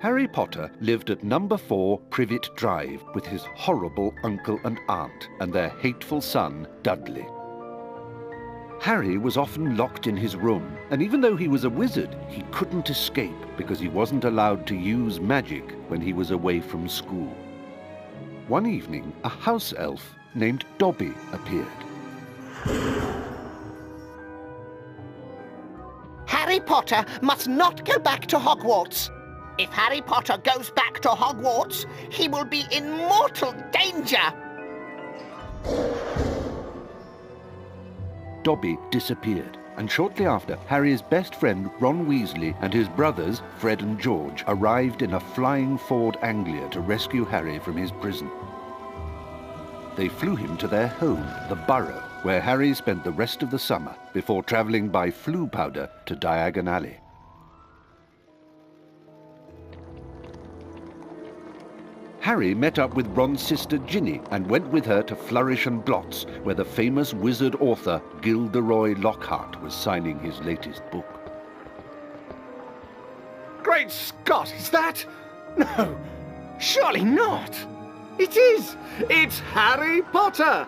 Harry Potter lived at number 4 Privet Drive with his horrible uncle and aunt and their hateful son, Dudley. Harry was often locked in his room, and even though he was a wizard, he couldn't escape because he wasn't allowed to use magic when he was away from school. One evening, a house elf named Dobby appeared. Harry Potter must not go back to Hogwarts. If Harry Potter goes back to Hogwarts, he will be in mortal danger. Dobby disappeared, and shortly after, Harry's best friend Ron Weasley and his brothers Fred and George arrived in a flying Ford Anglia to rescue Harry from his prison. They flew him to their home, the Burrow, where Harry spent the rest of the summer before travelling by Floo powder to Diagon Alley. Harry met up with Ron's sister Ginny and went with her to Flourish and Blots, where the famous wizard author Gilderoy Lockhart was signing his latest book. Great Scott, is that? No, surely not. It is. It's Harry Potter.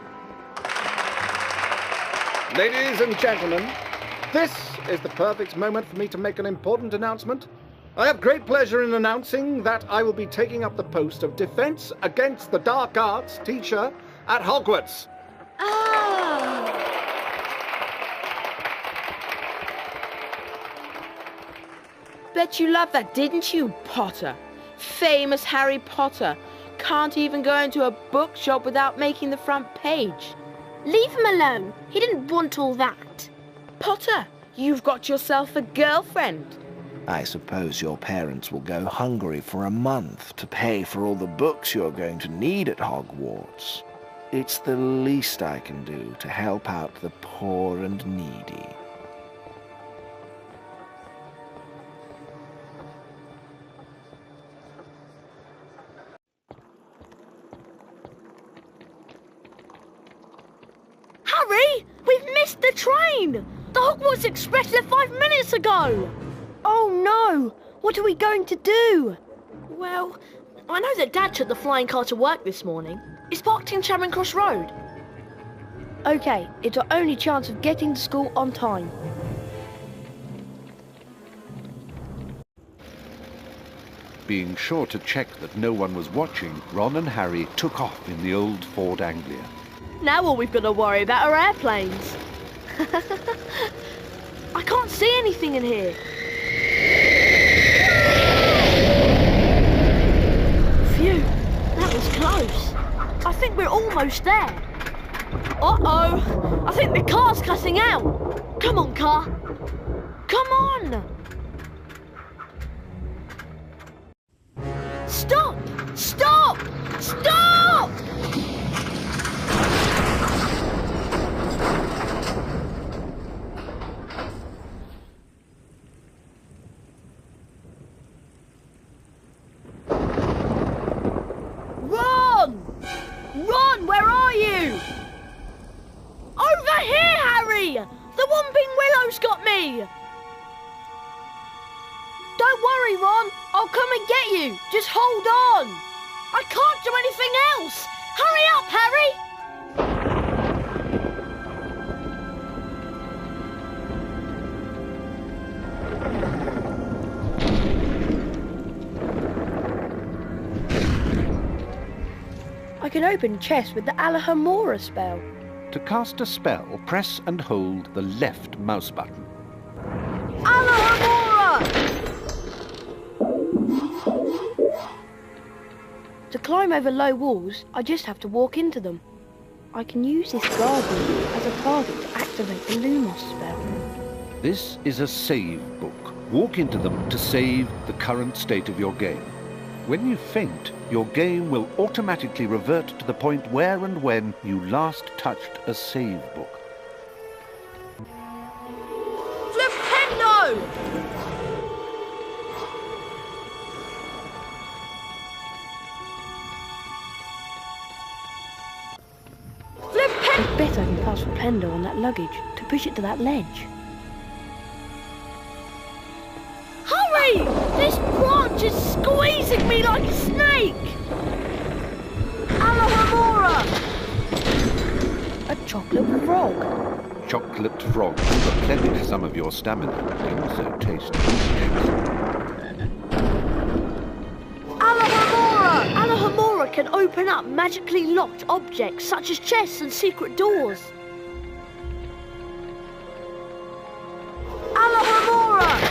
Ladies and gentlemen, this is the perfect moment for me to make an important announcement. I have great pleasure in announcing that I will be taking up the post of Defense Against the Dark Arts teacher at Hogwarts. Ah! Bet you loved that, didn't you, Potter? Famous Harry Potter. Can't even go into a bookshop without making the front page. Leave him alone. He didn't want all that. Potter, you've got yourself a girlfriend. I suppose your parents will go hungry for a month to pay for all the books you're going to need at Hogwarts. It's the least I can do to help out the poor and needy. Harry, we've missed the train! The Hogwarts Express left 5 minutes ago! Oh no! What are we going to do? Well, I know that Dad took the flying car to work this morning. It's parked in Charing Cross Road. OK, it's our only chance of getting to school on time. Being sure to check that no one was watching, Ron and Harry took off in the old Ford Anglia. Now all we've got to worry about are airplanes. I can't see anything in here. Phew, that was close. I think we're almost there. Uh-oh, I think the car's cutting out. Come on, car. Come on. Stop! Stop! Stop! Ron, where are you? Over here, Harry! The Whomping Willow's got me! Don't worry, Ron. I'll come and get you. Just hold on. I can't do anything else. Hurry up, Harry! I can open chests with the Alahomora spell. To cast a spell, press and hold the left mouse button. Alahomora! To climb over low walls, I just have to walk into them. I can use this garden as a target to activate the Lumos spell. This is a save book. Walk into them to save the current state of your game. When you faint, your game will automatically revert to the point where and when you last touched a save book. Flipendo! I bet I can pass Flipendo on that luggage to push it to that ledge. Harry! This branch is squeezing me like a snake! Alohomora! A chocolate frog. Chocolate frog will replenish some of your stamina, being so tasty. Alohomora! Alohomora can open up magically locked objects such as chests and secret doors. Alohomora!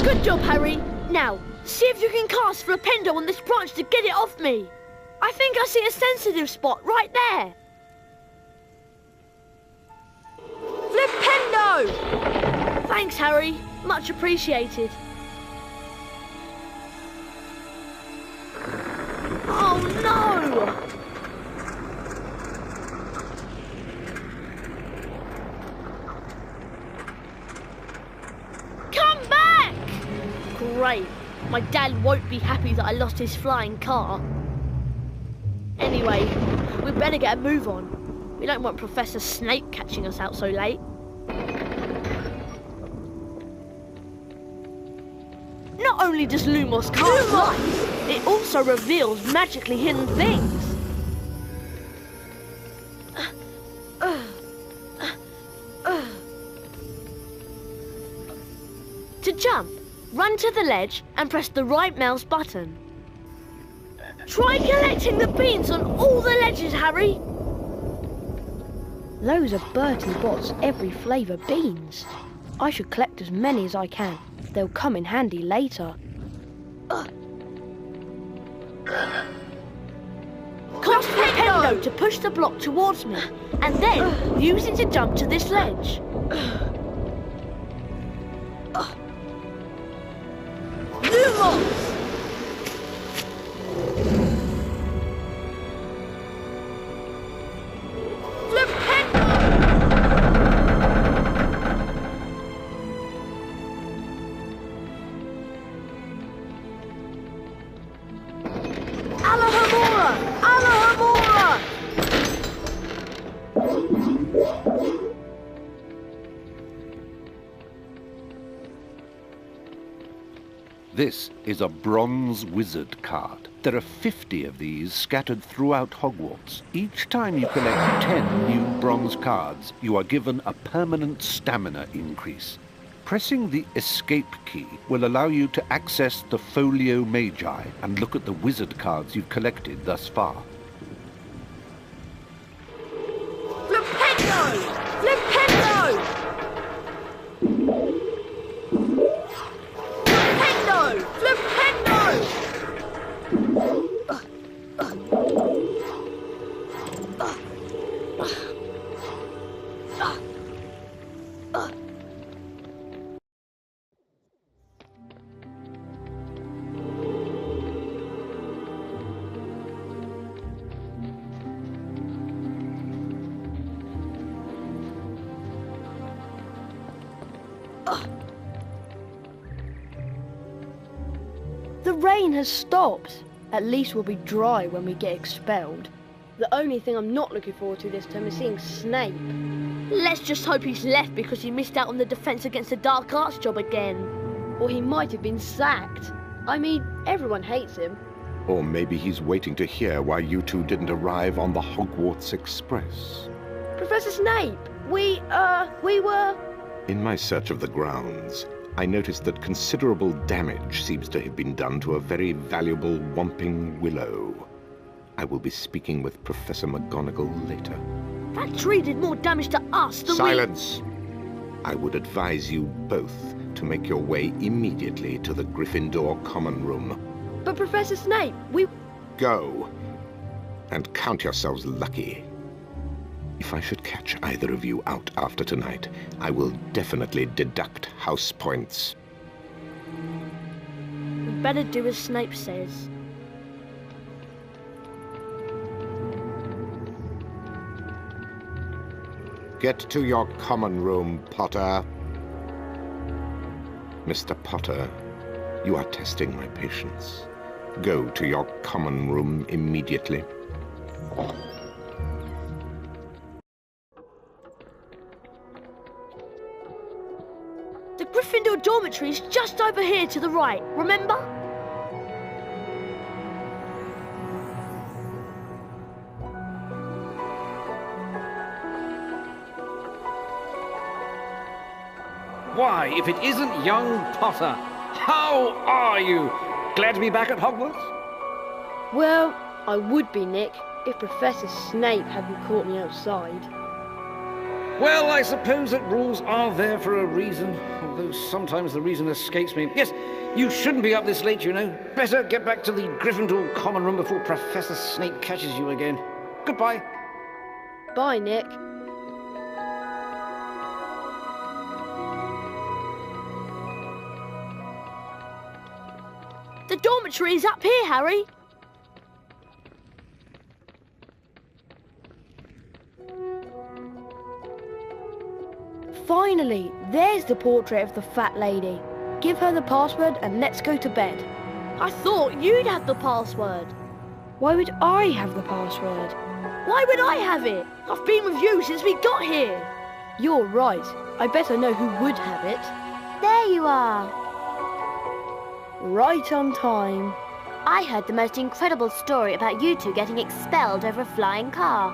Good job, Harry. Now, see if you can cast Flipendo on this branch to get it off me. I think I see a sensitive spot right there. Flipendo! Thanks, Harry. Much appreciated. Oh, no! Come back! Great. My dad won't be happy that I lost his flying car. Anyway, we'd better get a move on. We don't want Professor Snape catching us out so late. Not only does Lumos cast light, it also reveals magically hidden things. To jump, run to the ledge and press the right mouse button. Try collecting the beans on all the ledges, Harry. Those are Bertie Bott's every flavour beans. I should collect as many as I can. They'll come in handy later. Cast Flipendo to push the block towards me, and then use it to jump to this ledge. Lumos! This is a bronze wizard card. There are 50 of these scattered throughout Hogwarts. Each time you collect 10 new bronze cards, you are given a permanent stamina increase. Pressing the escape key will allow you to access the Folio Magi and look at the wizard cards you've collected thus far. Flipendo! Flipendo! Flipendo! The rain has stopped. At least we'll be dry when we get expelled. The only thing I'm not looking forward to this term is seeing Snape. Let's just hope he's left because he missed out on the defence against the dark arts job again. Or he might have been sacked. I mean, everyone hates him. Or maybe he's waiting to hear why you two didn't arrive on the Hogwarts Express. Professor Snape, we were... In my search of the grounds, I noticed that considerable damage seems to have been done to a very valuable Whomping Willow. I will be speaking with Professor McGonagall later. That tree did more damage to us than Silence! I would advise you both to make your way immediately to the Gryffindor Common Room. But Professor Snape, we... Go, and count yourselves lucky. If I should catch either of you out after tonight, I will definitely deduct house points. We'd better do as Snape says. Get to your common room, Potter. Mr. Potter, you are testing my patience. Go to your common room immediately. The Gryffindor dormitory is just over here to the right, remember? Why, if it isn't young Potter, how are you? Glad to be back at Hogwarts? Well, I would be, Nick, if Professor Snape hadn't caught me outside. Well, I suppose that rules are there for a reason, although sometimes the reason escapes me. Yes, you shouldn't be up this late, you know. Better get back to the Gryffindor common room before Professor Snape catches you again. Goodbye. Bye, Nick. The dormitory is up here, Harry. Finally, there's the portrait of the fat lady. Give her the password and let's go to bed. I thought you'd have the password. Why would I have the password? Why would I have it? I've been with you since we got here. You're right. I better know who would have it. There you are. Right on time. I heard the most incredible story about you two getting expelled over a flying car.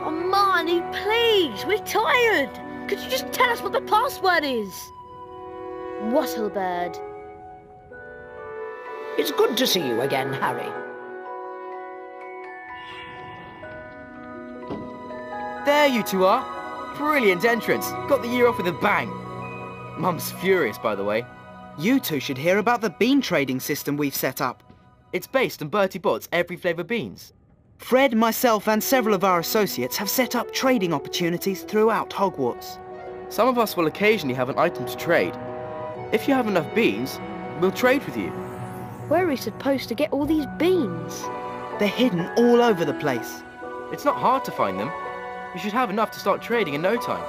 Hermione, please, we're tired. Could you just tell us what the password is? Wattlebird. It's good to see you again, Harry. There you two are. Brilliant entrance. Got the year off with a bang. Mum's furious, by the way. You two should hear about the bean trading system we've set up. It's based on Bertie Bott's every flavour beans. Fred, myself and several of our associates have set up trading opportunities throughout Hogwarts. Some of us will occasionally have an item to trade. If you have enough beans, we'll trade with you. Where are we supposed to get all these beans? They're hidden all over the place. It's not hard to find them. You should have enough to start trading in no time.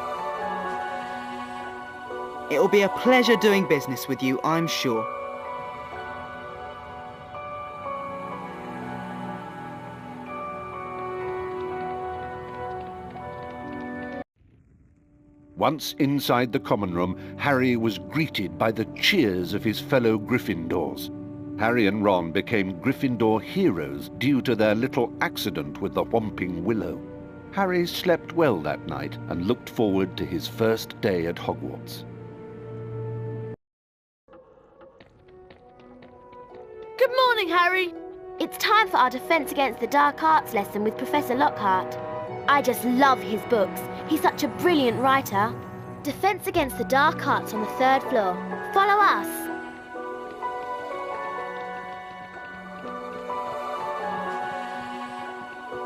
It'll be a pleasure doing business with you, I'm sure. Once inside the common room, Harry was greeted by the cheers of his fellow Gryffindors. Harry and Ron became Gryffindor heroes due to their little accident with the Whomping Willow. Harry slept well that night and looked forward to his first day at Hogwarts. Good morning, Harry. It's time for our Defense Against the Dark Arts lesson with Professor Lockhart. I just love his books. He's such a brilliant writer. Defense Against the Dark Arts on the 3rd floor. Follow us.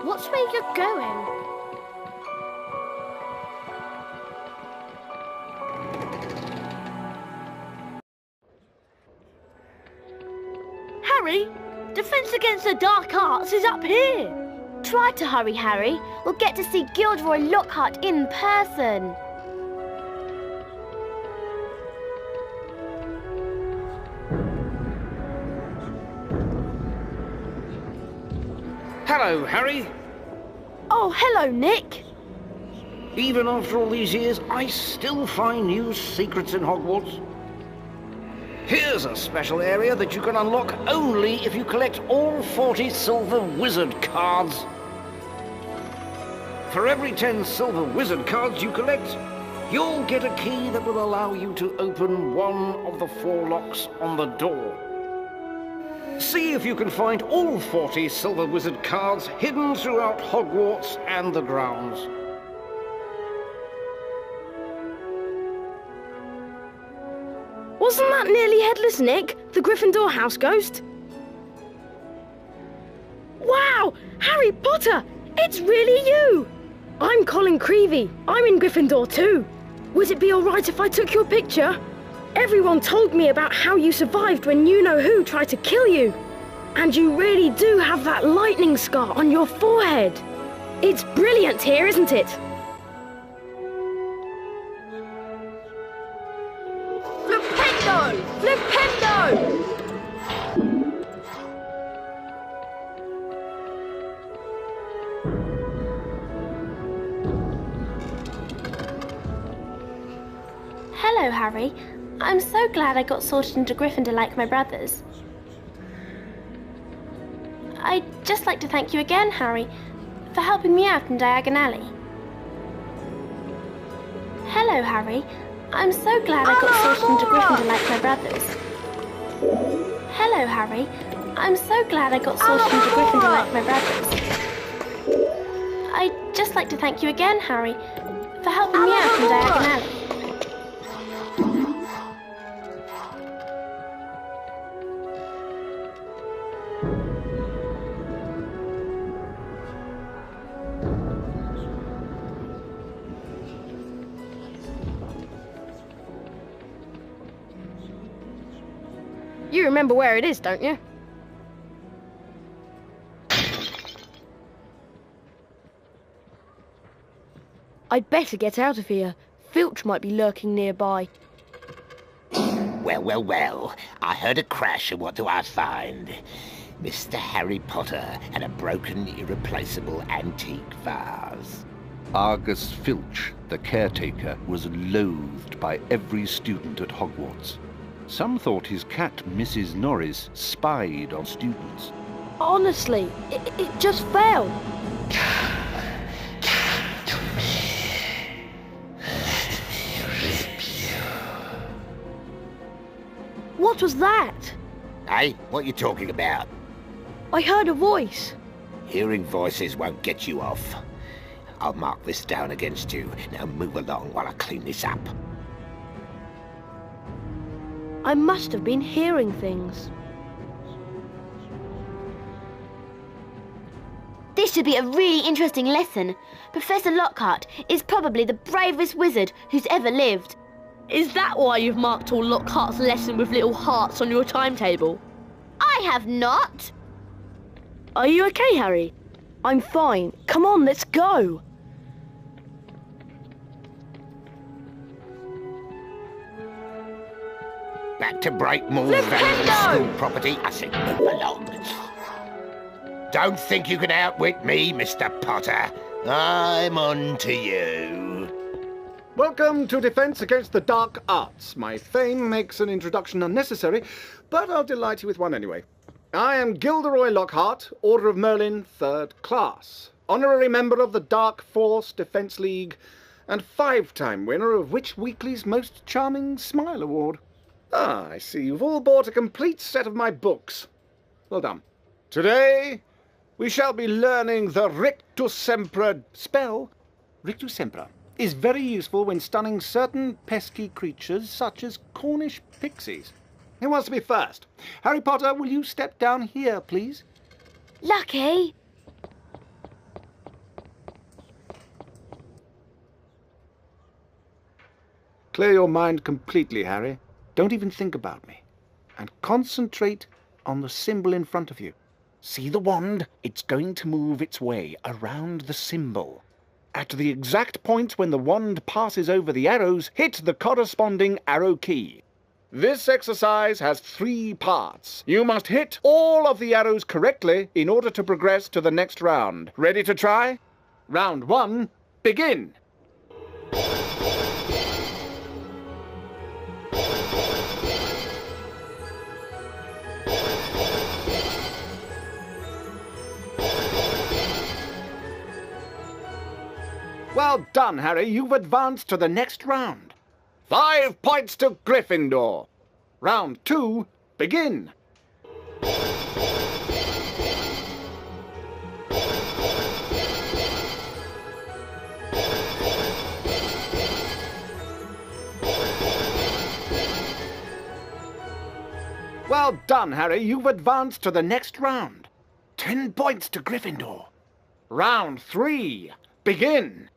What's where you're going? Harry, Defense Against the Dark Arts is up here. Try to hurry, Harry. We'll get to see Gilderoy Lockhart in person. Hello, Harry. Oh, hello, Nick. Even after all these years, I still find new secrets in Hogwarts. Here's a special area that you can unlock only if you collect all 40 silver wizard cards. For every 10 silver wizard cards you collect, you'll get a key that will allow you to open one of the 4 locks on the door. See if you can find all 40 silver wizard cards hidden throughout Hogwarts and the grounds. Wasn't that nearly Headless Nick, the Gryffindor house ghost? Wow! Harry Potter! It's really you! I'm Colin Creevy. I'm in Gryffindor too. Would it be alright if I took your picture? Everyone told me about how you survived when you-know-who tried to kill you. And you really do have that lightning scar on your forehead. It's brilliant here, isn't it? Flipendo! Flipendo! Hello, Harry. I'm so glad I got sorted into Gryffindor like my brothers. I'd just like to thank you again, Harry, for helping me out in Diagon Alley. Hello, Harry. I'm so glad I got sorted into Gryffindor like my brothers. Hello, Harry. I'm so glad I got sorted into Gryffindor like my brothers. I'd just like to thank you again, Harry, for helping me out in Diagon Alley. You remember where it is, don't you? I'd better get out of here. Filch might be lurking nearby. Well, well, well. I heard a crash, and what do I find? Mr. Harry Potter and a broken, irreplaceable antique vase. Argus Filch, the caretaker, was loathed by every student at Hogwarts. Some thought his cat, Mrs. Norris, spied on students. Honestly, it just fell. What was that? Hey, what are you talking about? I heard a voice. Hearing voices won't get you off. I'll mark this down against you. Now move along while I clean this up. I must have been hearing things. This should be a really interesting lesson. Professor Lockhart is probably the bravest wizard who's ever lived. Is that why you've marked all Lockhart's lesson with little hearts on your timetable? I have not. Are you okay, Harry? I'm fine. Come on, let's go. Back to break more valuable school property. I said move along. Don't think you can outwit me, Mr. Potter. I'm on to you. Welcome to Defense Against the Dark Arts. My fame makes an introduction unnecessary, but I'll delight you with one anyway. I am Gilderoy Lockhart, Order of Merlin, 3rd Class, honorary member of the Dark Force Defense League, and 5-time winner of Witch Weekly's Most Charming Smile Award. Ah, I see you've all bought a complete set of my books. Well done. Today, we shall be learning the Rictus Sempra spell. Rictus Sempra is very useful when stunning certain pesky creatures such as Cornish pixies. Who wants to be first? Harry Potter, will you step down here, please? Lucky. Clear your mind completely, Harry. Don't even think about me. And concentrate on the symbol in front of you. See the wand? It's going to move its way around the symbol. At the exact point when the wand passes over the arrows, hit the corresponding arrow key. This exercise has 3 parts. You must hit all of the arrows correctly in order to progress to the next round. Ready to try? Round 1, begin! Well done, Harry. You've advanced to the next round. 5 points to Gryffindor. Round 2, begin. Well done, Harry. You've advanced to the next round. 10 points to Gryffindor. Round 3, begin.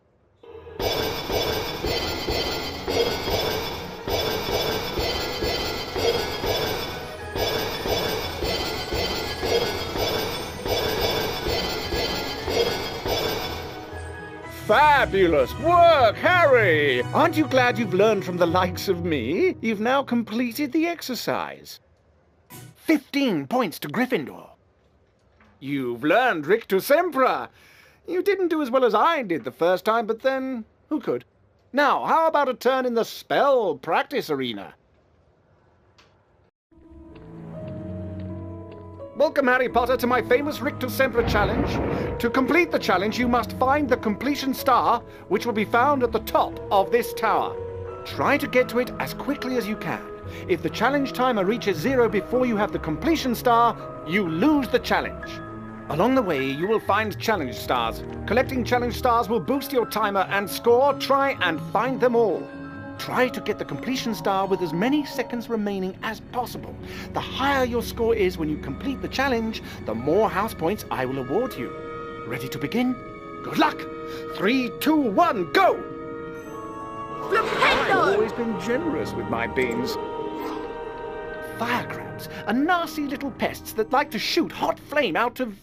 Fabulous work, Harry! Aren't you glad you've learned from the likes of me? You've now completed the exercise. 15 points to Gryffindor. You've learned Rictus Sempra. You didn't do as well as I did the first time, but then, who could? Now, how about a turn in the spell practice arena? Welcome, Harry Potter, to my famous Rictus Sempra challenge. To complete the challenge, you must find the completion star, which will be found at the top of this tower. Try to get to it as quickly as you can. If the challenge timer reaches 0 before you have the completion star, you lose the challenge. Along the way, you will find challenge stars. Collecting challenge stars will boost your timer and score. Try and find them all. Try to get the completion star with as many seconds remaining as possible. The higher your score is when you complete the challenge, the more house points I will award you. Ready to begin? Good luck! 3, 2, 1, go! I've always been generous with my beans. Fire crabs are nasty little pests that like to shoot hot flame out of...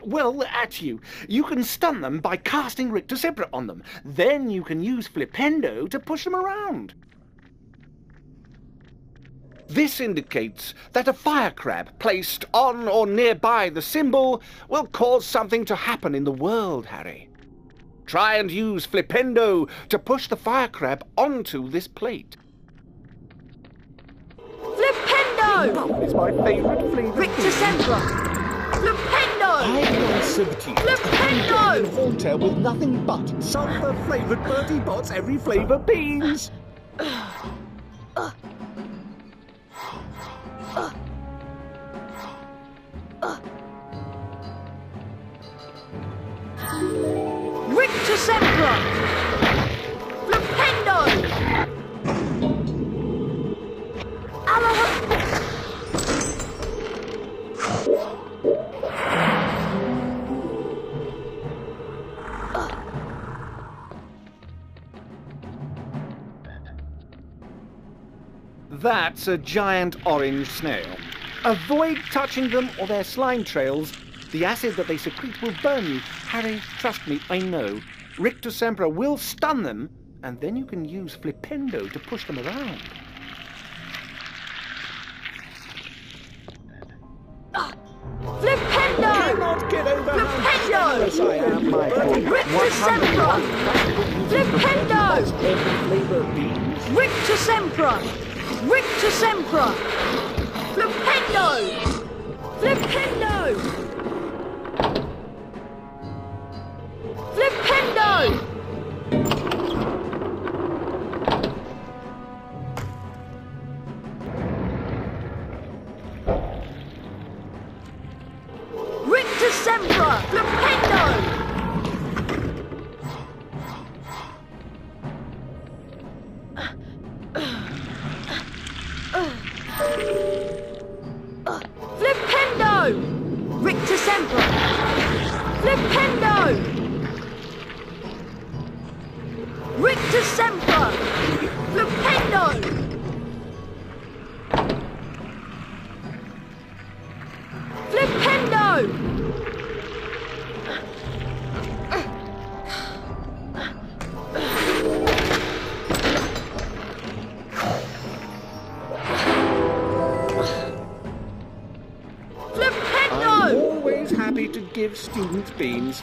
well, at you. You can stun them by casting Rictus Sempra on them. Then you can use Flipendo to push them around. This indicates that a fire crab placed on or nearby the symbol will cause something to happen in the world, Harry. Try and use Flipendo to push the fire crab onto this plate. Flipendo! It's my favourite flavour. Rictus Sempra! Flipendo! Flipendo! And Voltaire with nothing but sulphur-flavoured Bertie Bott's every flavour beans. Rictus Sempra! Flipendo! That's a giant orange snail. Avoid touching them or their slime trails. The acid that they secrete will burn you. Harry, trust me, I know. Rictus Sempra will stun them, and then you can use Flipendo to push them around. Flipendo! Cannot get over Flipendo! how jealous I am, Michael. Rictus Sempra! Flipendo! Flavour beans. Rictus Sempra! Rictus Sempra! Flipendo! Flipendo! Flipendo! Rictus Sempra! Flipendo! Flipendo! Rictus Sempra! Flipendo! Rictus Sempra! Flipendo! Flipendo! I'm always happy to give students beans.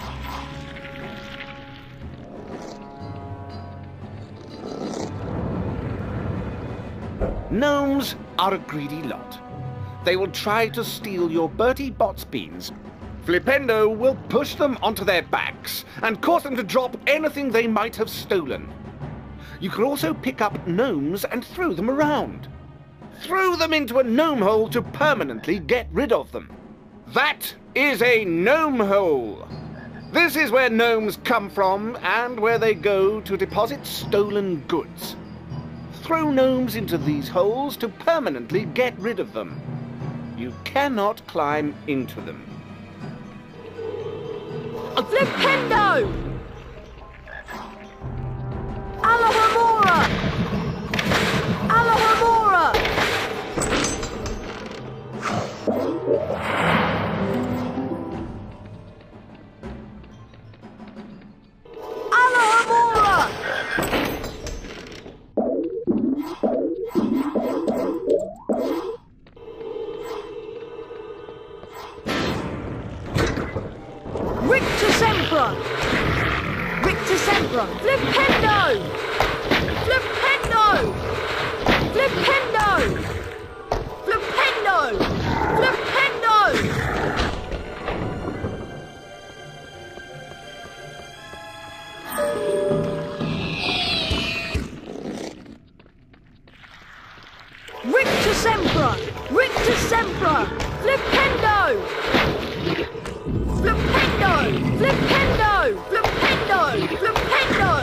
Gnomes are a greedy lot. They will try to steal your Bertie Bott's beans. Flipendo will push them onto their backs and cause them to drop anything they might have stolen. You can also pick up gnomes and throw them around. Throw them into a gnome hole to permanently get rid of them. That is a gnome hole. This is where gnomes come from and where they go to deposit stolen goods. Throw gnomes into these holes to permanently get rid of them. You cannot climb into them. Flipendo! Alohomora! Alohomora! Alohomora! Rictus Sempra! Rictus Sempra! Rictus Sempra! Flipendo! Flipendo! Flipendo! Flipendo! Flipendo!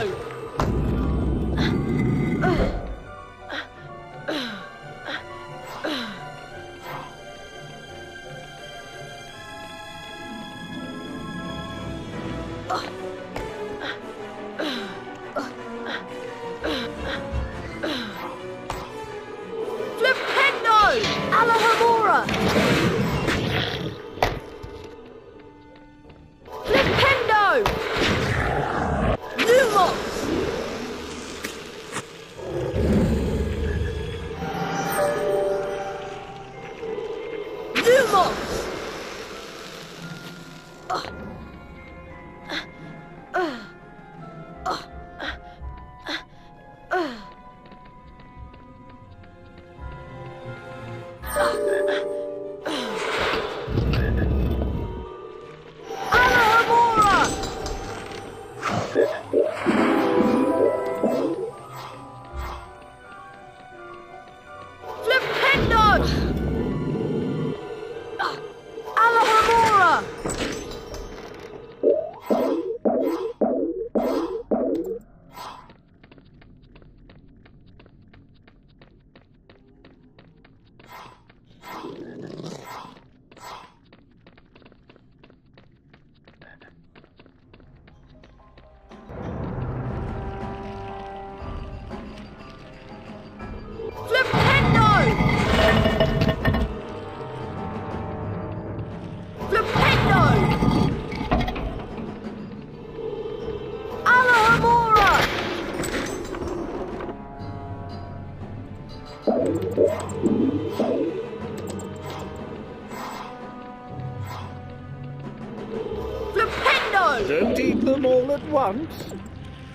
Don't eat them all at once.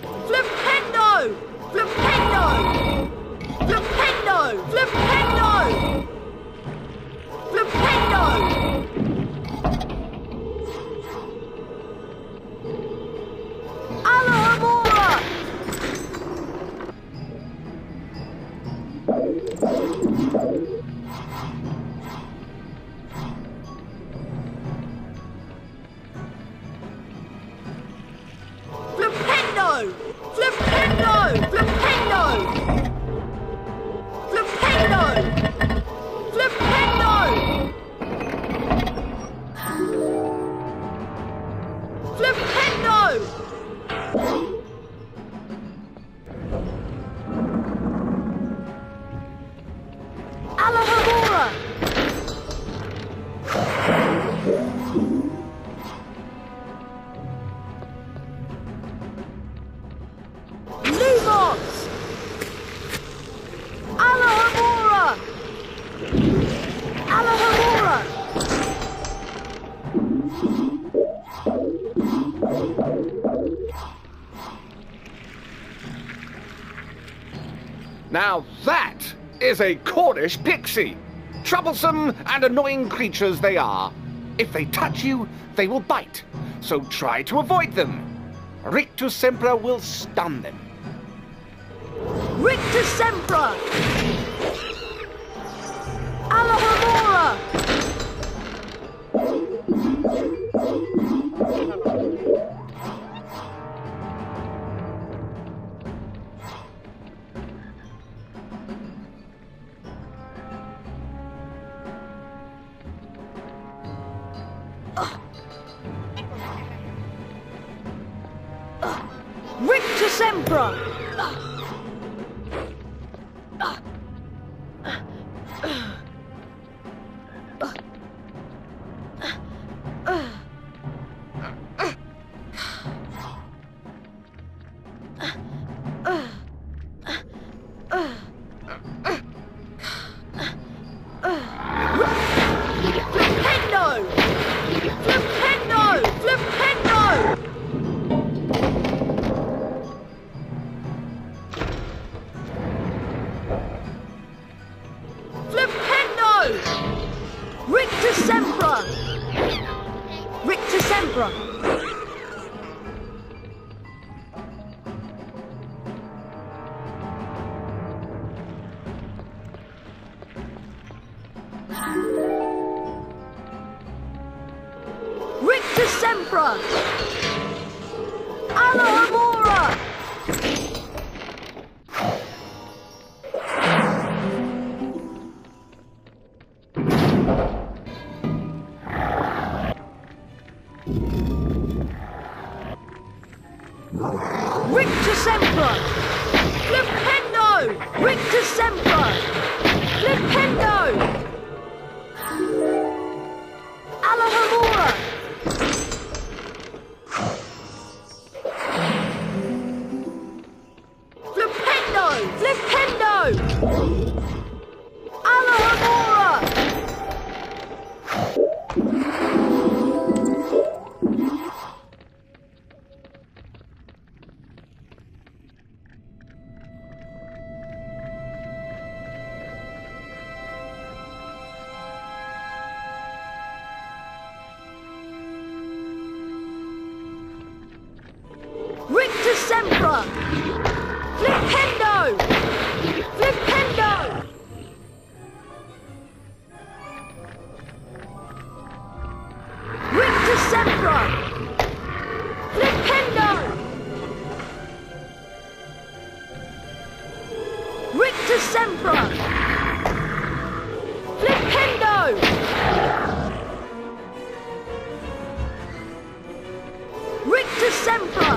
Flipendo! Flipendo! Flipendo! Flipendo! Flipendo! Alohomora! Flipendo! Flipendo! Flipendo! Flipendo! Flipendo! Flipendo! Alohomora! Lumos! Alohomora! Alohomora! Now that is a Cornish pixie. Troublesome and annoying creatures they are. If they touch you, they will bite. So try to avoid them. Rictus Sempra will stun them. Rictus Sempra! Alohomora! Rictus Sempra! Flipendo! Flipendo! Flipendo! Flipendo! Rictus Rictus Sempra! Alohomora! Rictus Sempra! Flipendo! Rictus Sempra! Flipendo! Alohomora! Flipendo! Flipendo! Alohomora! Rictus Sempra! Flipendo! Flipendo! Rictus Sempra! Flipendo! Rictus Sempra! Flipendo! Rictus Sempra!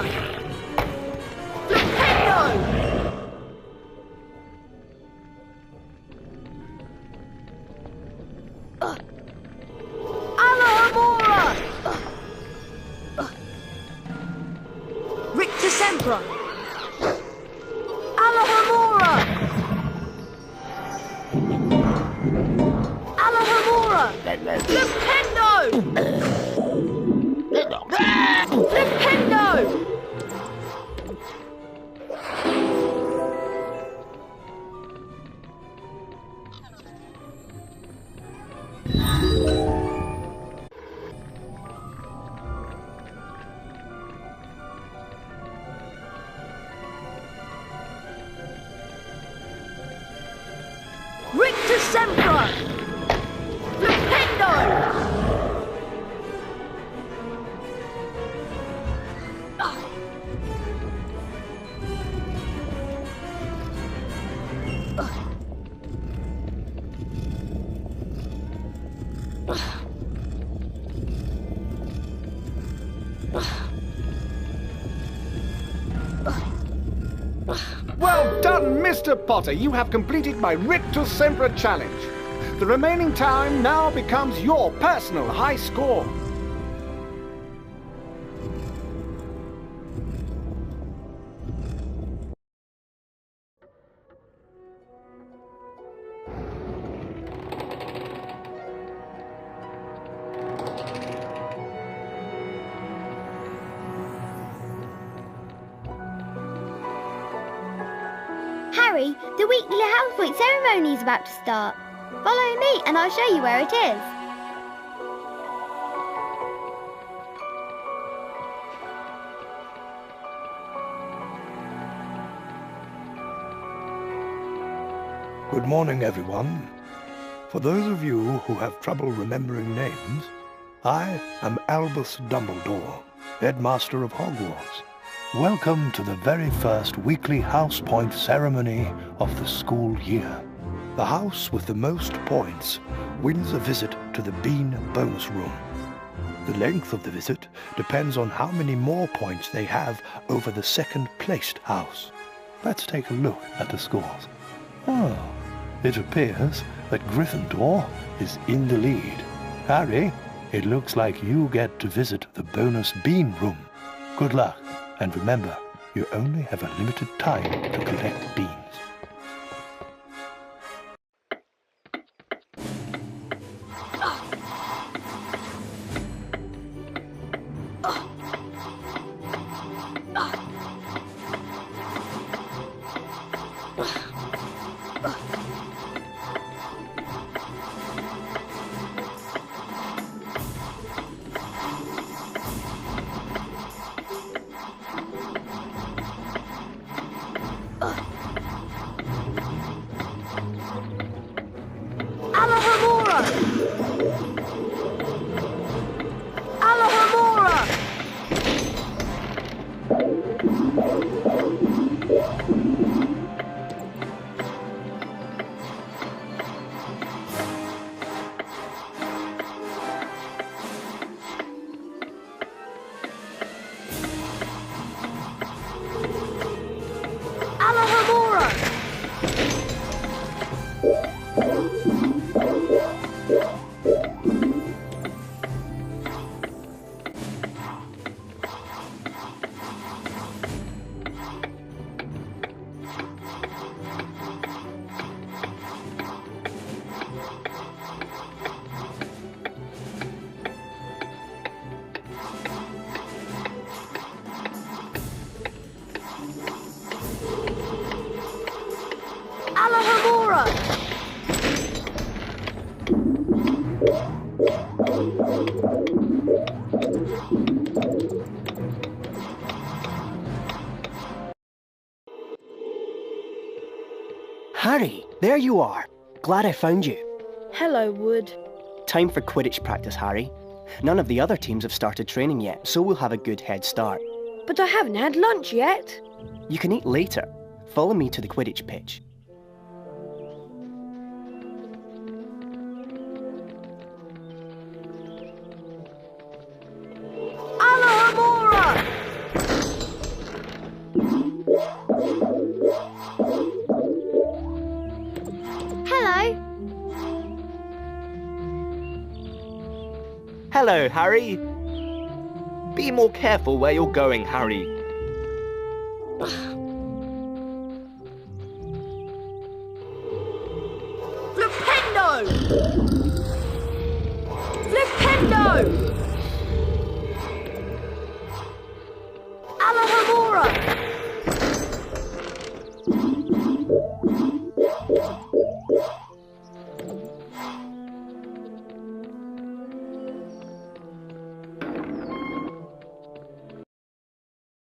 Alohomora! Rictus Sempra! Alohomora! Alohomora! Flipendo! Flipendo! Rictus Sempra! Flipendo! Well done, Mr. Potter. You have completed my Rictus Sempra challenge. The remaining time now becomes your personal high score. Harry, the weekly House Point ceremony is about to start. Follow me and I'll show you where it is. Good morning, everyone. For those of you who have trouble remembering names, I am Albus Dumbledore, Headmaster of Hogwarts. Welcome to the very first weekly House Point ceremony of the school year. The house with the most points wins a visit to the Bean bonus room. The length of the visit depends on how many more points they have over the second-placed house. Let's take a look at the scores. Oh, it appears that Gryffindor is in the lead. Harry, it looks like you get to visit the bonus Bean room. Good luck. And remember, you only have a limited time to collect beans. Alohomora! Harry, there you are. Glad I found you. Hello, Wood. Time for Quidditch practice, Harry. None of the other teams have started training yet, so we'll have a good head start. But I haven't had lunch yet. You can eat later. Follow me to the Quidditch pitch. Alohomora! Hello. Hello, Harry. Be more careful where you're going, Harry. Flipendo! Flipendo! Alohomora!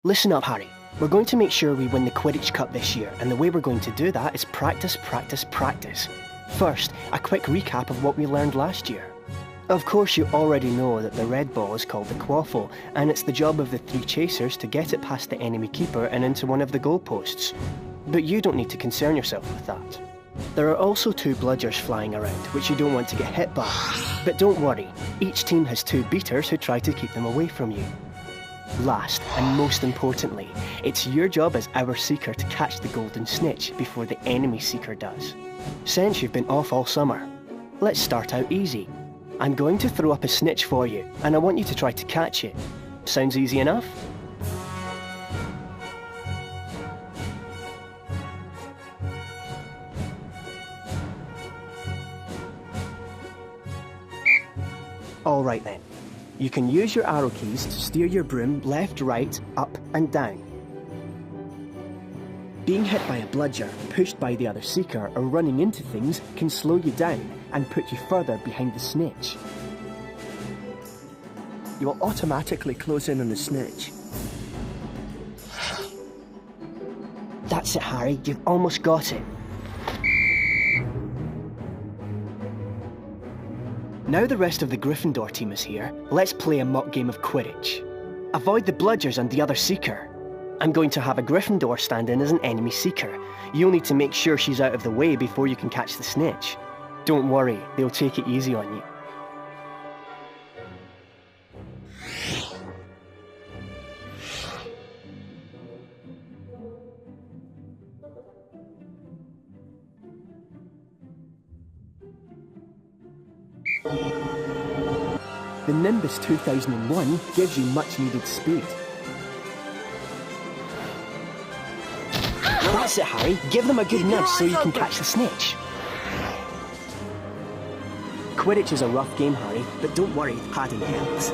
Listen up, Harry. We're going to make sure we win the Quidditch Cup this year, and the way we're going to do that is practice, practice, practice. First, a quick recap of what we learned last year. Of course, you already know that the red ball is called the quaffle, and it's the job of the 3 chasers to get it past the enemy keeper and into one of the goalposts. But you don't need to concern yourself with that. There are also 2 bludgers flying around, which you don't want to get hit by. But don't worry, each team has 2 beaters who try to keep them away from you. Last, and most importantly, it's your job as our seeker to catch the golden snitch before the enemy seeker does. Since you've been off all summer, let's start out easy. I'm going to throw up a snitch for you, and I want you to try to catch it. Sounds easy enough? All right then. You can use your arrow keys to steer your broom left, right, up and down. Being hit by a bludger, pushed by the other seeker, or running into things can slow you down and put you further behind the snitch. You will automatically close in on the snitch. That's it, Harry. You've almost got it. Now the rest of the Gryffindor team is here, let's play a mock game of Quidditch. Avoid the bludgers and the other seeker. I'm going to have a Gryffindor stand in as an enemy seeker. You'll need to make sure she's out of the way before you can catch the snitch. Don't worry, they'll take it easy on you. The Nimbus 2001 gives you much needed speed. That's it, Harry. Give them a good nudge so you can catch the snitch. Quidditch is a rough game, Harry, but don't worry, padding helps.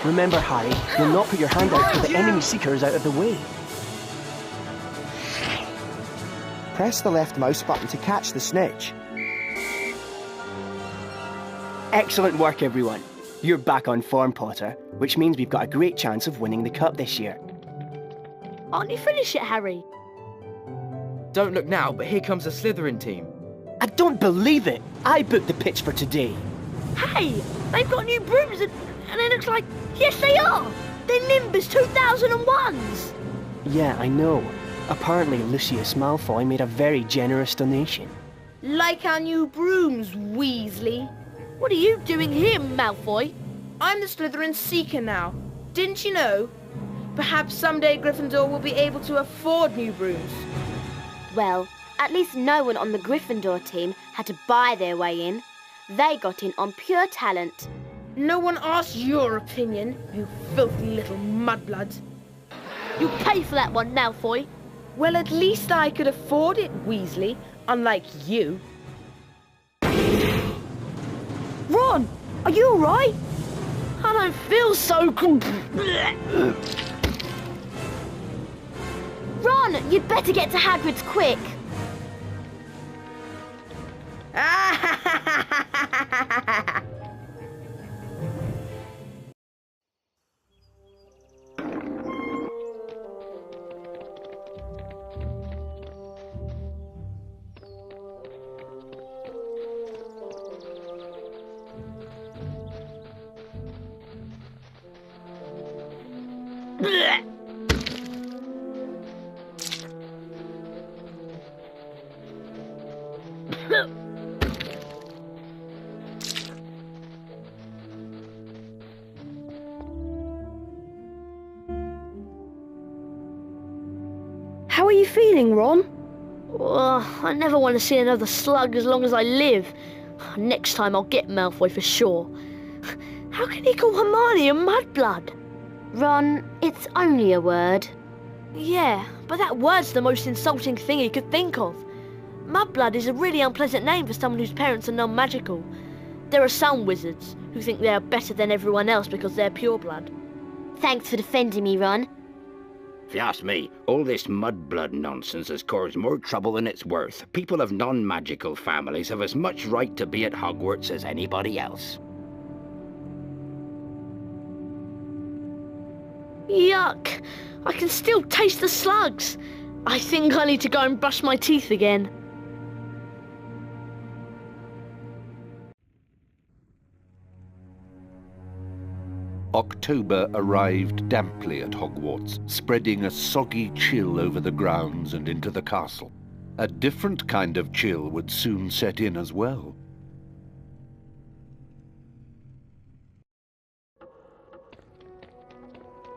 Remember, Harry, you'll not put your hand out till the enemy seeker is out of the way. Press the left mouse button to catch the snitch. Excellent work, everyone. You're back on form, Potter, which means we've got a great chance of winning the cup this year. Aren't you finished yet, Harry? Don't look now, but here comes the Slytherin team. I don't believe it! I booked the pitch for today. Hey, they've got new brooms and it looks like... Yes, they are! They're Nimbus 2001s! Yeah, I know. Apparently Lucius Malfoy made a very generous donation. Like our new brooms, Weasley. What are you doing here, Malfoy? I'm the Slytherin Seeker now. Didn't you know? Perhaps someday Gryffindor will be able to afford new brooms. Well, at least no one on the Gryffindor team had to buy their way in. They got in on pure talent. No one asked your opinion, you filthy little mudblood. You'll pay for that one, Malfoy. Well, at least I could afford it, Weasley, unlike you. Ron, are you alright? I don't feel so... Ron, you'd better get to Hagrid's quick. How are you feeling, Ron? I never want to see another slug as long as I live. Next time I'll get Malfoy for sure. How can he call Hermione a mudblood? Ron, it's only a word. Yeah, but that word's the most insulting thing he could think of. Mudblood is a really unpleasant name for someone whose parents are non-magical. There are some wizards who think they are better than everyone else because they're pureblood. Thanks for defending me, Ron. If you ask me, all this mudblood nonsense has caused more trouble than it's worth. People of non-magical families have as much right to be at Hogwarts as anybody else. Yuck! I can still taste the slugs. I think I need to go and brush my teeth again. October arrived damply at Hogwarts, spreading a soggy chill over the grounds and into the castle. A different kind of chill would soon set in as well.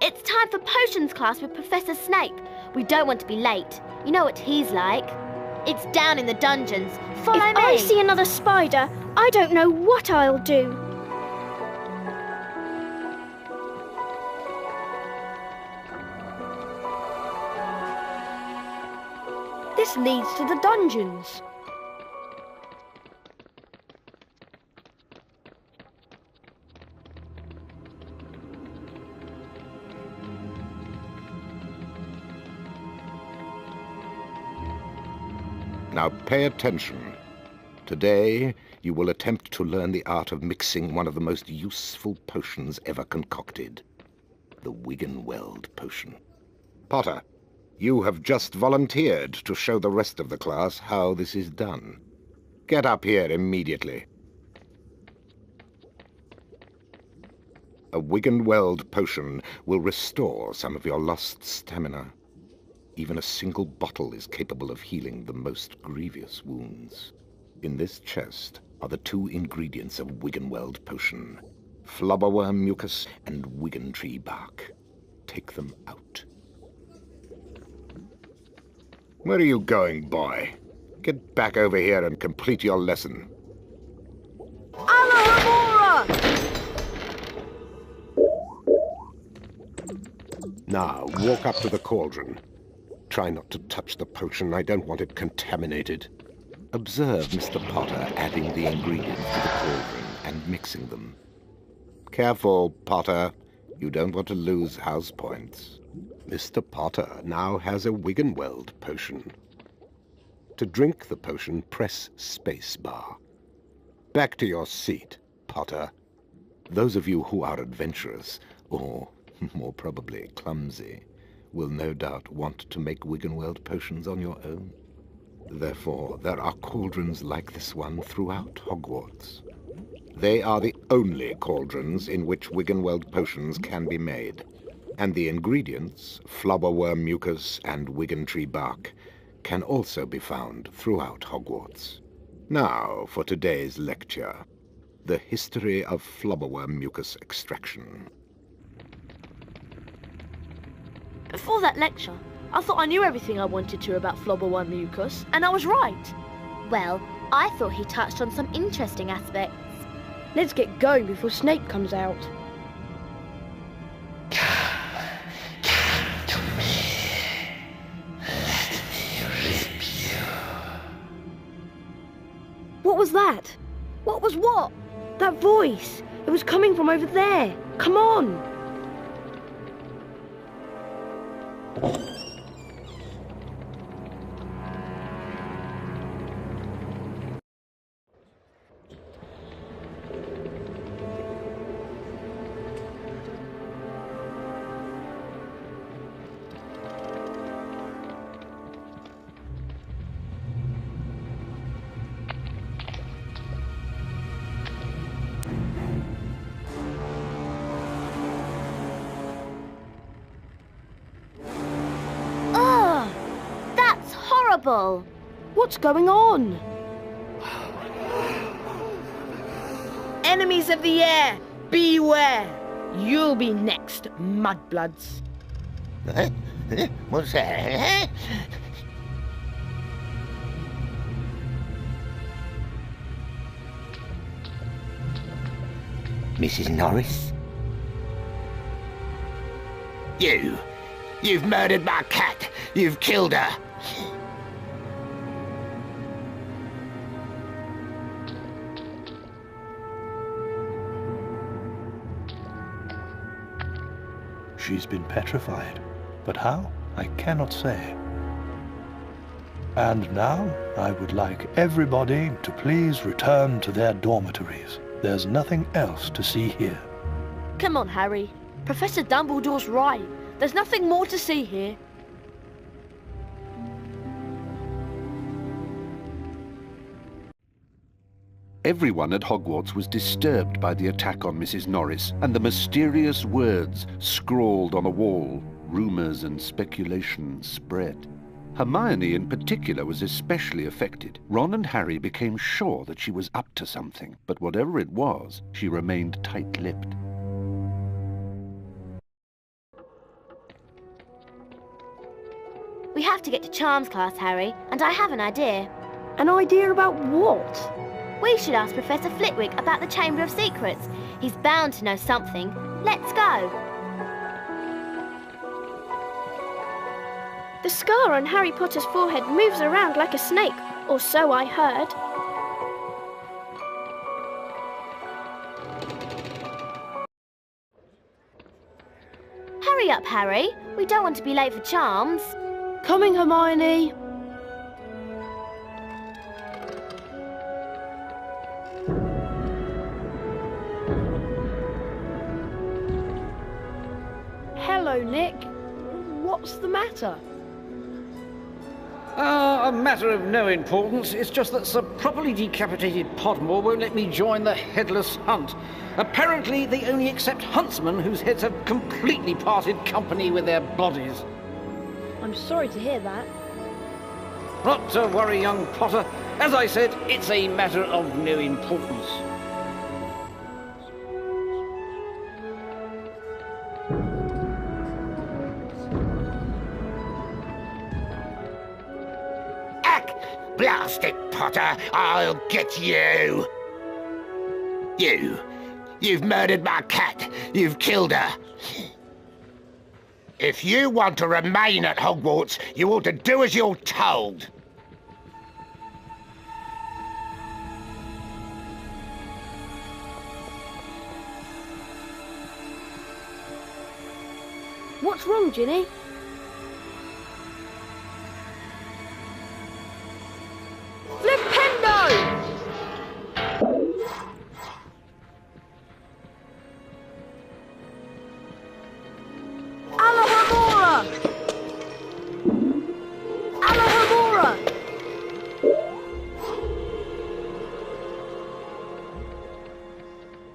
It's time for potions class with Professor Snape. We don't want to be late. You know what he's like. It's down in the dungeons. Follow me. If I see another spider, I don't know what I'll do. This leads to the dungeons. Now pay attention. Today, you will attempt to learn the art of mixing one of the most useful potions ever concocted. The Wiggenweld potion. Potter, you have just volunteered to show the rest of the class how this is done. Get up here immediately. A Wiggenweld potion will restore some of your lost stamina. Even a single bottle is capable of healing the most grievous wounds. In this chest are the 2 ingredients of Wiggenweld potion: flubberworm mucus and wiggentree bark. Take them out. Where are you going, boy? Get back over here and complete your lesson. Now, walk up to the cauldron. Try not to touch the potion. I don't want it contaminated. Observe Mr. Potter adding the ingredients to the cauldron and mixing them. Careful, Potter. You don't want to lose house points. Mr. Potter now has a Wiggenweld potion. To drink the potion, press spacebar. Back to your seat, Potter. Those of you who are adventurous, or more probably clumsy, will no doubt want to make Wiggenweld potions on your own. Therefore, there are cauldrons like this one throughout Hogwarts. They are the only cauldrons in which Wiggenweld potions can be made, and the ingredients, flobberworm mucus and Wiggentree bark, can also be found throughout Hogwarts. Now for today's lecture, the history of flobberworm mucus extraction. Before that lecture, I thought I knew everything I wanted to about flobberworm mucus, and I was right. Well, I thought he touched on some interesting aspects. Let's get going before Snape comes out. What was that? What was what? That voice. It was coming from over there. Come on. What's going on? Enemies of the air, beware! You'll be next, mudbloods. What's that? Mrs. Norris? You've murdered my cat. You've killed her. She's been petrified, but how? I cannot say. And now, I would like everybody to please return to their dormitories. There's nothing else to see here. Come on, Harry. Professor Dumbledore's right. There's nothing more to see here. Everyone at Hogwarts was disturbed by the attack on Mrs. Norris and the mysterious words scrawled on a wall. Rumours and speculation spread. Hermione in particular was especially affected. Ron and Harry became sure that she was up to something, but whatever it was, she remained tight-lipped. We have to get to Charms class, Harry, and I have an idea. An idea about what? We should ask Professor Flitwick about the Chamber of Secrets. He's bound to know something. Let's go. The scar on Harry Potter's forehead moves around like a snake, or so I heard. Hurry up, Harry. We don't want to be late for Charms. Coming, Hermione. Hello, Nick. What's the matter? A matter of no importance. It's just that Sir Properly Decapitated Podmore won't let me join the headless hunt. Apparently, they only accept huntsmen whose heads have completely parted company with their bodies. I'm sorry to hear that. Not to worry, young Potter. As I said, it's a matter of no importance. Blast it, Potter! I'll get you! You've murdered my cat. You've killed her. If you want to remain at Hogwarts, you ought to do as you're told. What's wrong, Ginny?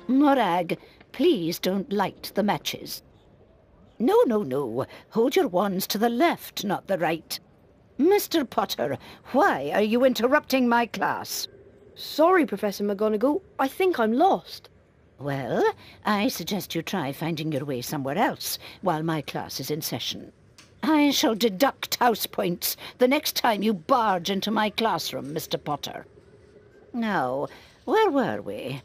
Morag, please don't light the matches. No, no, no. Hold your wands to the left, not the right. Mr. Potter, why are you interrupting my class? Sorry, Professor McGonagall. I think I'm lost. Well, I suggest you try finding your way somewhere else while my class is in session. I shall deduct house points the next time you barge into my classroom, Mr. Potter. Now, where were we?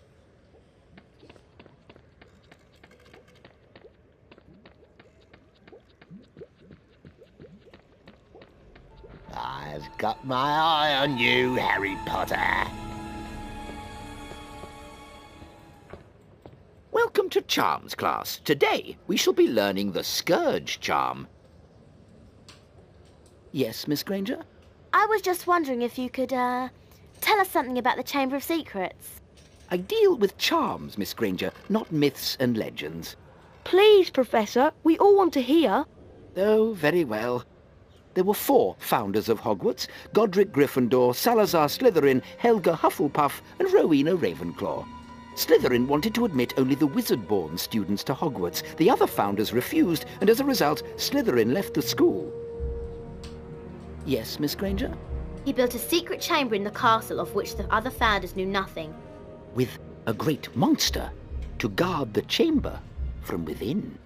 I've got my eye on you, Harry Potter. Welcome to Charms class. Today we shall be learning the Scourge charm. Yes, Miss Granger? I was just wondering if you could, tell us something about the Chamber of Secrets. I deal with charms, Miss Granger, not myths and legends. Please, Professor, we all want to hear. Oh, very well. There were 4 founders of Hogwarts: Godric Gryffindor, Salazar Slytherin, Helga Hufflepuff, and Rowena Ravenclaw. Slytherin wanted to admit only the wizard-born students to Hogwarts. The other founders refused, and as a result, Slytherin left the school. Yes, Miss Granger? He built a secret chamber in the castle of which the other founders knew nothing. With a great monster to guard the chamber from within.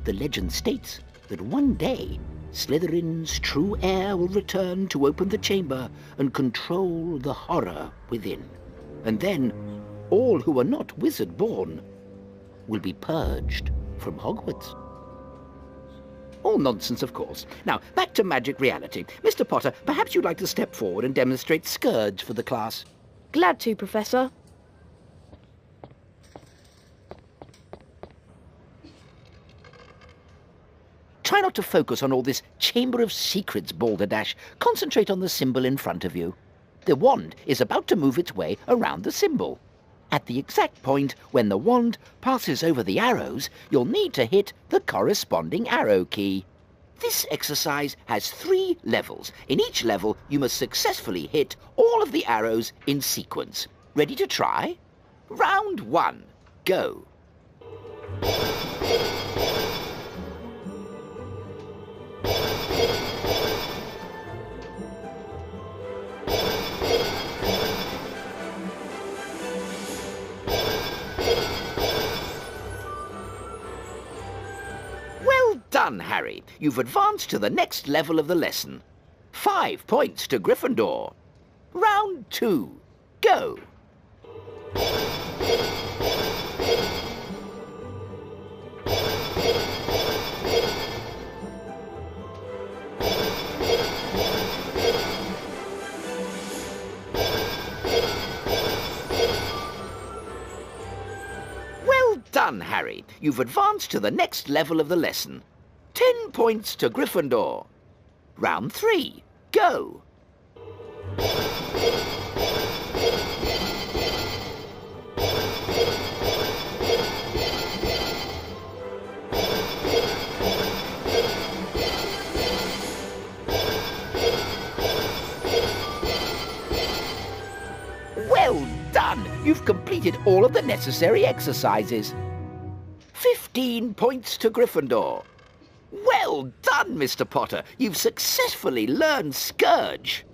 The legend states that one day Slytherin's true heir will return to open the chamber and control the horror within. And then all who are not wizard-born will be purged from Hogwarts. All nonsense, of course. Now, back to magic reality. Mr. Potter, perhaps you'd like to step forward and demonstrate Scourge for the class. Glad to, Professor. Try not to focus on all this Chamber of Secrets balderdash. Concentrate on the symbol in front of you. The wand is about to move its way around the symbol. At the exact point when the wand passes over the arrows, you'll need to hit the corresponding arrow key. This exercise has 3 levels. In each level, you must successfully hit all of the arrows in sequence. Ready to try? Round 1. Go. Well done, Harry. You've advanced to the next level of the lesson. 5 points to Gryffindor. Round 2. Go. Well done, Harry. You've advanced to the next level of the lesson. 10 points to Gryffindor. Round 3. Go. Well done! You've completed all of the necessary exercises. 15 points to Gryffindor. Well done, Mr. Potter. You've successfully learned Scourge.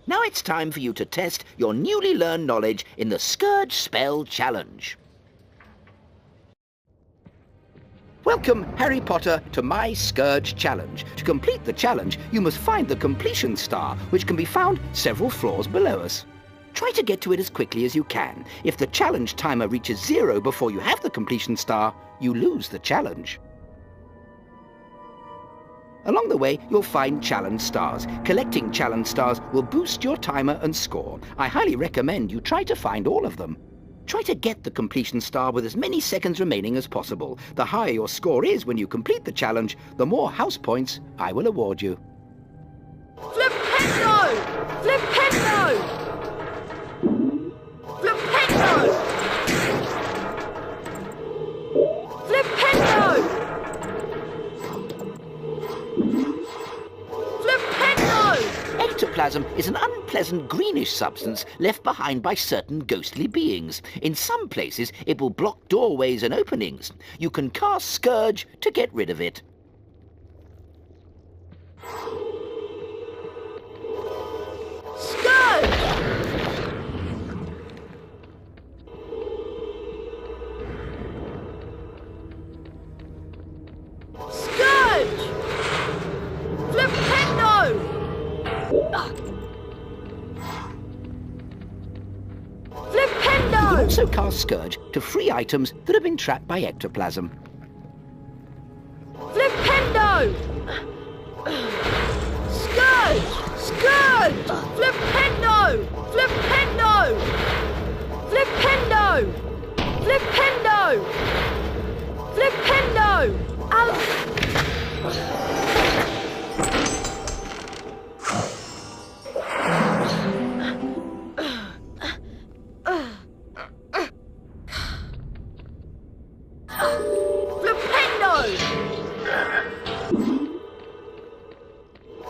Now it's time for you to test your newly learned knowledge in the Scourge Spell Challenge. Welcome, Harry Potter, to my Scourge Challenge. To complete the challenge, you must find the completion star, which can be found several floors below us. Try to get to it as quickly as you can. If the challenge timer reaches 0 before you have the completion star, you lose the challenge. Along the way, you'll find challenge stars. Collecting challenge stars will boost your timer and score. I highly recommend you try to find all of them. Try to get the completion star with as many seconds remaining as possible. The higher your score is when you complete the challenge, the more house points I will award you. Flipendo! Flipendo! Flipendo! Flipendo! Flipendo! Ectoplasm is an unpleasant greenish substance left behind by certain ghostly beings. In some places, it will block doorways and openings. You can cast Scourge to get rid of it. Scourge! Scourge! Flipendo! Flipendo! You can also cast Scourge to free items that have been trapped by ectoplasm. Flipendo! Scourge! Scourge! Flipendo! Flipendo! Flipendo! Flipendo! Flipendo!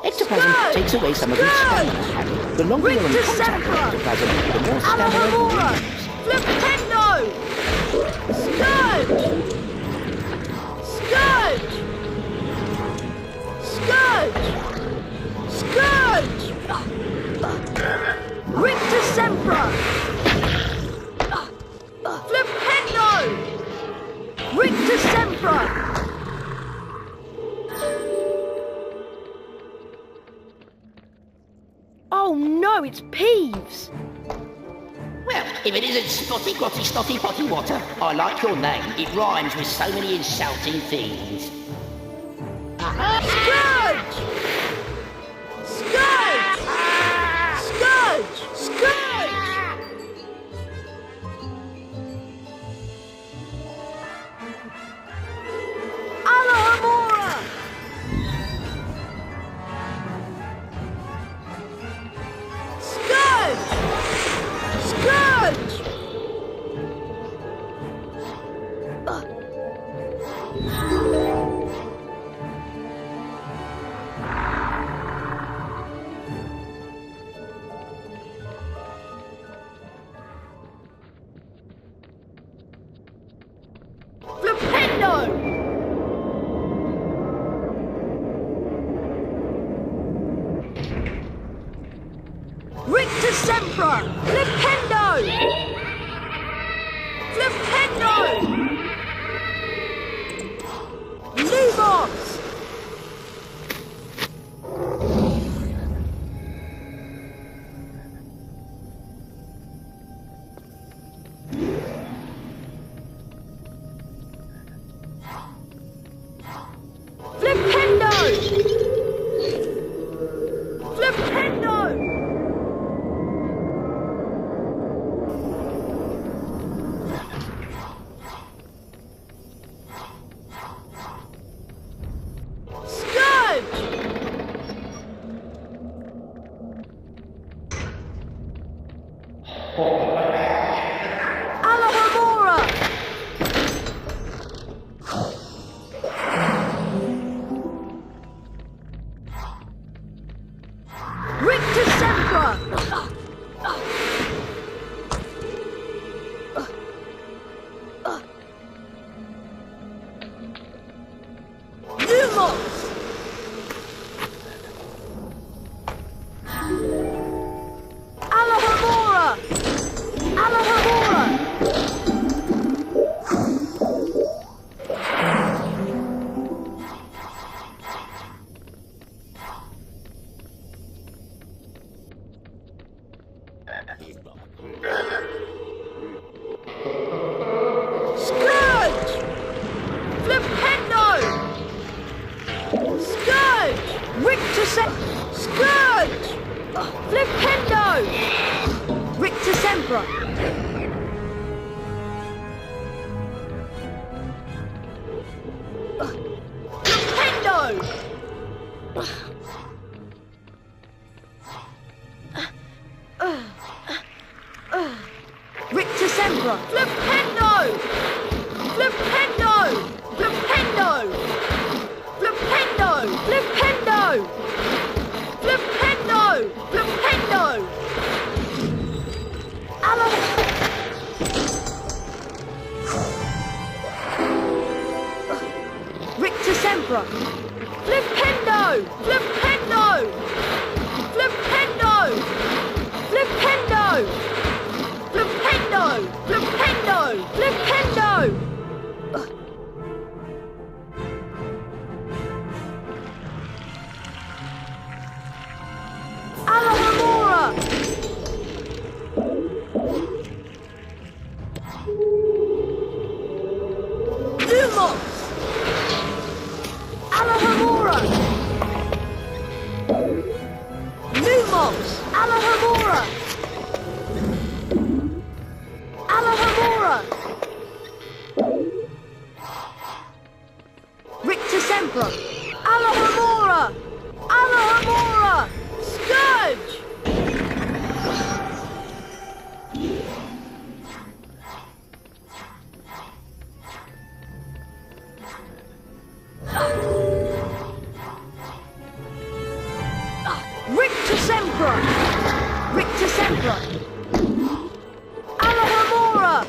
Ectoplasm takes away some of your stamina, Harry. The longer you're in contact with ectoplasm, the more stamina you lose. Flipendo! Scourge! Scourge! Scourge! Scourge! Rictus Sempra! Flipendo! Rictus Sempra! Oh no, it's Peeves! Well, if it isn't Spotty Grotty Snotty Potty Water, I like your name. It rhymes with so many insulting things. Scourge! Scourge! Scourge! Scourge! Alahamora! Scourge! Scourge! Flipendo! Rictus Sempra! Flipendo! Flipendo! Lumos! Flipendo! Flipendo! Scourge! Alahamora! Rictus Sempra! Lumos! Alahamora! Alahamora! Scourge! Flipendo! Scourge! Rictus Scourge! Flipendo! Rictus Sempra! Flipendo! Rictus Sempra! Flipendo! Flipendo! Flipendo! Flipendo! Flipendo! Flipendo! Flipendo! Sempra! Flipendo! Flipendo! Flipendo! Flipendo! Flipendo! Flipendo! Flipendo! Alohomora! Lumos! Alohomora! Lumos! Alohomora! Alohomora! Rictus Sempra! Alohomora! Alohomora! Scourge! Rictus Sempra! Rictus Sempra! Alohomora!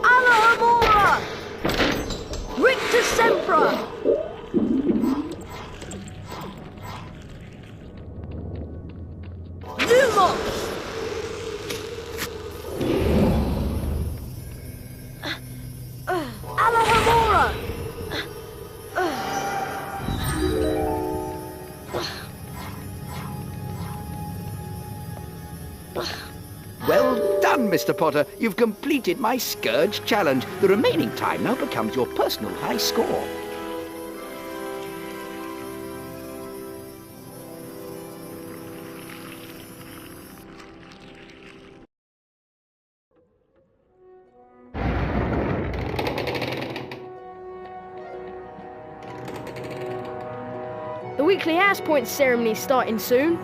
Alohomora! Rictus Sempra! Well done, Mr. Potter. You've completed my Scourge challenge. The remaining time now becomes your personal high score. The weekly House Point ceremony starting soon.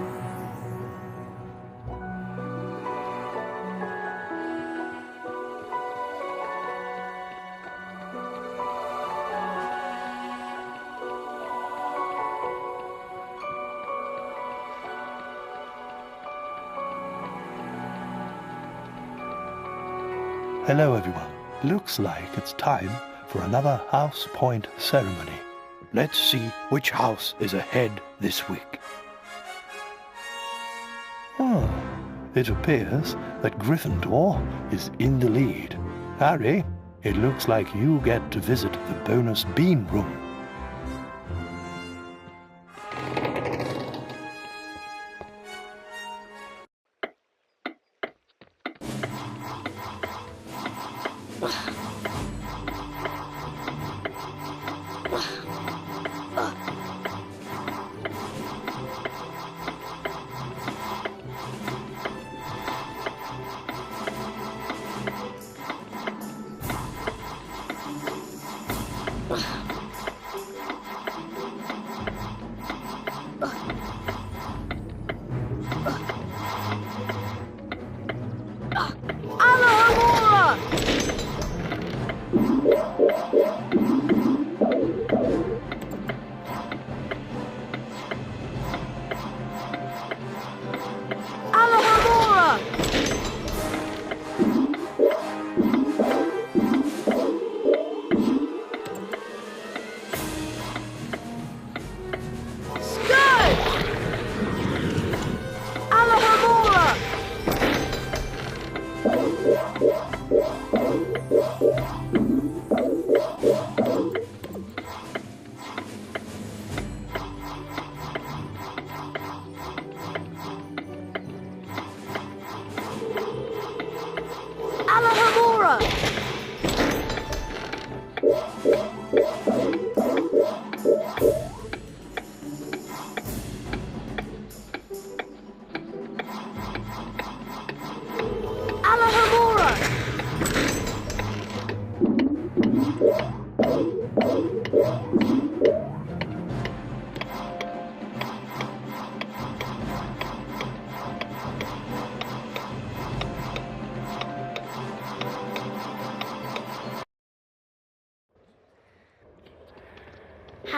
Hello, everyone. Looks like it's time for another House Point ceremony. Let's see which house is ahead this week. It appears that Gryffindor is in the lead. Harry, it looks like you get to visit the bonus bean room.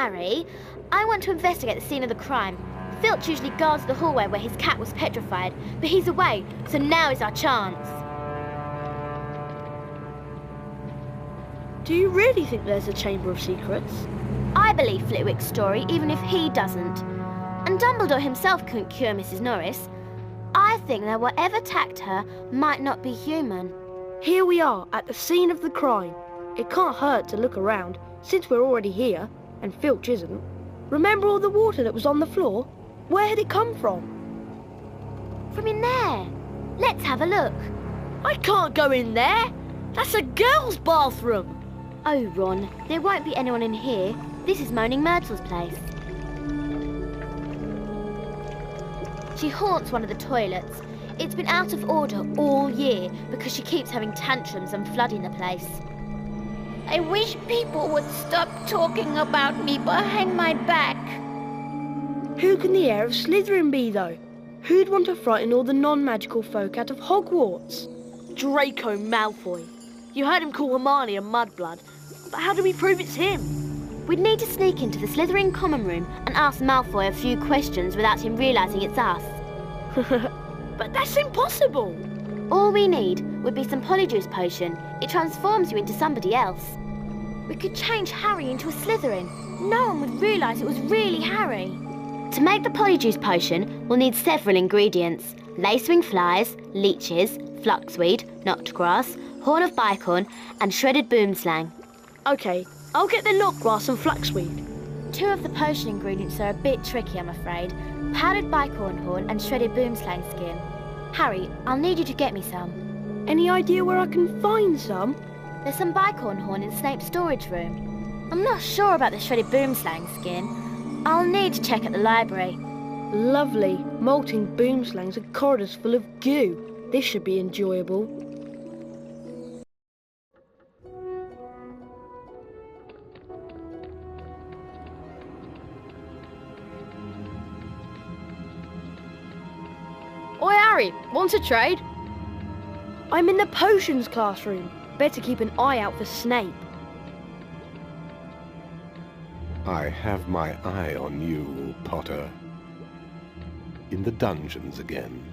Harry, I want to investigate the scene of the crime. Filch usually guards the hallway where his cat was petrified, but he's away, so now is our chance. Do you really think there's a Chamber of Secrets? I believe Flitwick's story, even if he doesn't. And Dumbledore himself couldn't cure Mrs. Norris. I think that whatever attacked her might not be human. Here we are, at the scene of the crime. It can't hurt to look around, since we're already here, and Filch isn't. Remember all the water that was on the floor? Where had it come from? From in there. Let's have a look. I can't go in there. That's a girl's bathroom. Oh, Ron, there won't be anyone in here. This is Moaning Myrtle's place. She haunts one of the toilets. It's been out of order all year because she keeps having tantrums and flooding the place. I wish people would stop talking about me behind my back. Who can the heir of Slytherin be, though? Who'd want to frighten all the non-magical folk out of Hogwarts? Draco Malfoy. You heard him call Hermione a mudblood, but how do we prove it's him? We'd need to sneak into the Slytherin common room and ask Malfoy a few questions without him realising it's us. But that's impossible! All we need would be some Polyjuice potion. It transforms you into somebody else. We could change Harry into a Slytherin. No one would realise it was really Harry. To make the Polyjuice potion, we'll need several ingredients. Lacewing flies, leeches, fluxweed, knotgrass, horn of bicorn and shredded boomslang. OK, I'll get the knotgrass and flaxweed. 2 of the potion ingredients are a bit tricky, I'm afraid. Powdered bicorn horn and shredded boomslang skin. Harry, I'll need you to get me some. Any idea where I can find some? There's some bicorn horn in Snape's storage room. I'm not sure about the shredded boomslang skin. I'll need to check at the library. Lovely. Molting boomslangs and corridors full of goo. This should be enjoyable. Oi, Harry, want to trade? I'm in the potions classroom. Better keep an eye out for Snape. I have my eye on you, Potter. In the dungeons again.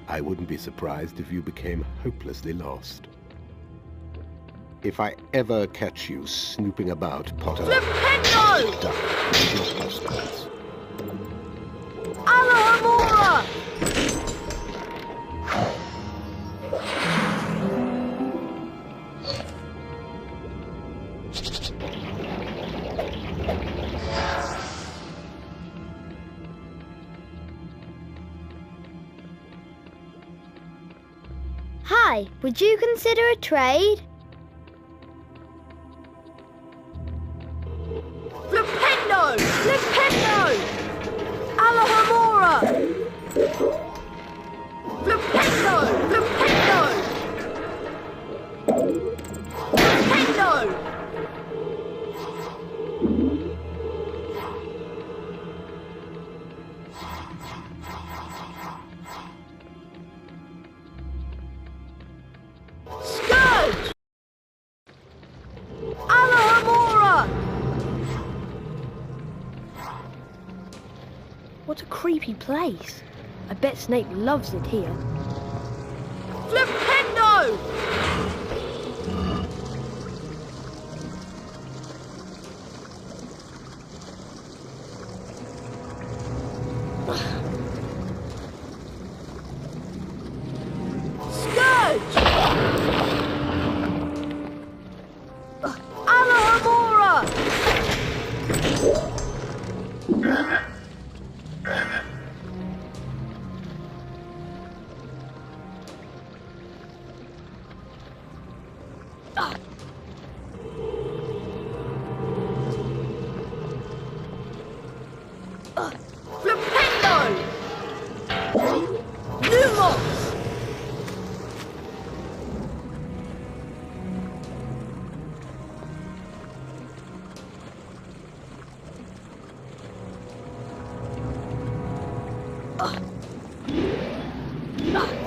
I wouldn't be surprised if you became hopelessly lost. If I ever catch you snooping about, Potter... Flipendo! Duck with your postcards. Alohomora! Hi, would you consider a trade? Flipendo! Flipendo! Alahomora! Flipendo! Flipendo! Flipendo! Scourge! Alahomora! What a creepy place. I bet Snape loves it here. Flipendo! Scourge! Alahomora! Flipendo! Lumos!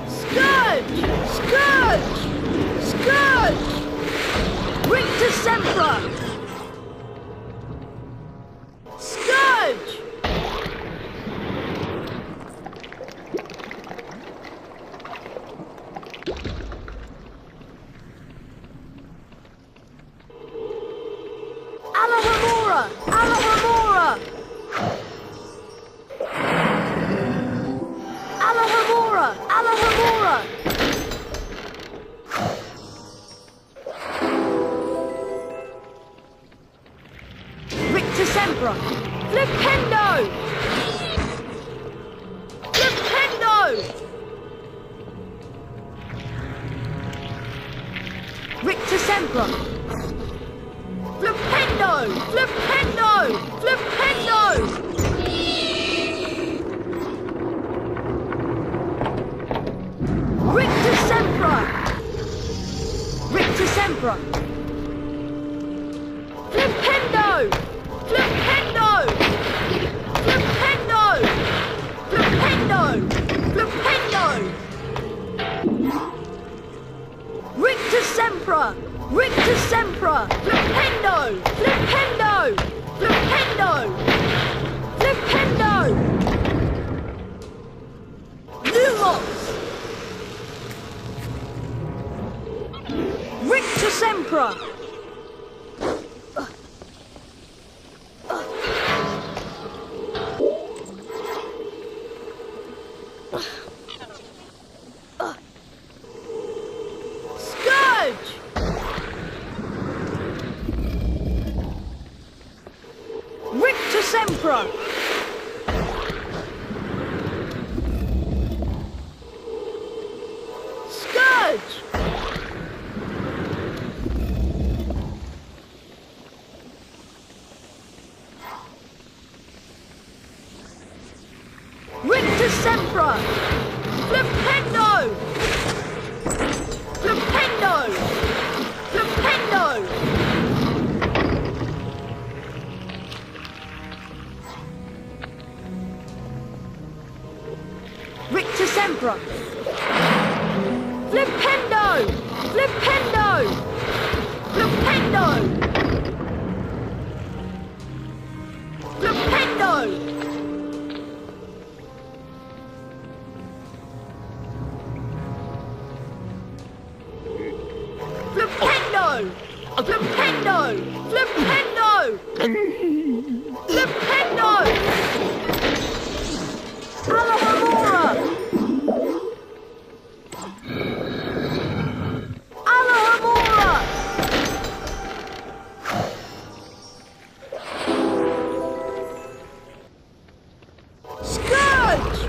Scourge! Scourge! Scourge! Rictus Sempra! Scourge! Alahomora! Alahomora! Alahomora! Alahomora! Rictus Sempra! Flipendo! Flipendo! Rictus Sempra! Flipendo! Flipendo! Flipendo! Rictus Sempra! Rictus Sempra! Flipendo! Flipendo! Flipendo! Flipendo! Flipendo! Rictus Sempra! Rictus Sempra! Flipendo! Flipendo! Flipendo! Flipendo! Lumos! Rictus Sempra! Scourge! Rictus Sempra! Scourge! Rictus Sempra! Flipendo! Flipendo! Flipendo! Rictus Sempra! Flipendo! Flipendo! Flipendo! Flipendo! Flipendo! Flipendo! Flipendo! Flipendo! Alahomora! Alahomora! Scourge!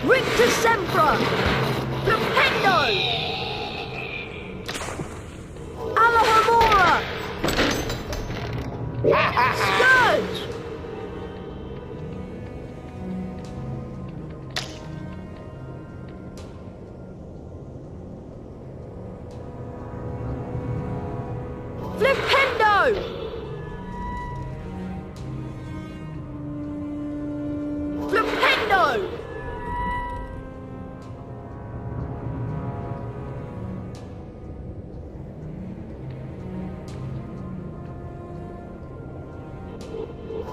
Rictus Sempra! Alohomora! Scourge! Flipendo! Flipendo!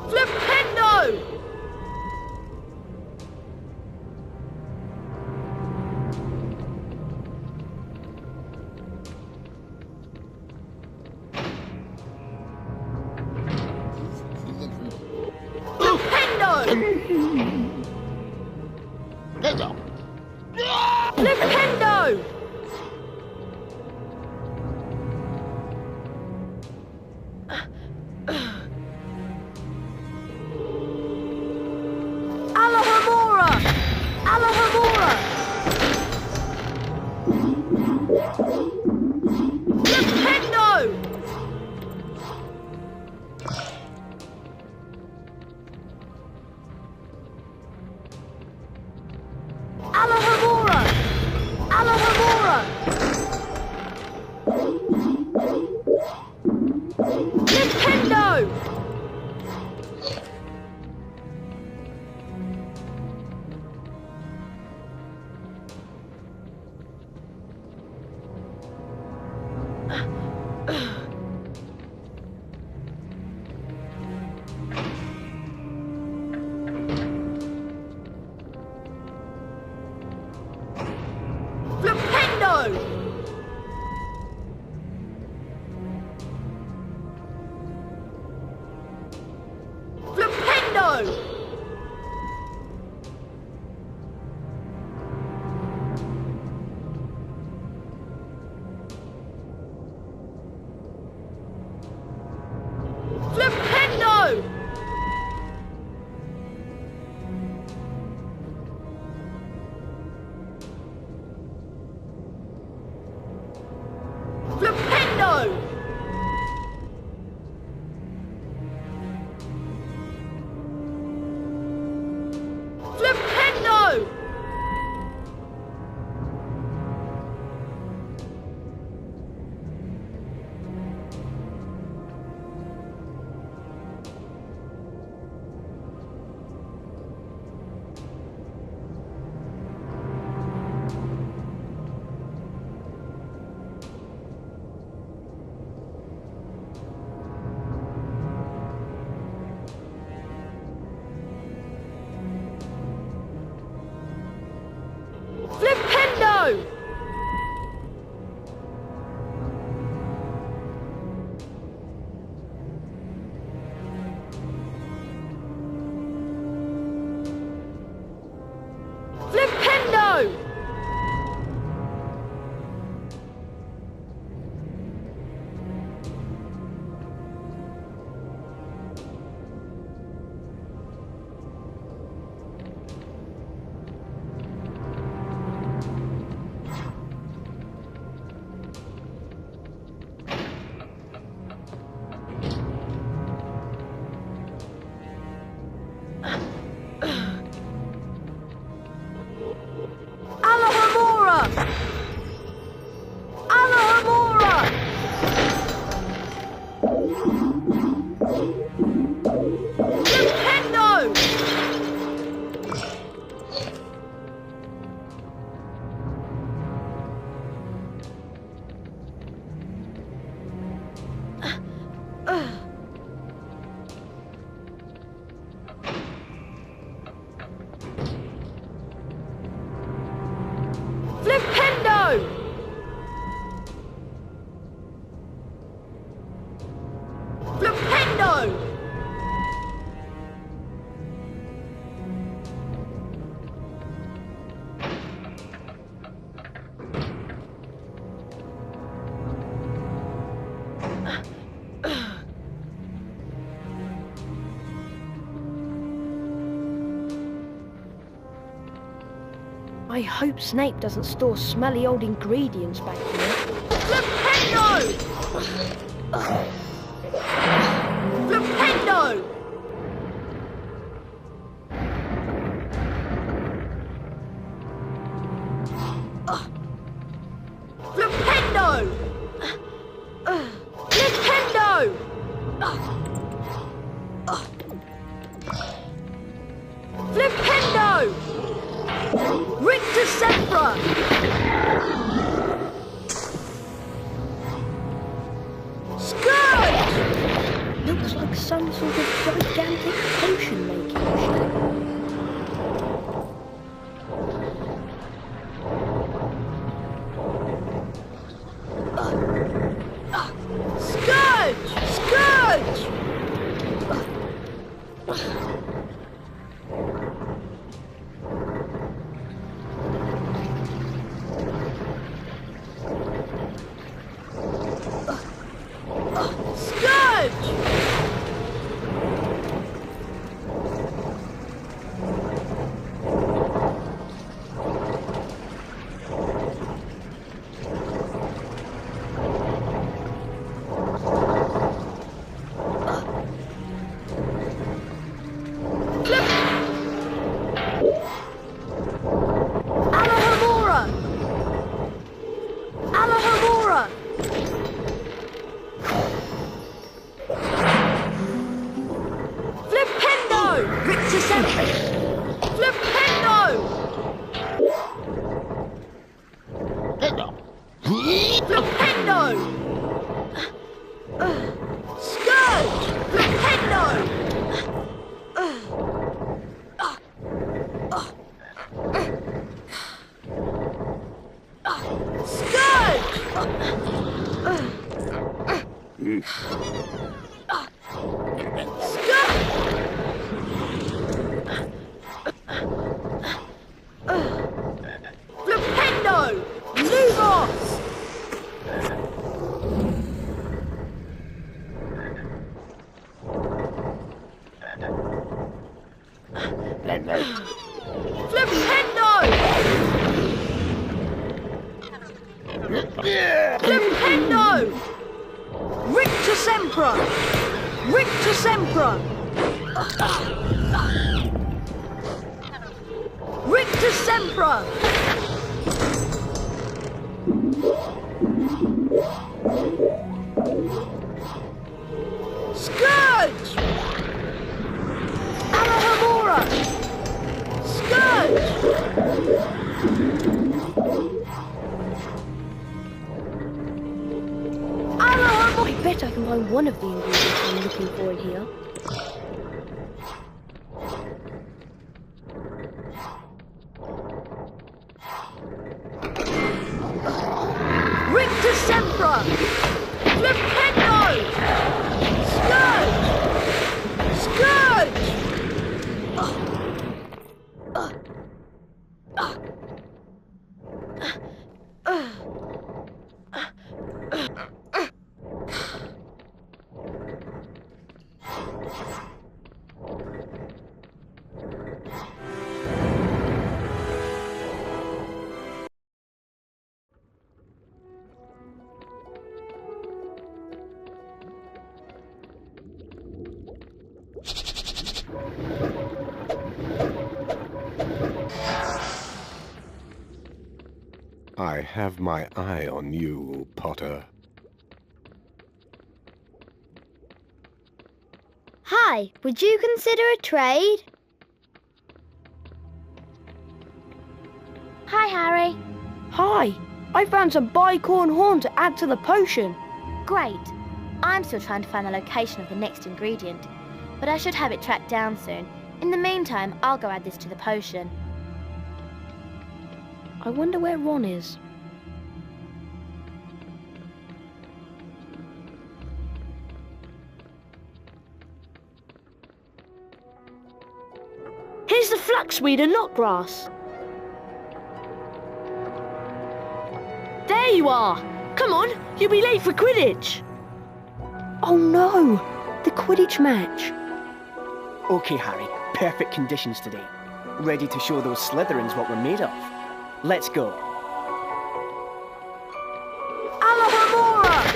Flipendo! Flipendo! Alohomora! Alohomora! Flipendo! Alohomora! Alohomora! Nintendo! Flipendo! Flipendo! Flipendo! Flipendo! Flipendo! Flipendo! Flipendo! Alohomora! Alohomora! Nintendo! Flipendo! I hope Snape doesn't store smelly old ingredients back here. Flipendo! Flipendo! Flipendo! Flipendo! Flipendo! Rictus Sempra! Scourge! Looks like some sort of gigantic potion making machine. Scourge! Scourge! One of the ingredients I'm looking for in here. Rictus Sempra! Flipendo! Scourge! Scourge! I have my eye on you, Potter. Hi, would you consider a trade? Hi, Harry. Hi, I found some bicorn horn to add to the potion. Great. I'm still trying to find the location of the next ingredient, but I should have it tracked down soon. In the meantime, I'll go add this to the potion. I wonder where Ron is. Here's the flaxweed and knotgrass. There you are. Come on, you'll be late for Quidditch. Oh no, the Quidditch match. Okay, Harry, perfect conditions today. Ready to show those Slytherins what we're made of. Let's go. Alohomora!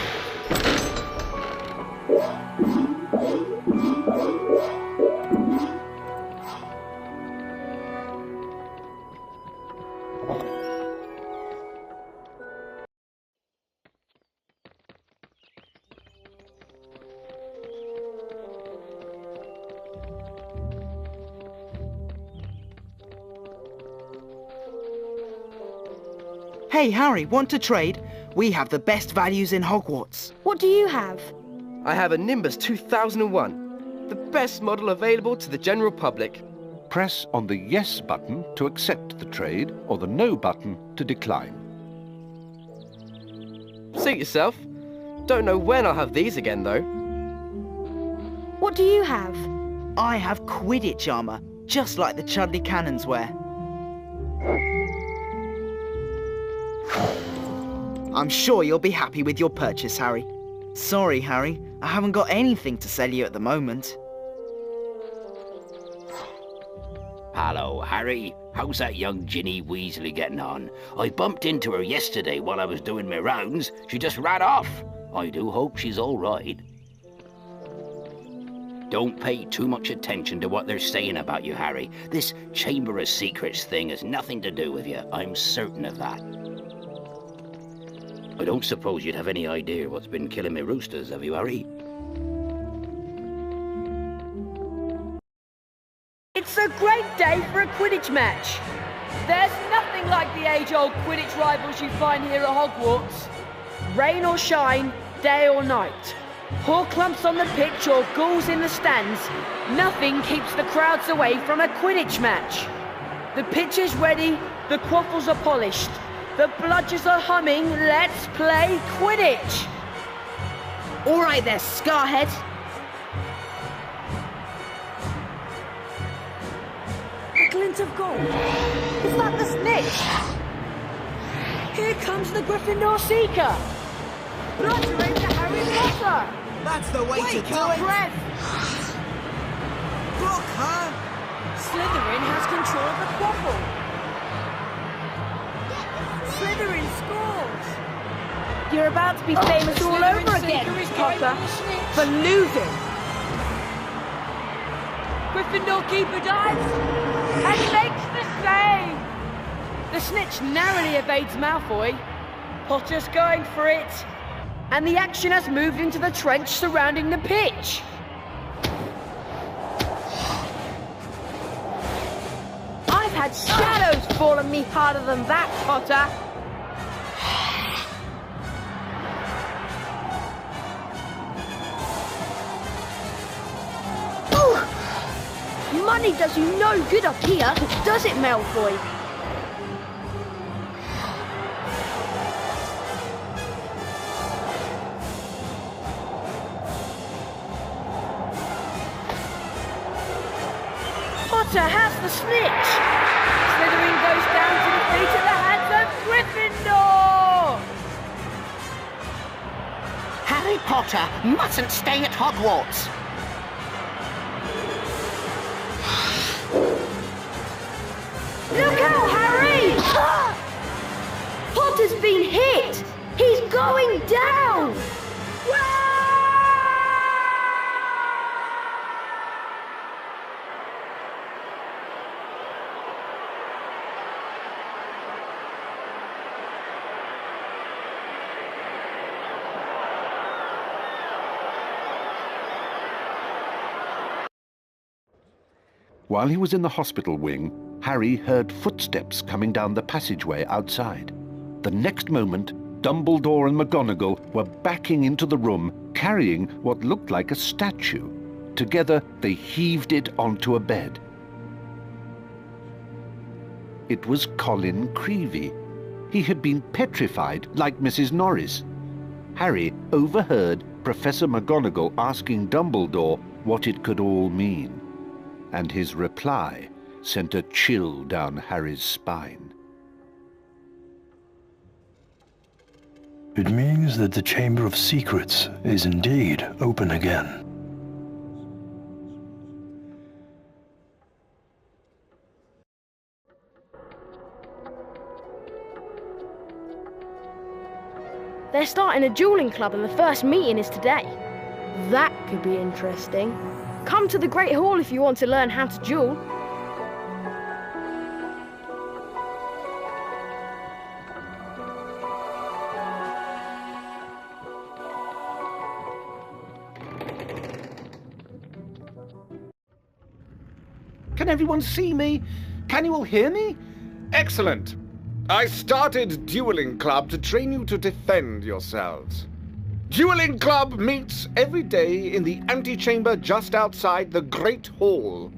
Hey, Harry, want to trade? We have the best values in Hogwarts. What do you have? I have a Nimbus 2001, the best model available to the general public. Press on the Yes button to accept the trade or the No button to decline. Suit yourself. Don't know when I'll have these again, though. What do you have? I have Quidditch armour, just like the Chudley Cannons wear. I'm sure you'll be happy with your purchase, Harry. Sorry, Harry, I haven't got anything to sell you at the moment. Hello, Harry. How's that young Ginny Weasley getting on? I bumped into her yesterday while I was doing my rounds. She just ran off. I do hope she's all right. Don't pay too much attention to what they're saying about you, Harry. This Chamber of Secrets thing has nothing to do with you. I'm certain of that. I don't suppose you'd have any idea what's been killing me roosters, have you, Harry? It's a great day for a Quidditch match. There's nothing like the age-old Quidditch rivals you find here at Hogwarts. Rain or shine, day or night. Horcrux on the pitch or ghouls in the stands, nothing keeps the crowds away from a Quidditch match. The pitch is ready, the quaffles are polished. The bludgers are humming, let's play Quidditch! All right there, Scarhead. A glint of gold. Is that the snitch? Here comes the Gryffindor Seeker. Bludgering to Harry Potter. That's the way to do it! Breath. Block her! Slytherin has control of the quaffle. Slytherin scores! You're about to be famous all over again, Potter, for losing. Gryffindor keeper dives and makes the save! The snitch narrowly evades Malfoy. Potter's going for it. And the action has moved into the trench surrounding the pitch. I've had shadows fall on me harder than that, Potter. Money does you no good up here, does it, Malfoy? Potter has the snitch. Slytherin goes down to defeat at the hands of Gryffindor. Harry Potter mustn't stay at Hogwarts. Look out, Harry! Potter's been hit! He's going down! While he was in the hospital wing, Harry heard footsteps coming down the passageway outside. The next moment, Dumbledore and McGonagall were backing into the room, carrying what looked like a statue. Together, they heaved it onto a bed. It was Colin Creevey. He had been petrified like Mrs. Norris. Harry overheard Professor McGonagall asking Dumbledore what it could all mean, and his reply sent a chill down Harry's spine. It means that the Chamber of Secrets is indeed open again. They're starting a dueling club and the first meeting is today. That could be interesting. Come to the Great Hall if you want to learn how to duel. Can everyone see me? Can you all hear me? Excellent. I started Dueling Club to train you to defend yourselves. Dueling Club meets every day in the antechamber just outside the Great Hall.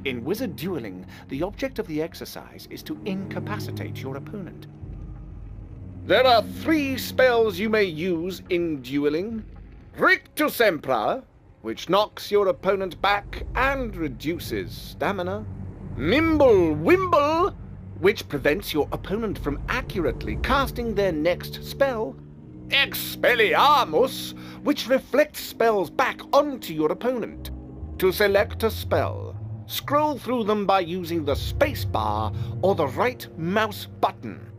In Wizard Dueling, the object of the exercise is to incapacitate your opponent. There are 3 spells you may use in dueling. Rictus Sempra, which knocks your opponent back and reduces stamina. Mimble Wimble, which prevents your opponent from accurately casting their next spell. Expelliarmus, which reflects spells back onto your opponent. To select a spell, scroll through them by using the space bar or the right mouse button.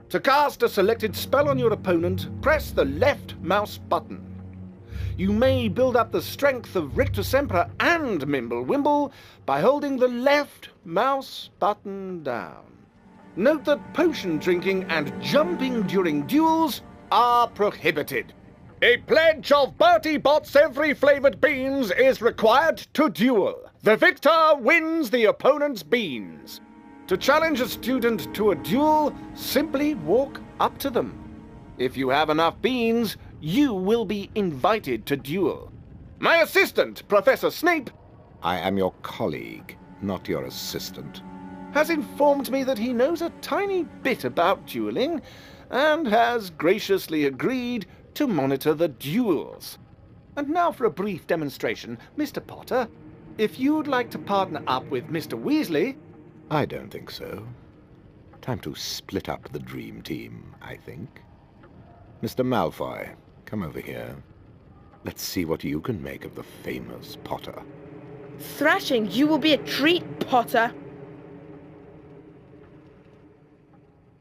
To cast a selected spell on your opponent, press the left mouse button. You may build up the strength of Rictus Sempra and Mimble Wimble by holding the left mouse button down. Note that potion drinking and jumping during duels are prohibited. A pledge of Bertie Bott's every flavoured beans is required to duel. The victor wins the opponent's beans. To challenge a student to a duel, simply walk up to them. If you have enough beans, you will be invited to duel. My assistant, Professor Snape— I am your colleague, not your assistant. —has informed me that he knows a tiny bit about dueling and has graciously agreed to monitor the duels. And now for a brief demonstration. Mr. Potter, if you'd like to partner up with Mr. Weasley— I don't think so. Time to split up the dream team, I think. Mr. Malfoy, come over here. Let's see what you can make of the famous Potter. Thrashing, you will be a treat, Potter.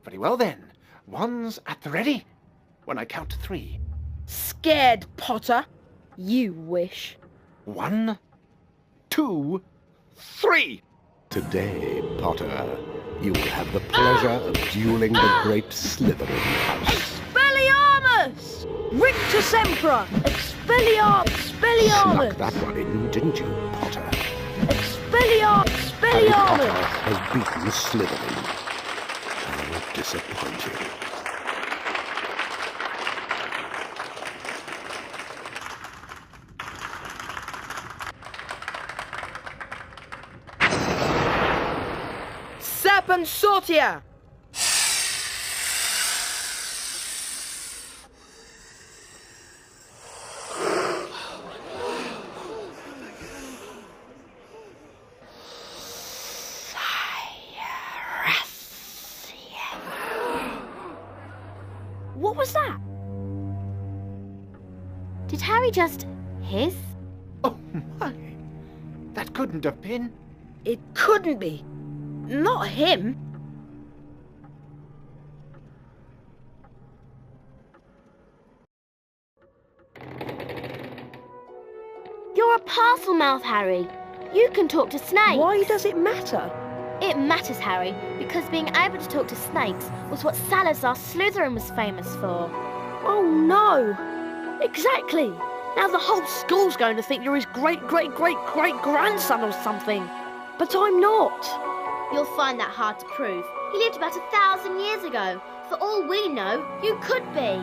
Very well then. One's at the ready. When I count to 3. Scared, Potter? You wish. 1, 2, 3! Today, Potter, you will have the pleasure of dueling the great Slytherin house. Expelliarmus! Rictus Sempra! Expelliarmus! Snuck that one in, didn't you, Potter? Expelliarmus! Harry Potter has beaten Slytherin. How disappointing. Serpent Sortia! What was that? Did Harry just hiss? Oh my! That couldn't have been. It couldn't be. Not him. You're a parcel mouth, Harry. You can talk to snakes. Why does it matter? It matters, Harry, because being able to talk to snakes was what Salazar Slytherin was famous for. Oh no! Exactly! Now the whole school's going to think you're his great-great-great-great-grandson or something. But I'm not. You'll find that hard to prove. He lived about 1,000 years ago. For all we know, you could be.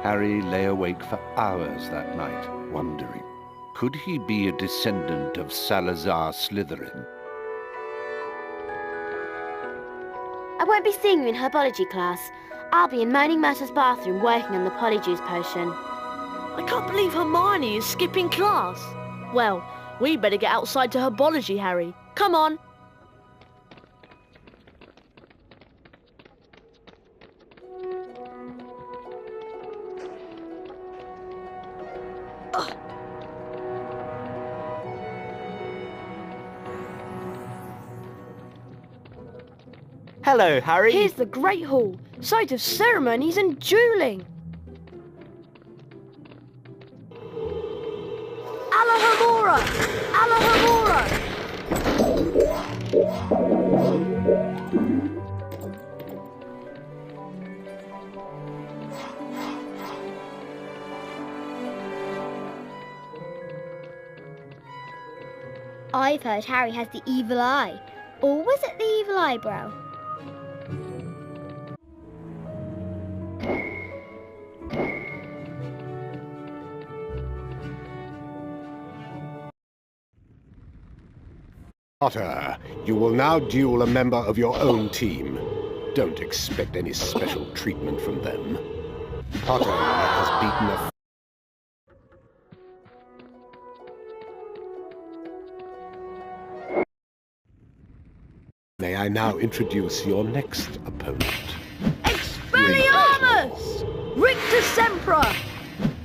Harry lay awake for hours that night, wondering, could he be a descendant of Salazar Slytherin? I won't be seeing you in herbology class. I'll be in Moaning Myrtle's bathroom working on the polyjuice potion. I can't believe Hermione is skipping class. Well, we better get outside to herbology, Harry. Come on. Hello, Harry. Here's the Great Hall, site of ceremonies and dueling. Alahomora! Alahomora! I've heard Harry has the evil eye. Or was it the evil eyebrow? Potter, you will now duel a member of your own team. Don't expect any special treatment from them. Potter has beaten a... May I now introduce your next opponent? Expelliarmus! Rictus Sempra!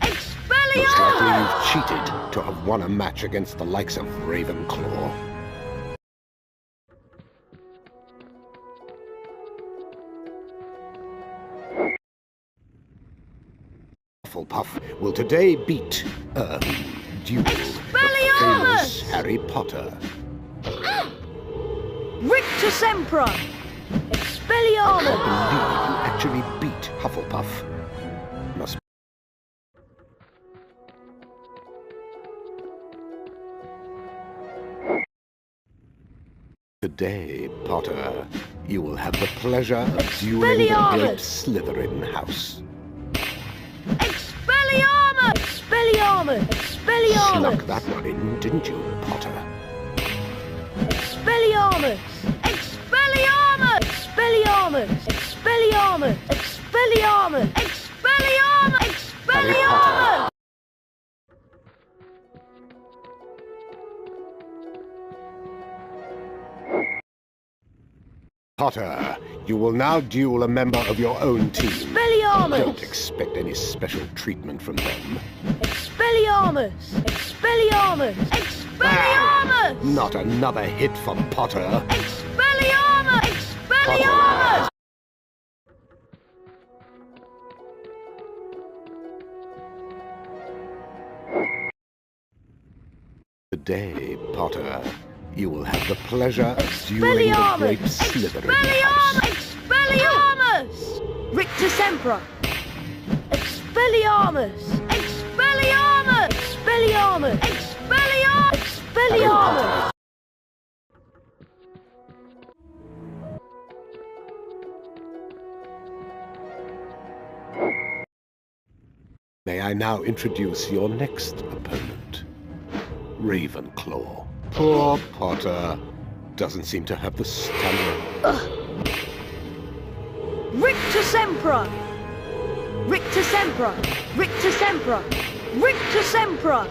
Most likely Expelliarmus! you've cheated to have won a match against the likes of Ravenclaw. Hufflepuff will today beat, duel the famous Harry Potter. Rictus Sempra! I Expelliarmus! believe you actually beat Hufflepuff. Must Today, Potter, you will have the pleasure of dueling the great Slytherin house. Expelliarmus! Expelliarmus! Expelliarmus! Snuck that one in, didn't you, Potter? Expelliarmus! Expelliarmus! Expelliarmus! Expelliarmus! Expelliarmus! Expelliarmus! Expelliarmus! Potter, you will now duel a member of your own team. Expelliarmus! Don't expect any special treatment from them. Expelliarmus! Expelliarmus! Expelliarmus! Not another hit for Potter. Expelliarmus! Expelliarmus! Today, Potter, you will have the pleasure of dueling the great Slytherin house. Expelliarmus! Rictus Sempra! Expelliarmus! Expelliarmus! Expelliarmus! Expelliarmus! Expelliarmus! May I now introduce your next opponent, Ravenclaw. Poor Potter doesn't seem to have the stamina. Rictus Sempra! Rictus Sempra! Rictus Sempra! Rictus Sempra!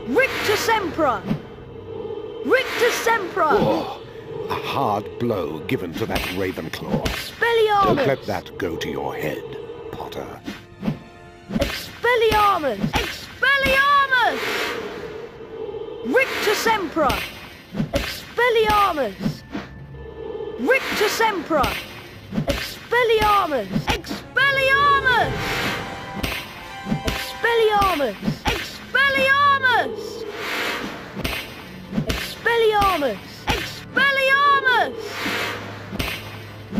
Rictus Sempra! Rictus Sempra! Oh, a hard blow given to that Ravenclaw. Expelliarmus! Don't let that go to your head, Potter. Expelliarmus! Expelliarmus! Rictus Sempra! Expelliarmus! Rictus Sempra! Expelliarmus! Expelliarmus! Expelliarmus! Expelliarmus! Expelliarmus! Expelliarmus!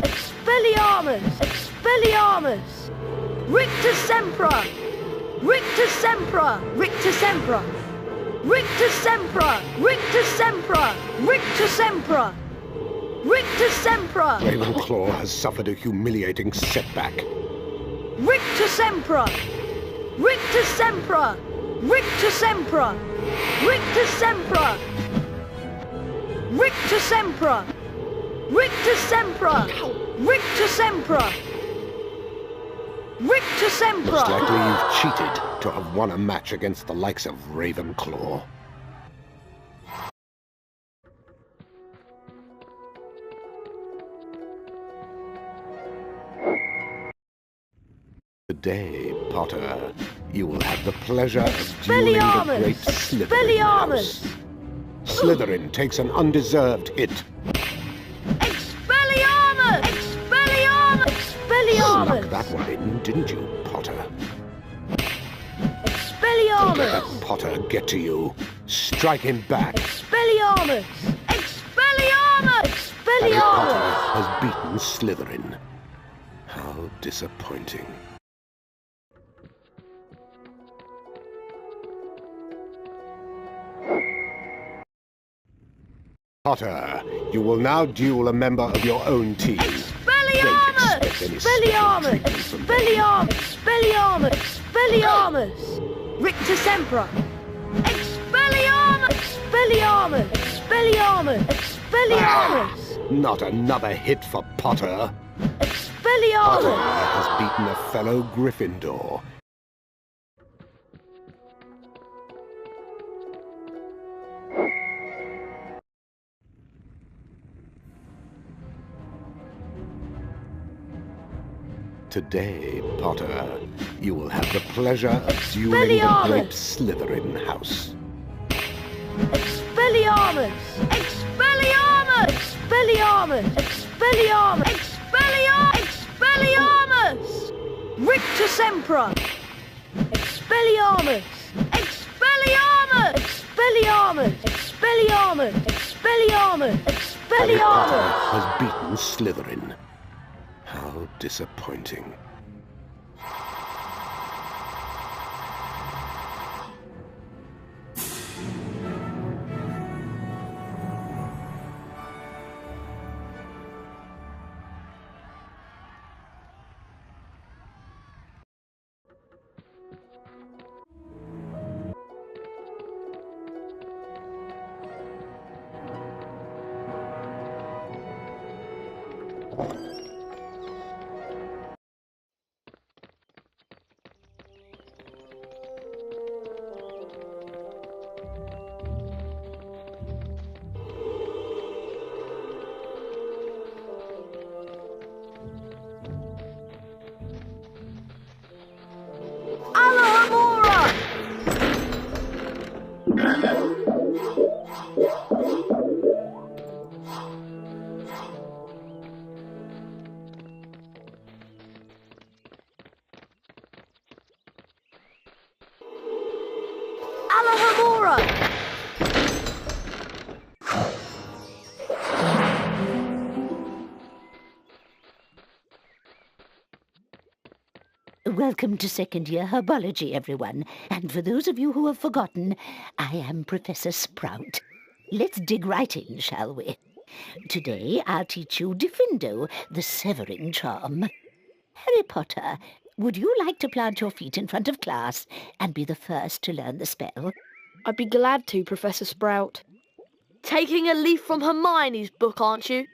Expelliarmus! Expelliarmus! Rictus Sempra! Rictus Sempra! Rictus Sempra! Rictus Sempra! Rictus Sempra! Rictus Sempra! Rictus Sempra! Ravenclaw has suffered a humiliating setback. Rictus Sempra! Rictus Sempra! Rictus Sempra! Rictus Sempra! Rictus Sempra! Rictus Sempra! Rictus Sempra! Rictus Sempra! Most likely you've cheated to have won a match against the likes of Ravenclaw. Today, Potter, you will have the pleasure of dueling the great Slytherin house. Slytherin takes an undeserved hit. Expelliarmus! that one in, didn't you, Potter? Expelliarmus! Let Potter get to you. Strike him back. Expelliarmus! Expelliarmus! Harry Potter Expelliarmus! has beaten Slytherin. How disappointing. Potter, you will now duel a member of your own team. Expelliarmus! Expelliarmus! Expelliarmus! Expelliarmus! Expelliarmus! Rictus Sempra! Expelliarmus! Expelliarmus! Expelliarmus! Expelliarmus! Not another hit for Potter. Expelliarmus! Potter has beaten a fellow Gryffindor. Today, Potter, you will have the pleasure of dueling the great Slytherin house. Expelliarmus! Expelliarmus! Expelliarmus! Expelliarmus! Expelliarmus! Rictus Sempra! Expelliarmus! Expelliarmus! Expelliarmus! Expelliarmus! Expelliarmus! Harry Potter Expelliarmus! has beaten Slytherin. How disappointing. Welcome to second year herbology, everyone. And for those of you who have forgotten, I am Professor Sprout. Let's dig right in, shall we? Today I'll teach you Diffindo, the severing charm. Harry Potter, would you like to plant your feet in front of class and be the first to learn the spell? I'd be glad to, Professor Sprout. Taking a leaf from Hermione's book, aren't you?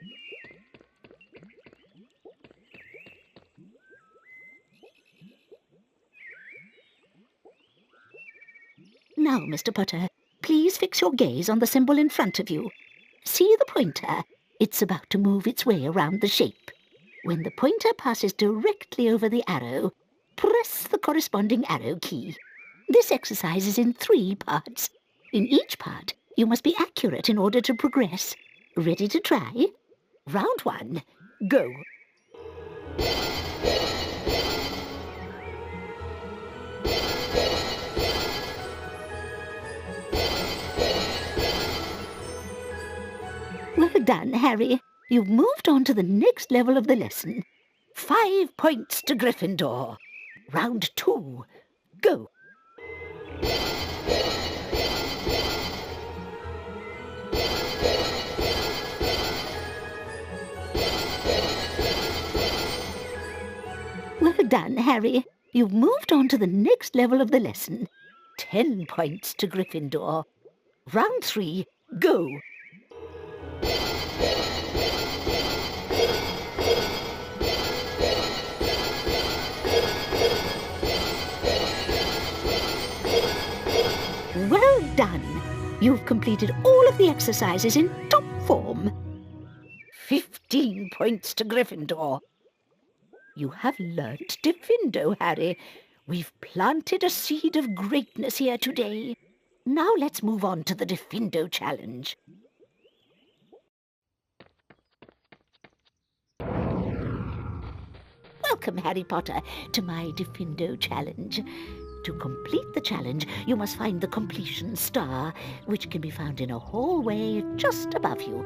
Now, Mr. Potter, please fix your gaze on the symbol in front of you. See the pointer? It's about to move its way around the shape. When the pointer passes directly over the arrow, press the corresponding arrow key. This exercise is in 3 parts. In each part, you must be accurate in order to progress. Ready to try? Round 1, go. Well done, Harry. You've moved on to the next level of the lesson. 5 points to Gryffindor. Round 2, go. Well done, Harry. You've moved on to the next level of the lesson. 10 points to Gryffindor. Round 3, go. Well done. You've completed all of the exercises in top form. 15 points to Gryffindor. You have learnt Diffindo, Harry. We've planted a seed of greatness here today. Now let's move on to the Diffindo challenge. Well, welcome, Harry Potter, to my Diffindo challenge. To complete the challenge, you must find the completion star, which can be found in a hallway just above you.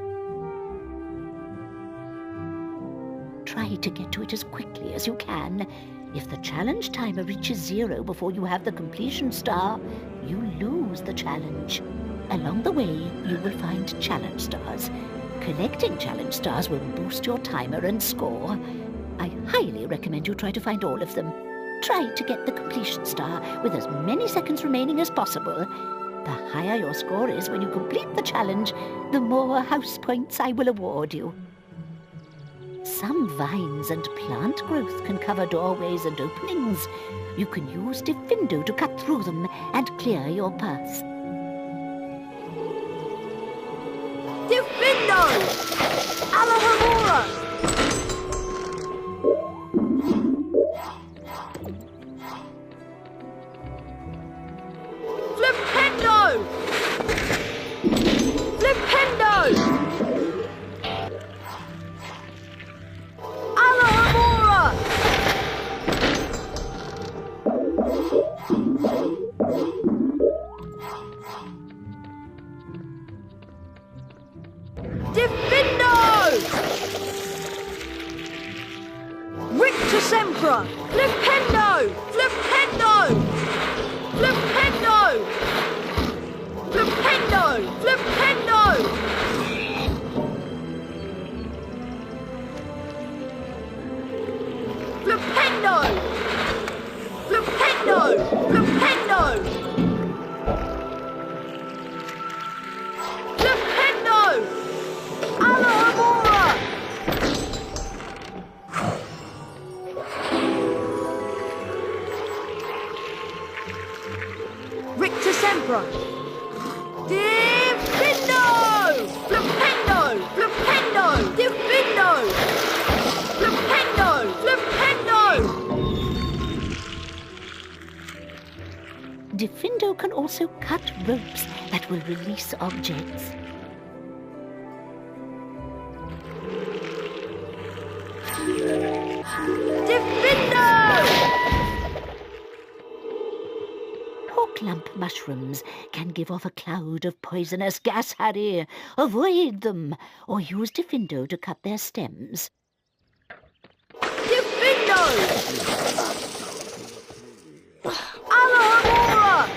Try to get to it as quickly as you can. If the challenge timer reaches 0 before you have the completion star, you lose the challenge. Along the way, you will find challenge stars. Collecting challenge stars will boost your timer and score. I highly recommend you try to find all of them. Try to get the completion star with as many seconds remaining as possible. The higher your score is when you complete the challenge, the more house points I will award you. Some vines and plant growth can cover doorways and openings. You can use Diffindo to cut through them and clear your path. Diffindo! Alohomora! Flipendo! Flipendo! Alohomora! Diffindo! Rictus Sempra! Flipendo! Flipendo! Flipendo! Flipendo! Flipendo! Flipendo! Flipendo! Flipendo! Flipendo! Alohomora! Rictus Sempra! Diffindo! Flipendo! Flipendo! Diffindo! Flipendo! Flipendo! Diffindo can also cut ropes that will release objects. Diffindo! Porklump mushrooms can give off a cloud of poisonous gas, Harry. Avoid them, or use Diffindo to cut their stems. Diffindo! Alohomora!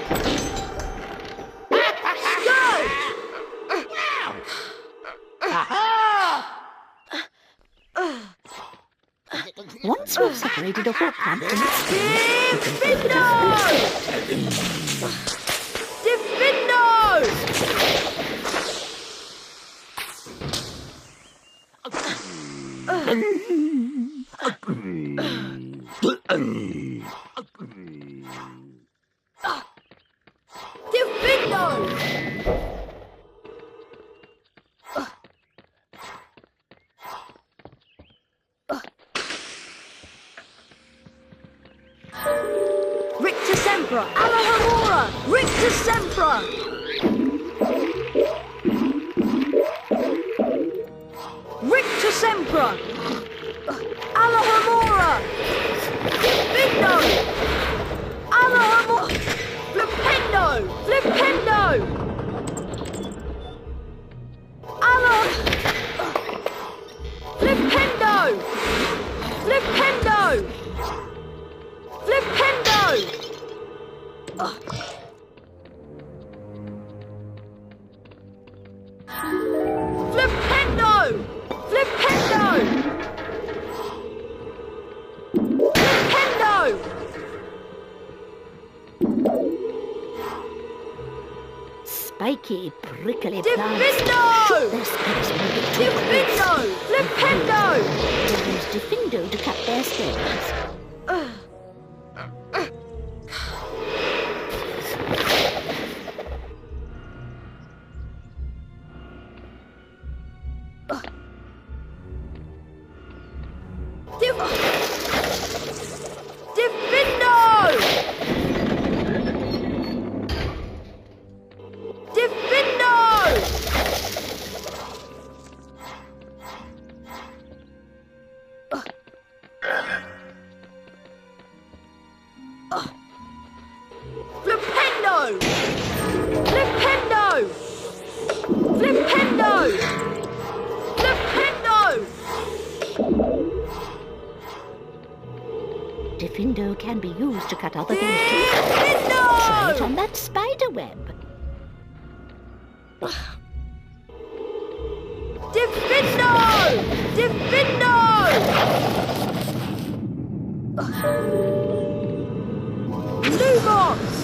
Once you've separated a Porklump from its stem, Diffindo! Diffindo! Rictus Sempra! Alohomora! Rictus Sempra! Rictus Sempra! Alohomora! Diffindo! Alohomora! Flipendo! Flipendo! Flipendo! Flipendo! Flipendo! Flipendo! Flipendo! Flipendo! Spiky, prickly Diffindo! plants. Diffindo! Flipendo! Use Diffindo to cut their stems. Diffindo can be used to cut other things too. Try it on that spider web. Diffindo! Diffindo! Lumos!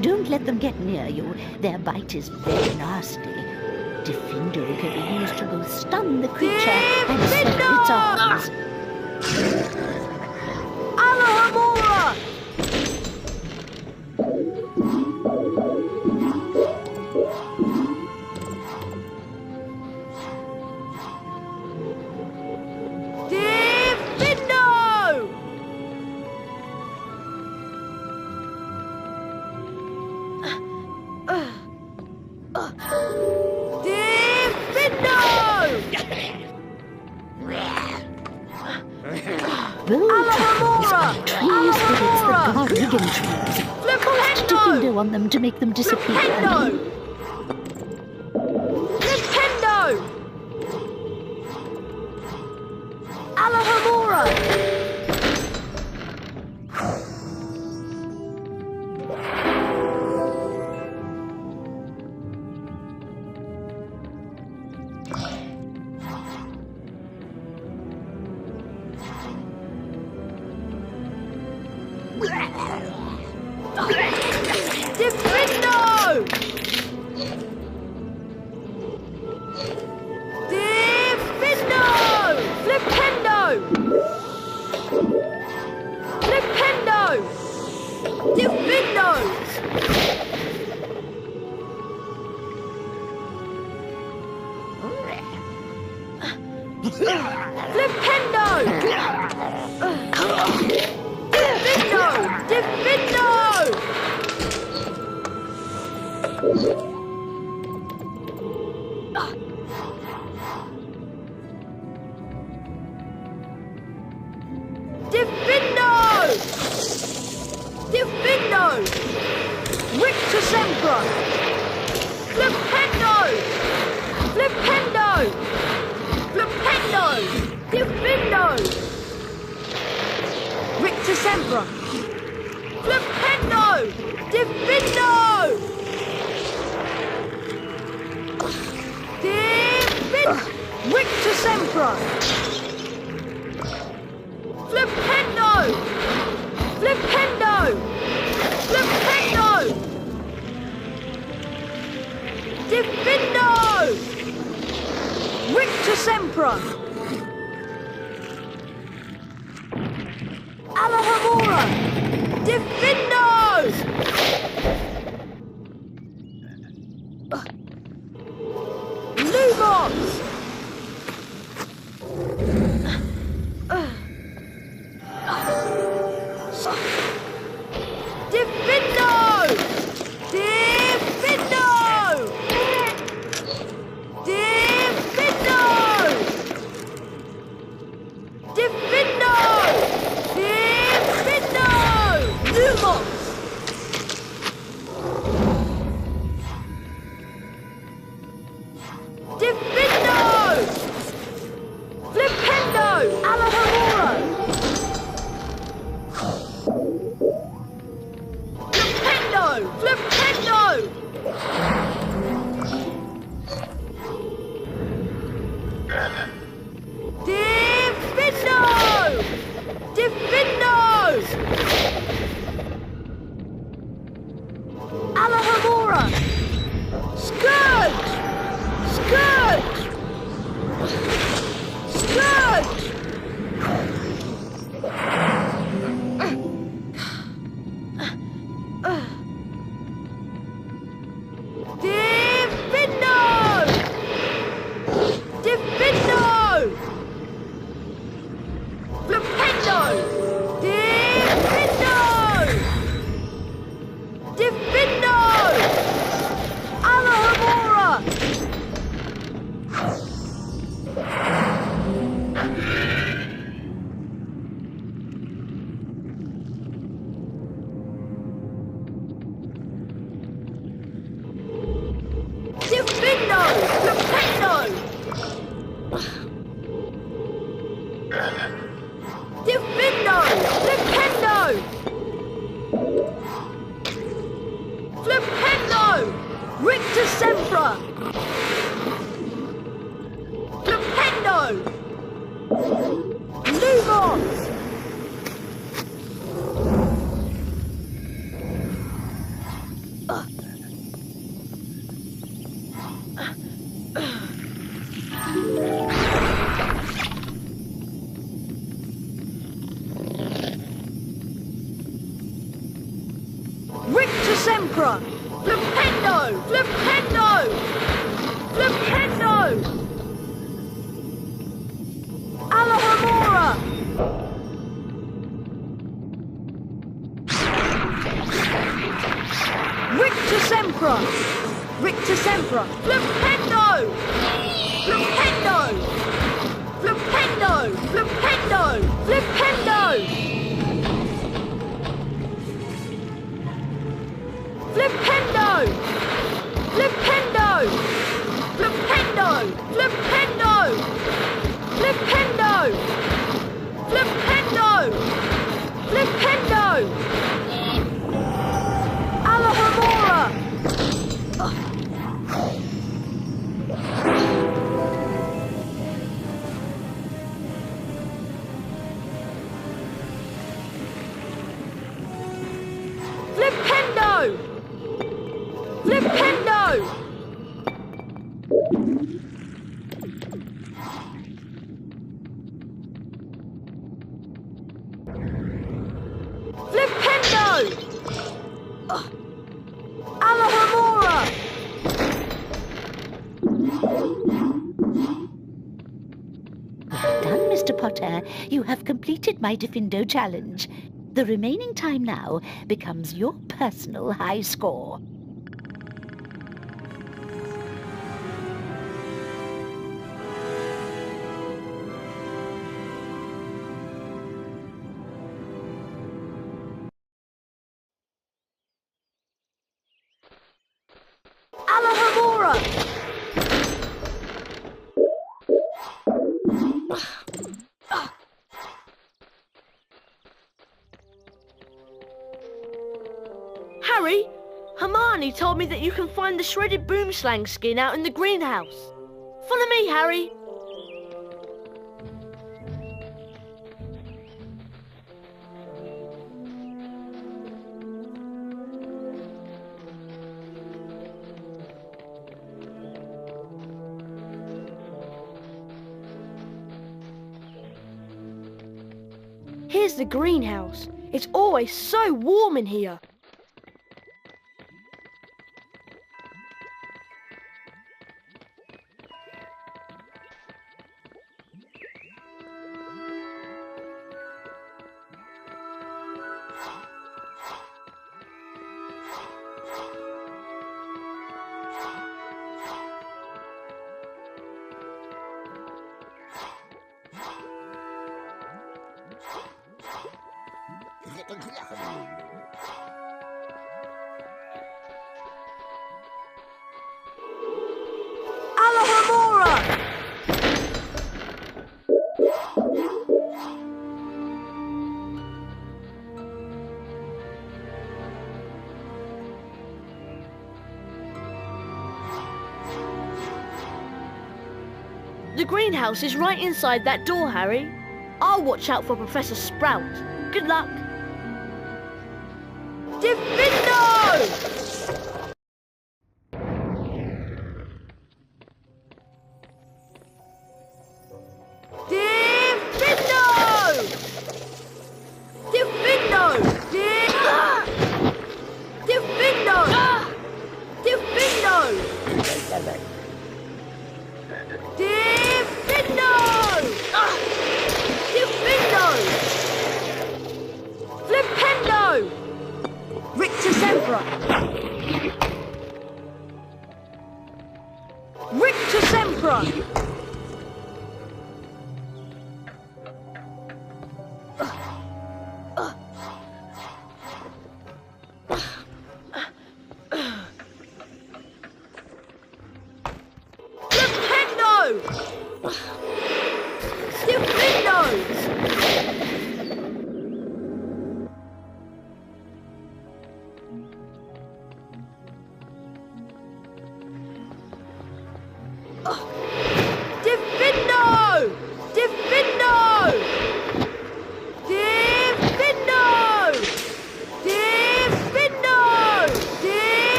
Don't let them get near you. Their bite is very nasty. Diffindo can be used to both stun the creature and sever its arms. Alohomora! Diffindo on them to make them disappear. Nintendo! Alohomora! Flipendo! Divindo! Victor Sempra! Flipendo! Flipendo! Flipendo! Divindo! Victor Sempra! Alahamora! Divindo! Lumos! Divindo! Divindo! Divindo! Divindo! Divindo! Lumos! Divindo! Flipendo! Alahamora! Flipendo! Flipendo! Divindo! Divindo! Alahamora! Scourge! Scourge! Scourge! Divindo! Divindo! Flipendo! Divindo! Divindo! Alahamora! Divindo! Flipendo! Divindo! Flipendo! Flipendo! Victor Sempra! Flipendo! Lumos! Victor Sempra! Flipendo! Flipendo! Flipendo! Alahamora! Victor Sempra! Victor Sempra! Flipendo! Flipendo! Flipendo! Flipendo! Flipendo! Flipendo! Flipendo! Flipendo! Flipendo! Flipendo! Flipendo! Flipendo! Alahamora! Flipendo! Flipendo! Flipendo! Alahamora! Well done, Mr. Potter. You have completed my Diffindo challenge. The remaining time now becomes your personal high score. Alahamora! Hermione told me that you can find the shredded boomslang skin out in the greenhouse. Follow me, Harry. Here's the greenhouse. It's always so warm in here. The greenhouse is right inside that door, Harry. I'll watch out for Professor Sprout. Good luck. Diffindo!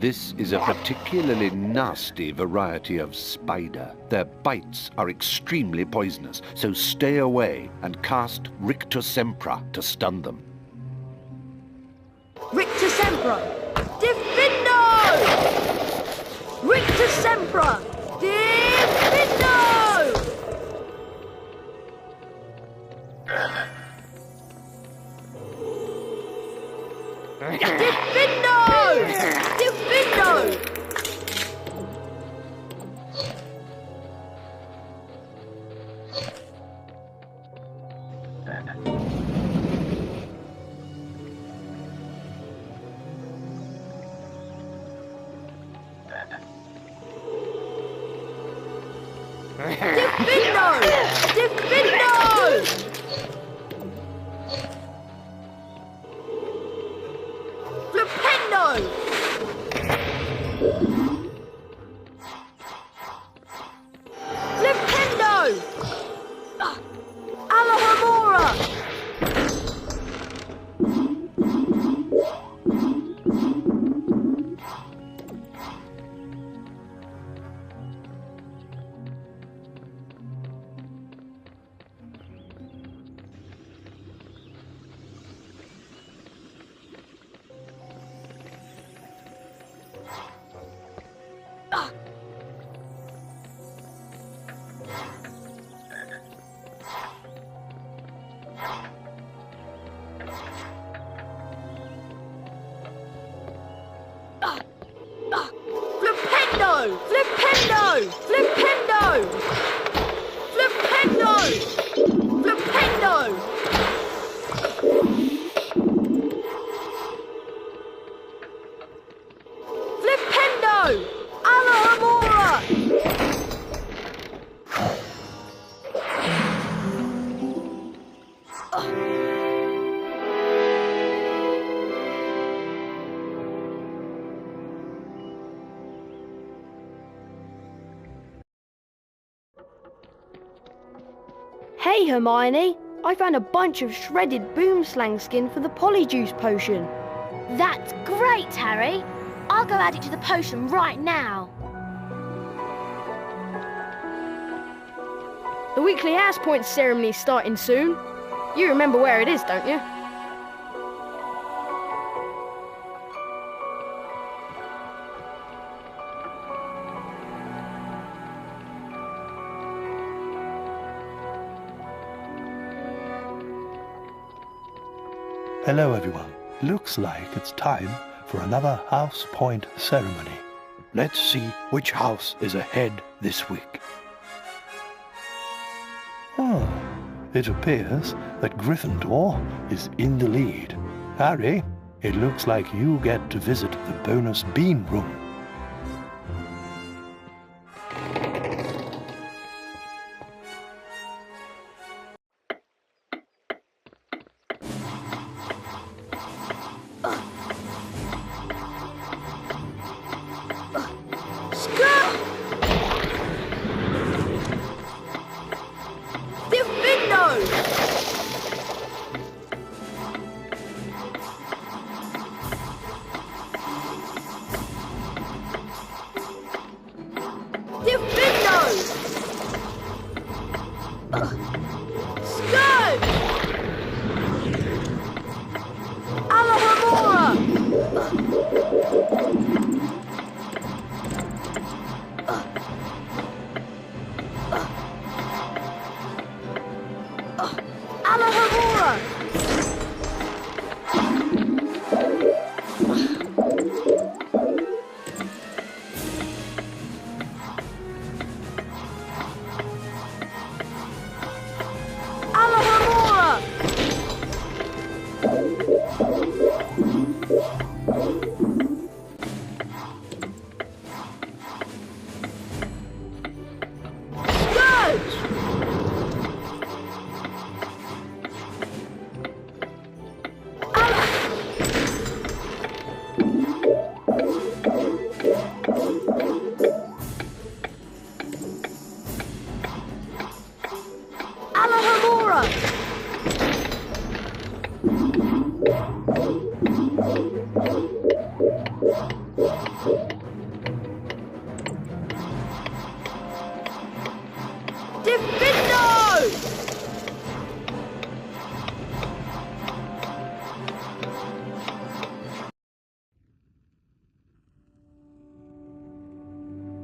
This is a particularly nasty variety of spider. Their bites are extremely poisonous, so stay away and cast Rictus Sempra to stun them. Rictus Sempra! Diffindo! Rictus Sempra! Diffindo! Diffindo! Diffindo! Diffindo! Diffindo! Flipendo! Flipendo! Alohomora! Flipendo! Flipendo! Flipendo! Flipendo! Flipendo! Flipendo! Alohomora! Hey Hermione, I found a bunch of shredded boomslang skin for the polyjuice potion. That's great, Harry. I'll go add it to the potion right now. The weekly house point ceremony's starting soon. You remember where it is, don't you? Hello, everyone. Looks like it's time for another house point ceremony. Let's see which house is ahead this week. Oh, it appears that Gryffindor is in the lead. Harry, it looks like you get to visit the bonus bean room.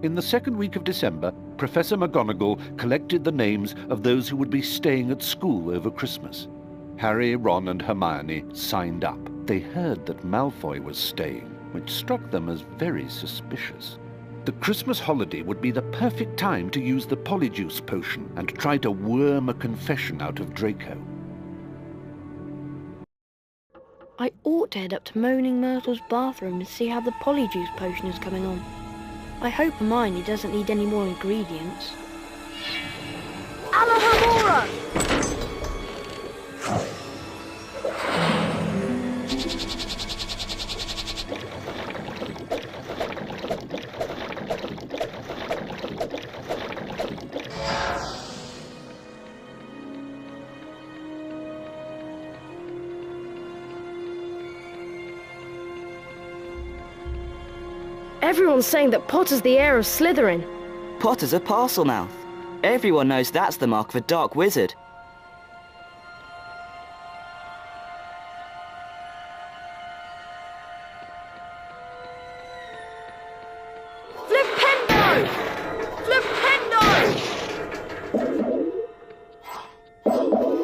In the second week of December, Professor McGonagall collected the names of those who would be staying at school over Christmas. Harry, Ron and Hermione signed up. they heard that Malfoy was staying, which struck them as very suspicious. The Christmas holiday would be the perfect time to use the Polyjuice potion and try to worm a confession out of Draco. I ought to head up to Moaning Myrtle's bathroom and see how the Polyjuice potion is coming on. I hope Hermione doesn't need any more ingredients. Alohomora! Everyone's saying that Potter's the heir of Slytherin. Potter's a Parselmouth. Everyone knows that's the mark of a dark wizard. Flipendo! Flipendo! Flipendo!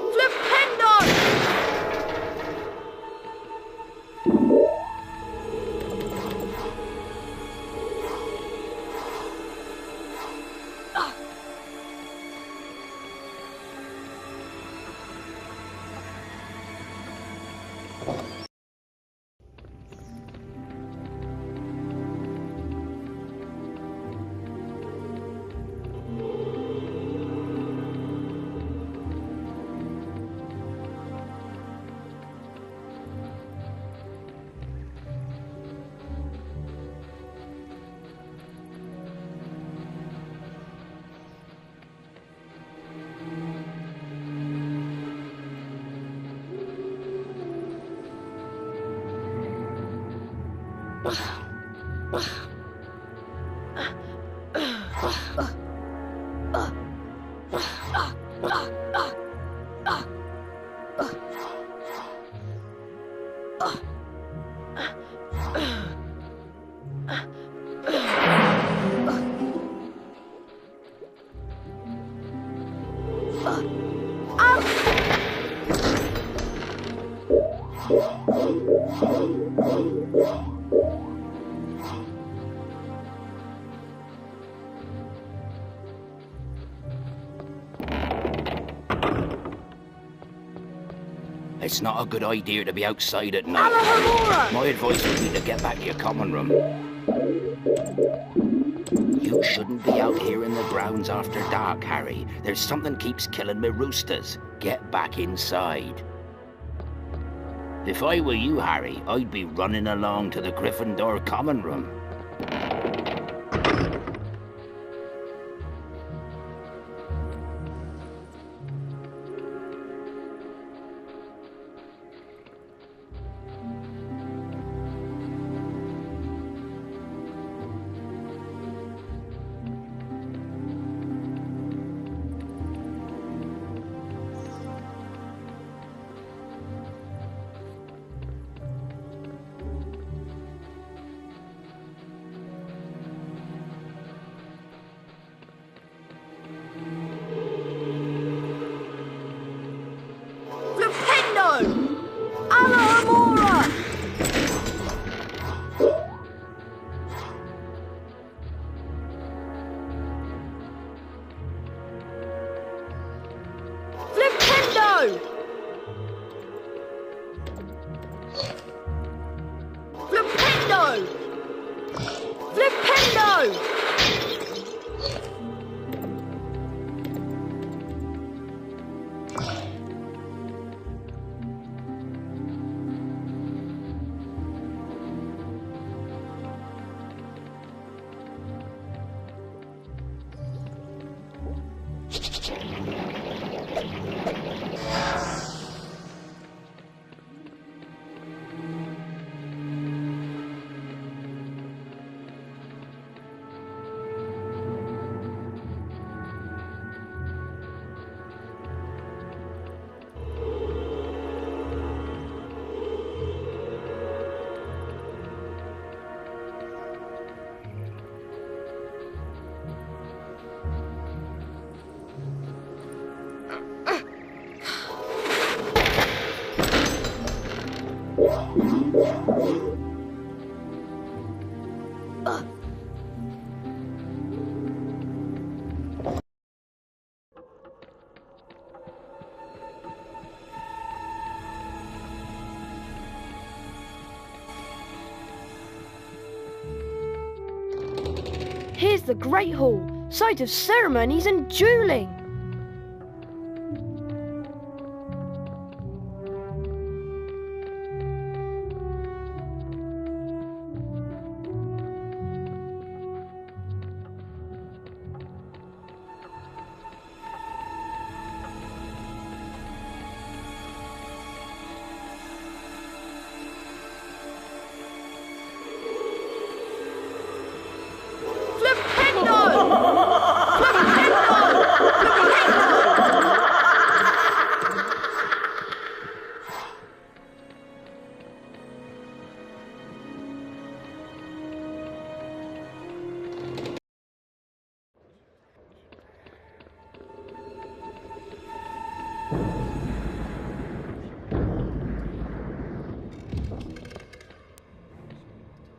It's not a good idea to be outside at night. My advice would be to get back to your common room. You shouldn't be out here in the grounds after dark, Harry. There's something keeps killing me roosters. Get back inside. If I were you, Harry, I'd be running along to the Gryffindor common room. the Great Hall, site of ceremonies and dueling.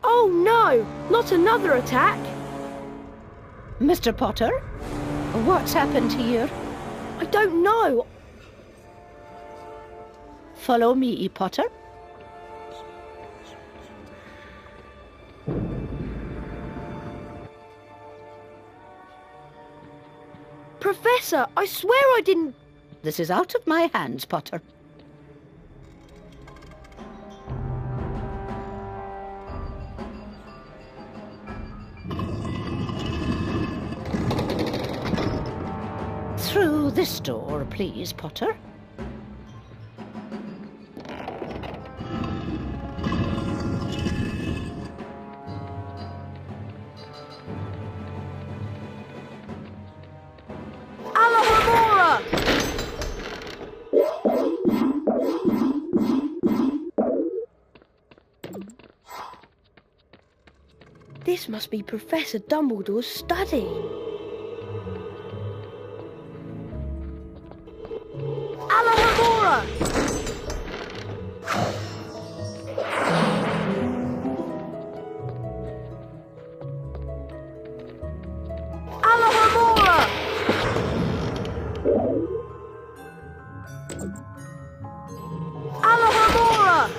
Oh no, not another attack. Mr. Potter, what's happened here? I don't know. Follow me, Potter. Professor, I swear I didn't... This is out of my hands, Potter. Through this door, please, Potter. This must be Professor Dumbledore's study. Alohomora! Alohomora! Alohomora!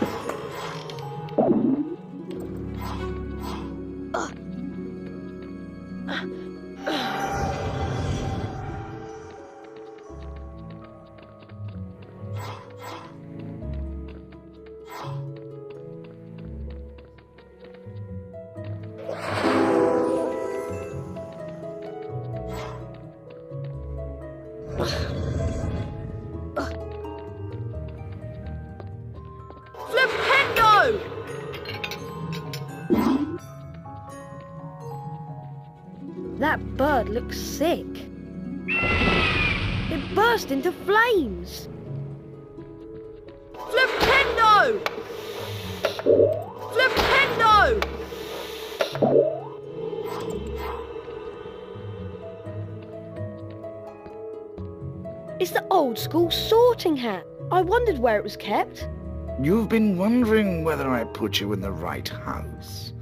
Flipendo! That bird looks sick. It burst into flames. Flipendo! Flipendo! It's the old school sorting hat. I wondered where it was kept. You've been wondering whether I put you in the right house.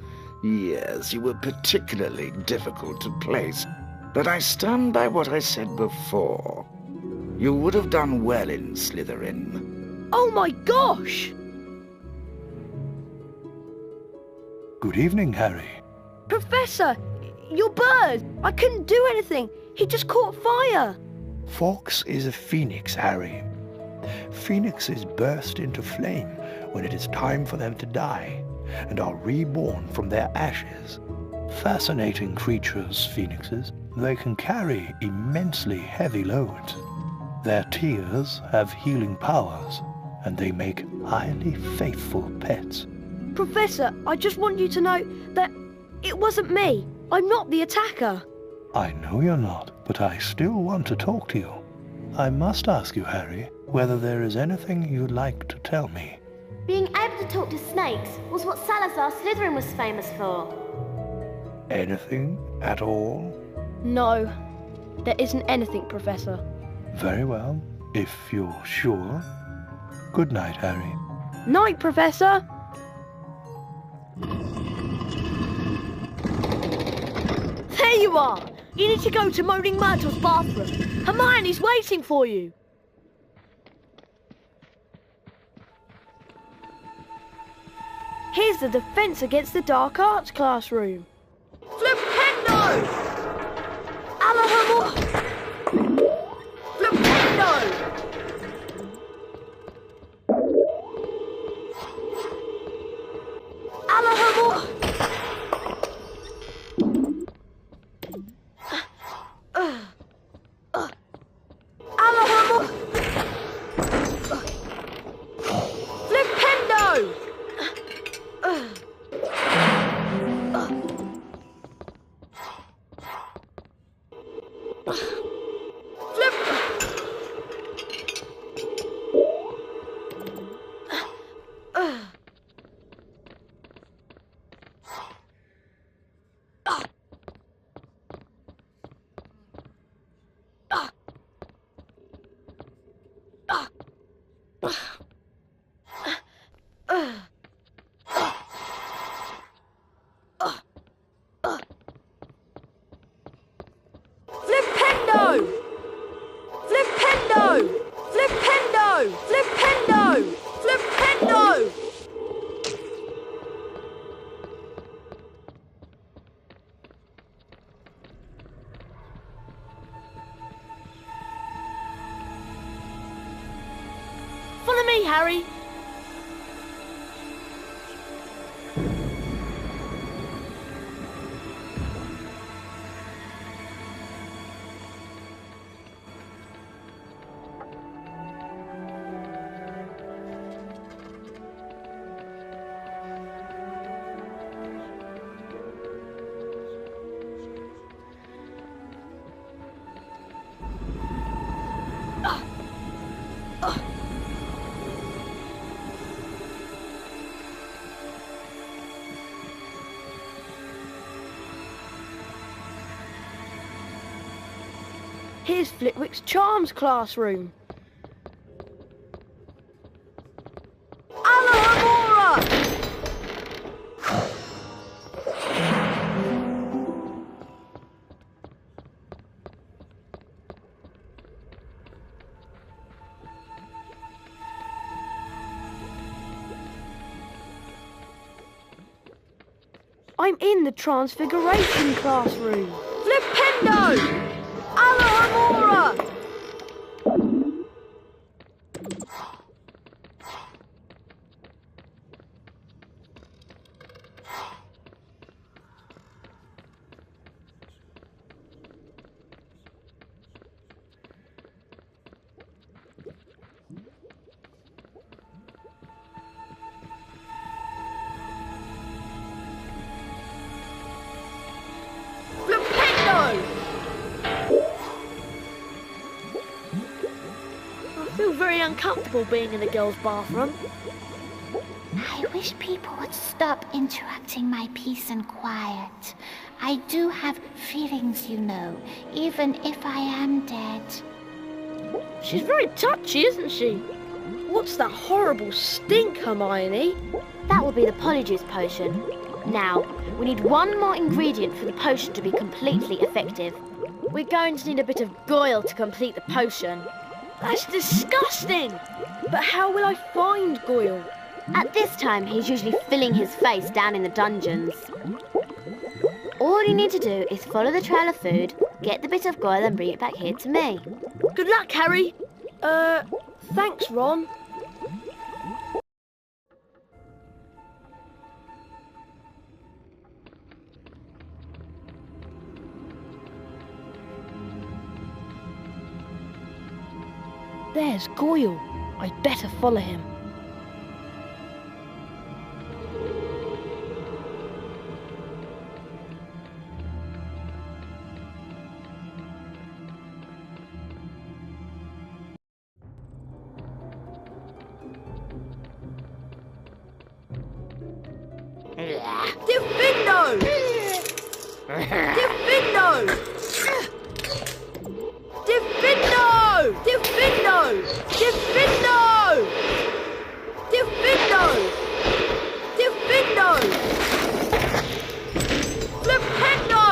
Yes, you were particularly difficult to place, but I stand by what I said before. You would have done well in Slytherin. Oh my gosh! Good evening, Harry. Professor, your bird! I couldn't do anything. He just caught fire. Fawkes is a phoenix, Harry. Phoenixes burst into flame when it is time for them to die, and are reborn from their ashes. Fascinating creatures, phoenixes. They can carry immensely heavy loads. Their tears have healing powers, and they make highly faithful pets. Professor, I just want you to know that it wasn't me. I'm not the attacker. I know you're not, but I still want to talk to you. I must ask you, Harry, whether there is anything you'd like to tell me. Being able to talk to snakes was what Salazar Slytherin was famous for. Anything at all? No, there isn't anything, Professor. Very well, if you're sure. Good night, Harry. Night, Professor. There you are. You need to go to Moaning Myrtle's bathroom. Hermione's waiting for you. Here's the defense against the dark arts classroom. Flipendo! Alahamo! Flipendo! Alahamo! Alahamo! Flipendo! Follow me, Harry. Here's Flitwick's Charms classroom. Alohomora! I'm in the Transfiguration classroom. Flipendo! Alohomora! I feel very uncomfortable being in a girl's bathroom. I wish people would stop interrupting my peace and quiet. I do have feelings, you know, even if I am dead. She's very touchy, isn't she? What's that horrible stink, Hermione? That will be the polyjuice potion. Now, we need one more ingredient for the potion to be completely effective. We're going to need a bit of Goyle to complete the potion. That's disgusting! But how will I find Goyle? At this time, he's usually filling his face down in the dungeons. All you need to do is follow the trail of food, get the bit of Goyle and bring it back here to me. Good luck, Harry. Thanks, Ron. There's Goyle. I'd better follow him. Diffindo! Diffindo! Diffindo! Diffindo! Diffindo! Diffindo! Diffindo! Flipendo!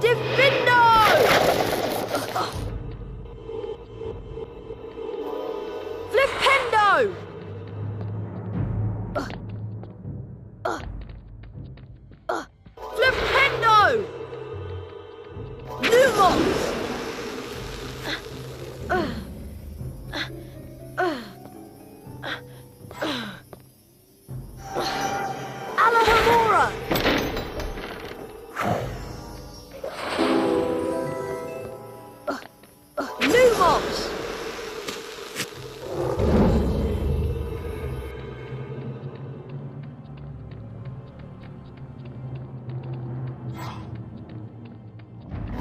Diffindo! Flipendo! Flipendo! Lumos! Alohomora! Lumos!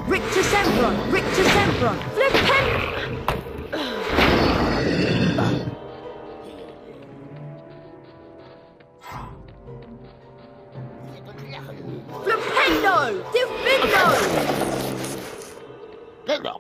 Rictus Sempron! Rictus Sempron! Flipendo! Flipendo! Diffindo! Flipendo!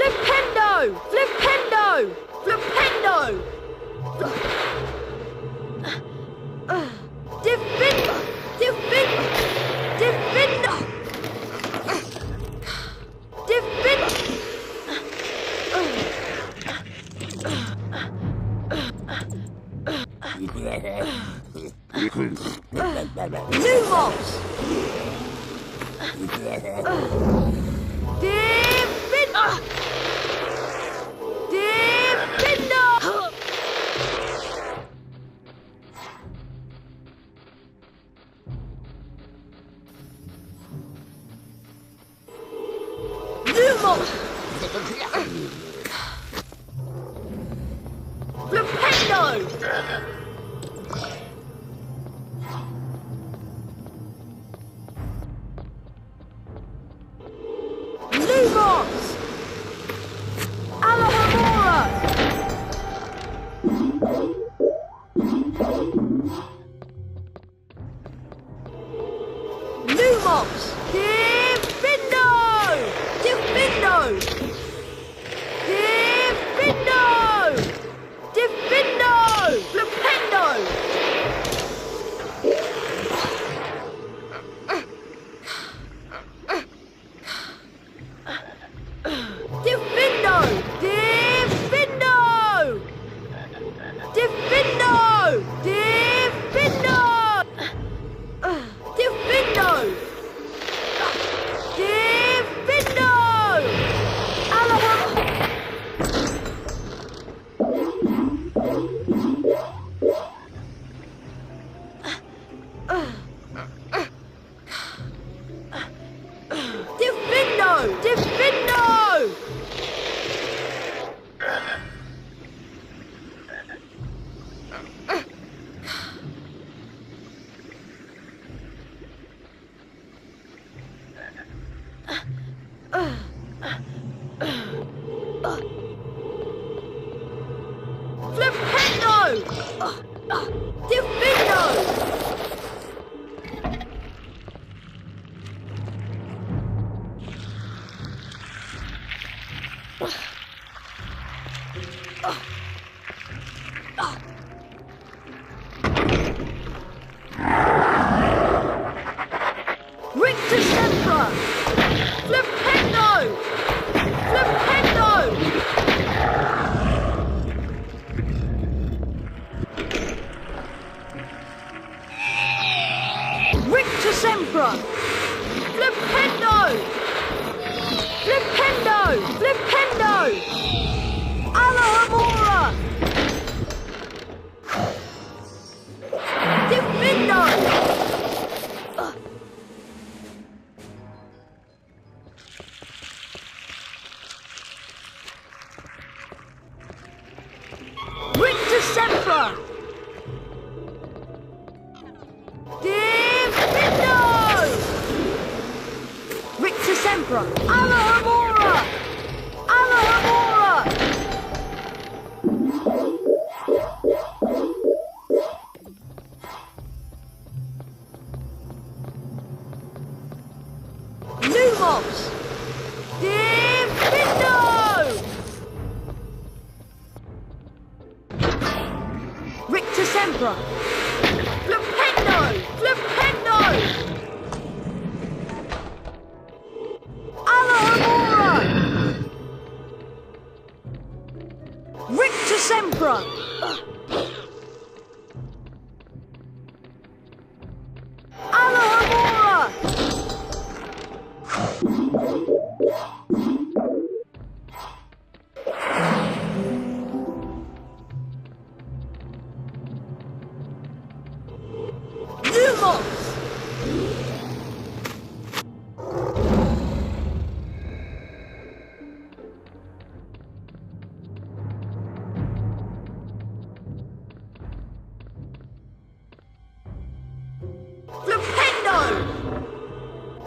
Flipendo! Flipendo! Flipendo! Diffindo! Diffindo! Diffindo! Diffindo! Lumos! Diffindo! Diffindo! Lumos! Flipendo! Lumos! Alohomora! Lumos! Diffindo! Diffindo! Diffindo! Diffindo! Flipendo! Diffindo! Diffindo! Diffindo! Diffindo! Diffindo! Diffindo! Alohomora! Diffindo! Diffindo! Flipendo! Diffindo! Rictus Sempra! Flipendo! Flipendo! Rictus Sempra! Flipendo! Flipendo! Flipendo! Alohomora! Diffindo! Rictus Sempra! Sempra! Alohomora! Alohomora! Lumos! Divindo! Rictus Sempra! Flipendo! Flipendo! Alohomora! Rictus Sempra! Alohomora! Lumos! Flipendo!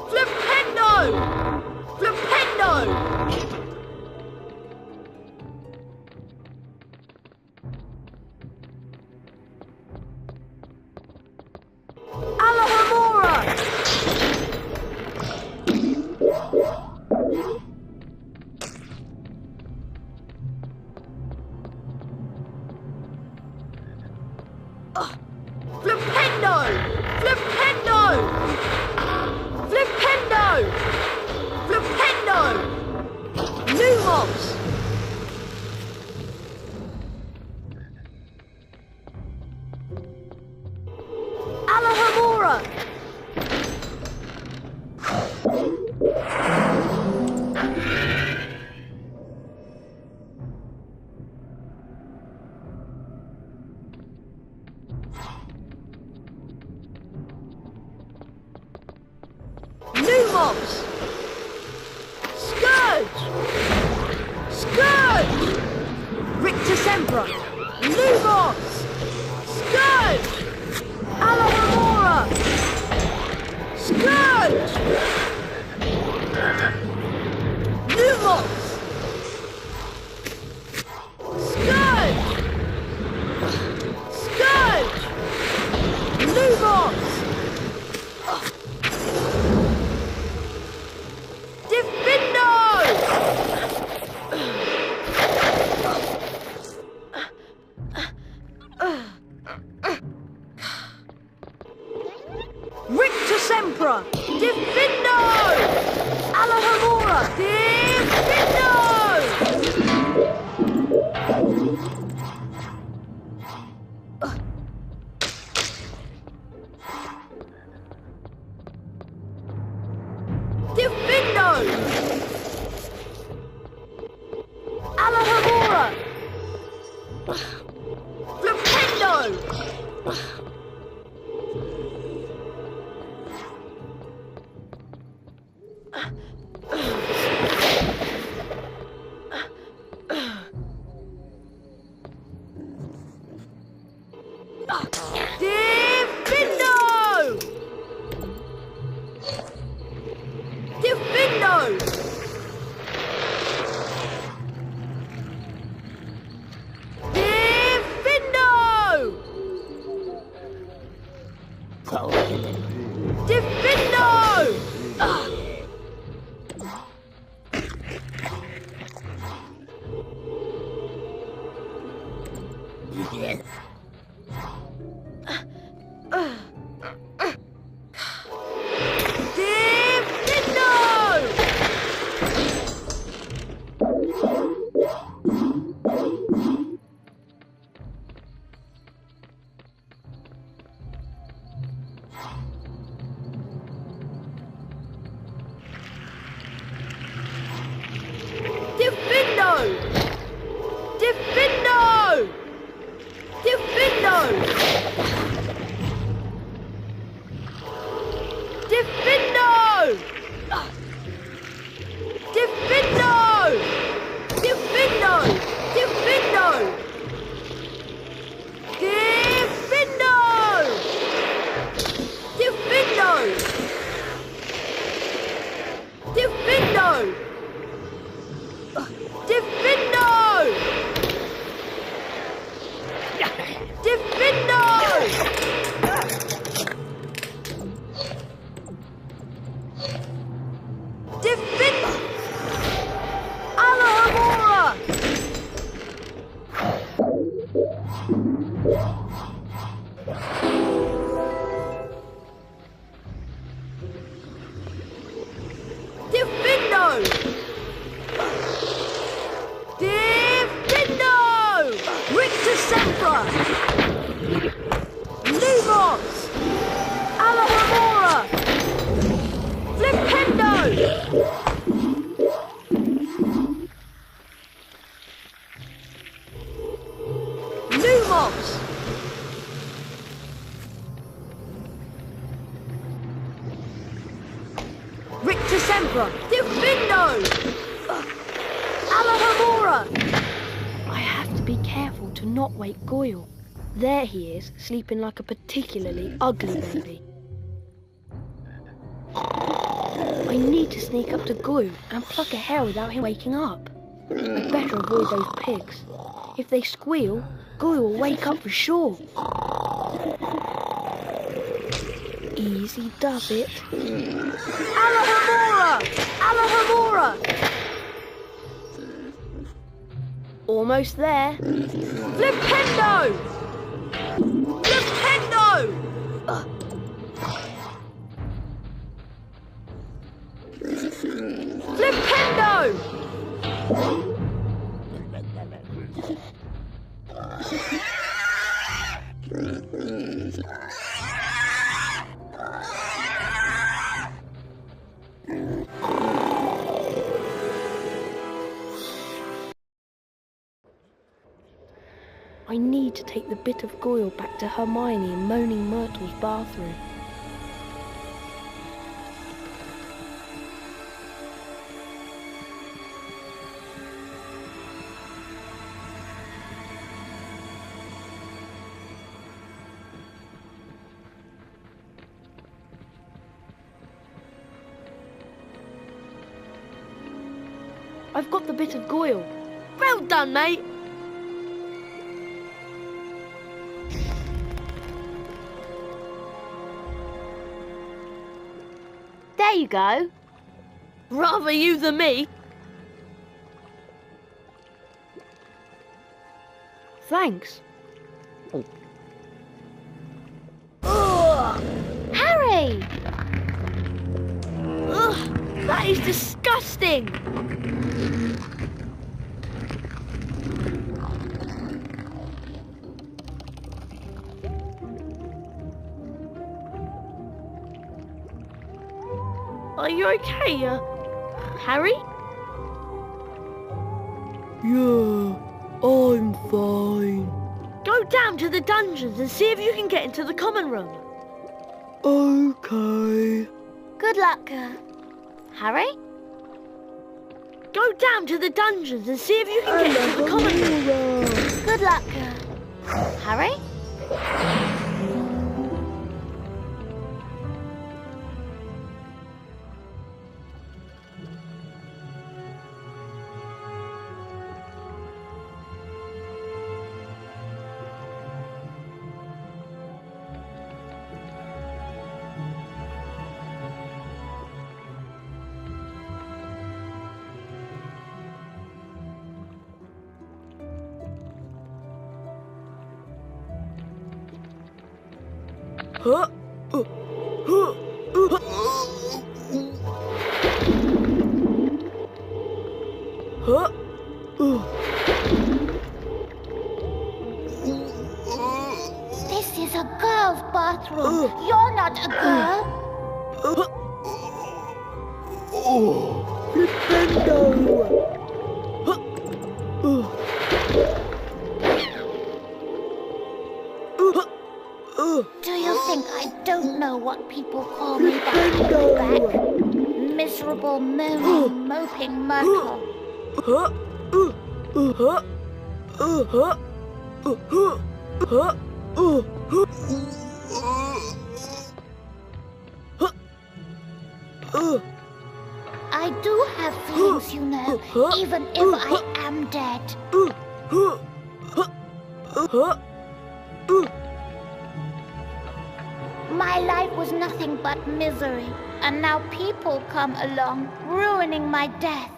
Flipendo! Flipendo! Alohomora! Flipendo! Flipendo! Flipendo! Flipendo! Lumos! Alohomora! Lumos! Scourge! Scourge! Rictus Sempra! Lumos! Scourge! Alohomora! Scourge! Lumos! Scourge! Scourge! Lumos! Divindo! Rictus Sempra! Divindo! Alohomora! Divindo! Divindo! Alohomora! Flipendo! Divindo! Divindo! Divindo! Divindo! Divindo! Defector Sempra! Defindo! Alahamora! I have to be careful to not wake Goyle. There he is, sleeping like a particularly ugly baby. I need to sneak up to Goyle and pluck a hair without him waking up. I'd better avoid those pigs. If they squeal, Goyle will wake up for sure. Easy does it. Alahamora! Alahamora! Almost there. Flipendo! Flipendo! Flipendo! I need to take the bit of Goyle back to Hermione in Moaning Myrtle's bathroom. I've got the bit of Goyle. Well done, mate! There you go. Rather you than me. Thanks. Ugh. Harry! Ugh, that is disgusting! Are you okay, Harry? Yeah, I'm fine. Go down to the dungeons and see if you can get into the common room. Okay. Good luck, Harry? Go down to the dungeons and see if you can get into the common room. Good luck, Harry? This is a girl's bathroom. You're not a girl. Do you think I don't know what people call me behind my back? Miserable, moaning, moping Myrtle. I do have feelings, you know, even if I am dead. My life was nothing but misery, and now people come along, ruining my death.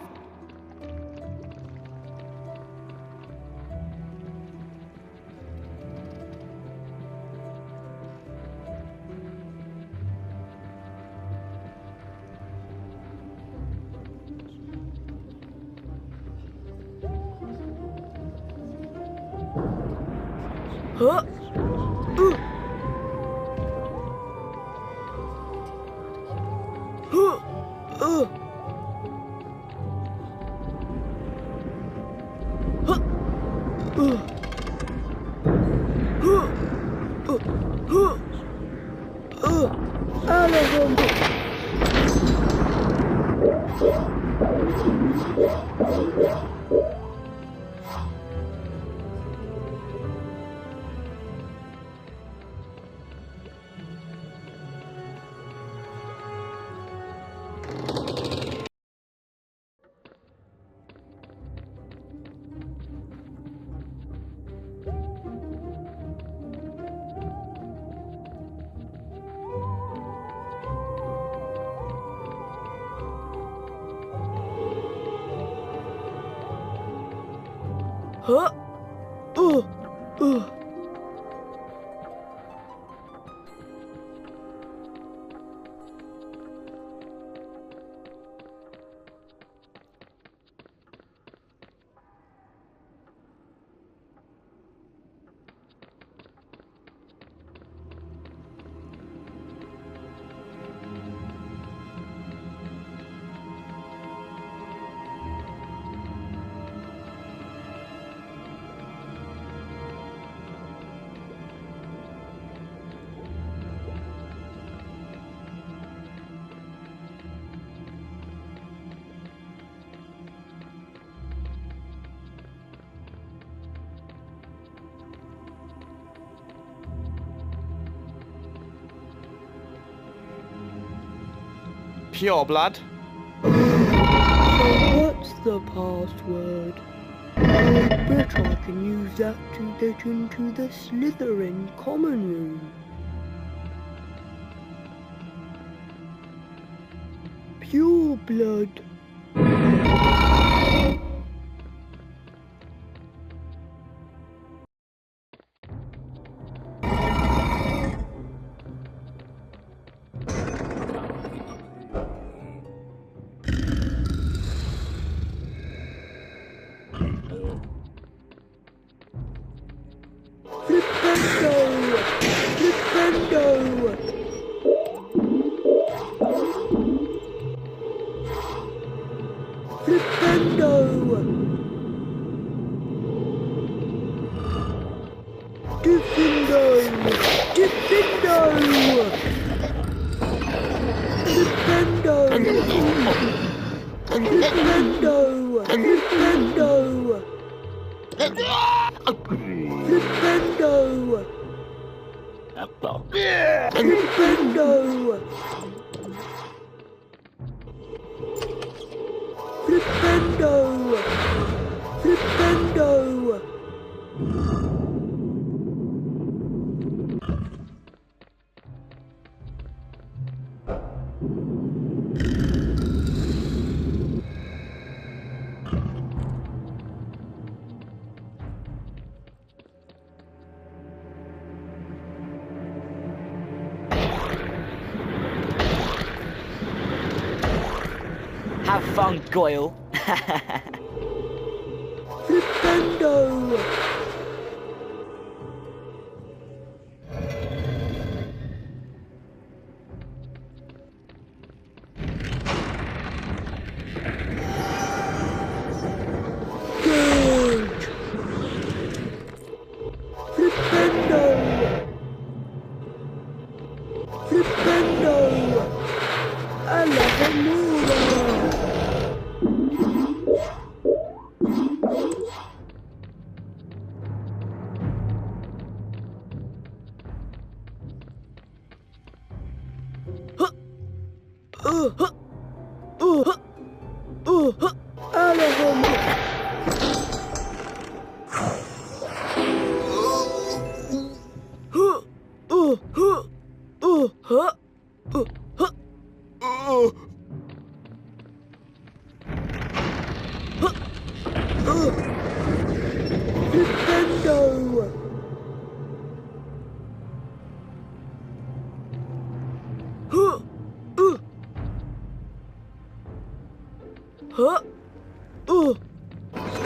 Huh? Pure blood. So what's the password? I bet I can use that to get into the Slytherin common room. Pure blood. Have fun, Goyle. Flipendo! Good! Flipendo! Flipendo! I love it more!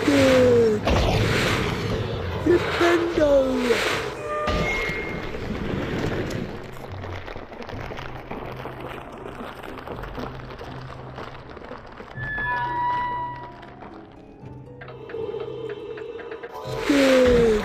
Good! Flipendo! Good!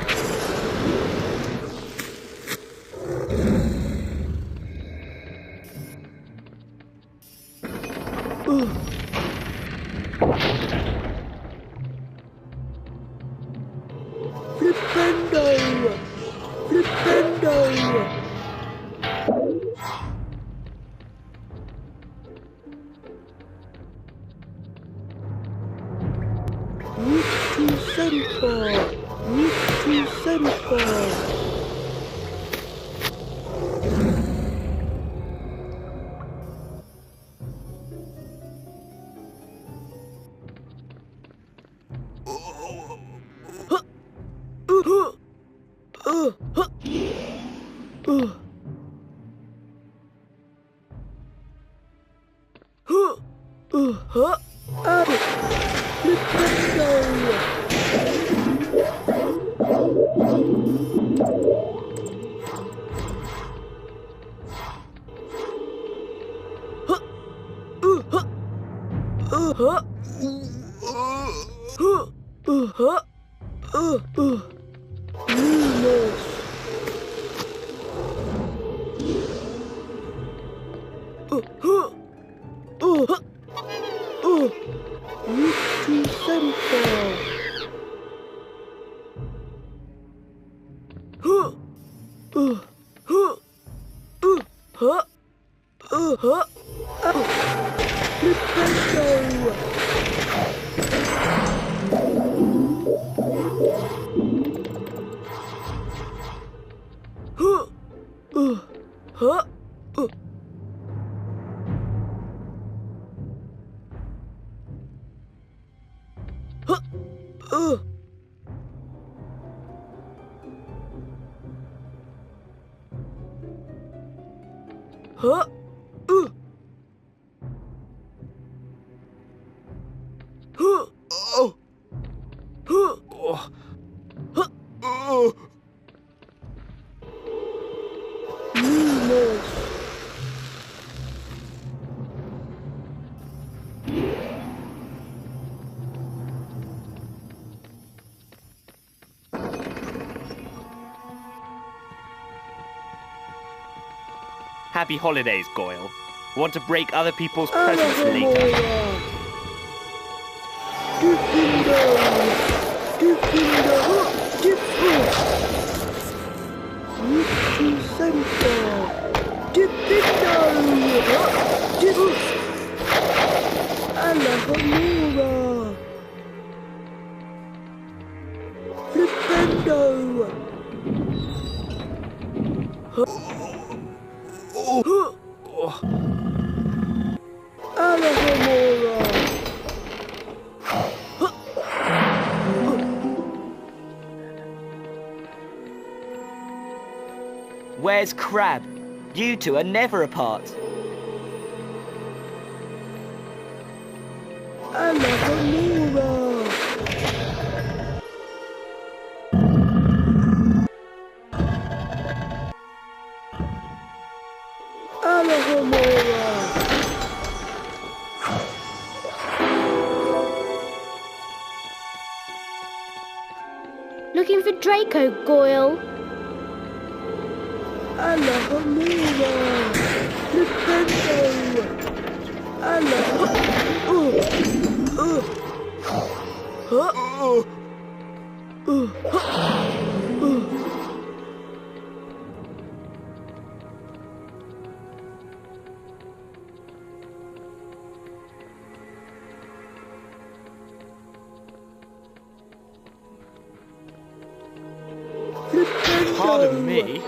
Happy holidays, Goyle. Want to break other people's presents later? Where's Crab? You two are never apart. Looking for Draco, Goyle. Pardon me.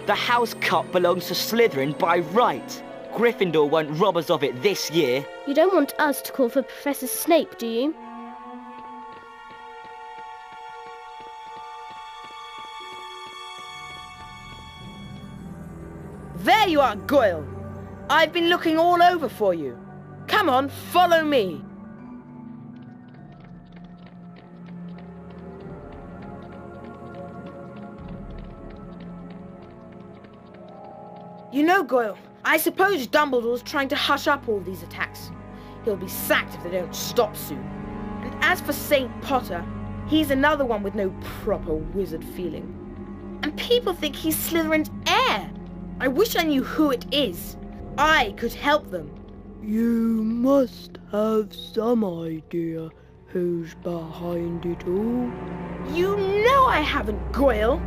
The House Cup belongs to Slytherin by right. Gryffindor won't rob us of it this year. You don't want us to call for Professor Snape, do you? There you are, Goyle. I've been looking all over for you. Come on, follow me. You know, Goyle, I suppose Dumbledore's trying to hush up all these attacks. He'll be sacked if they don't stop soon. And as for St. Potter, he's another one with no proper wizard feeling. And people think he's Slytherin's heir. I wish I knew who it is. I could help them. You must have some idea Who's behind it all? You know I haven't, Goyle!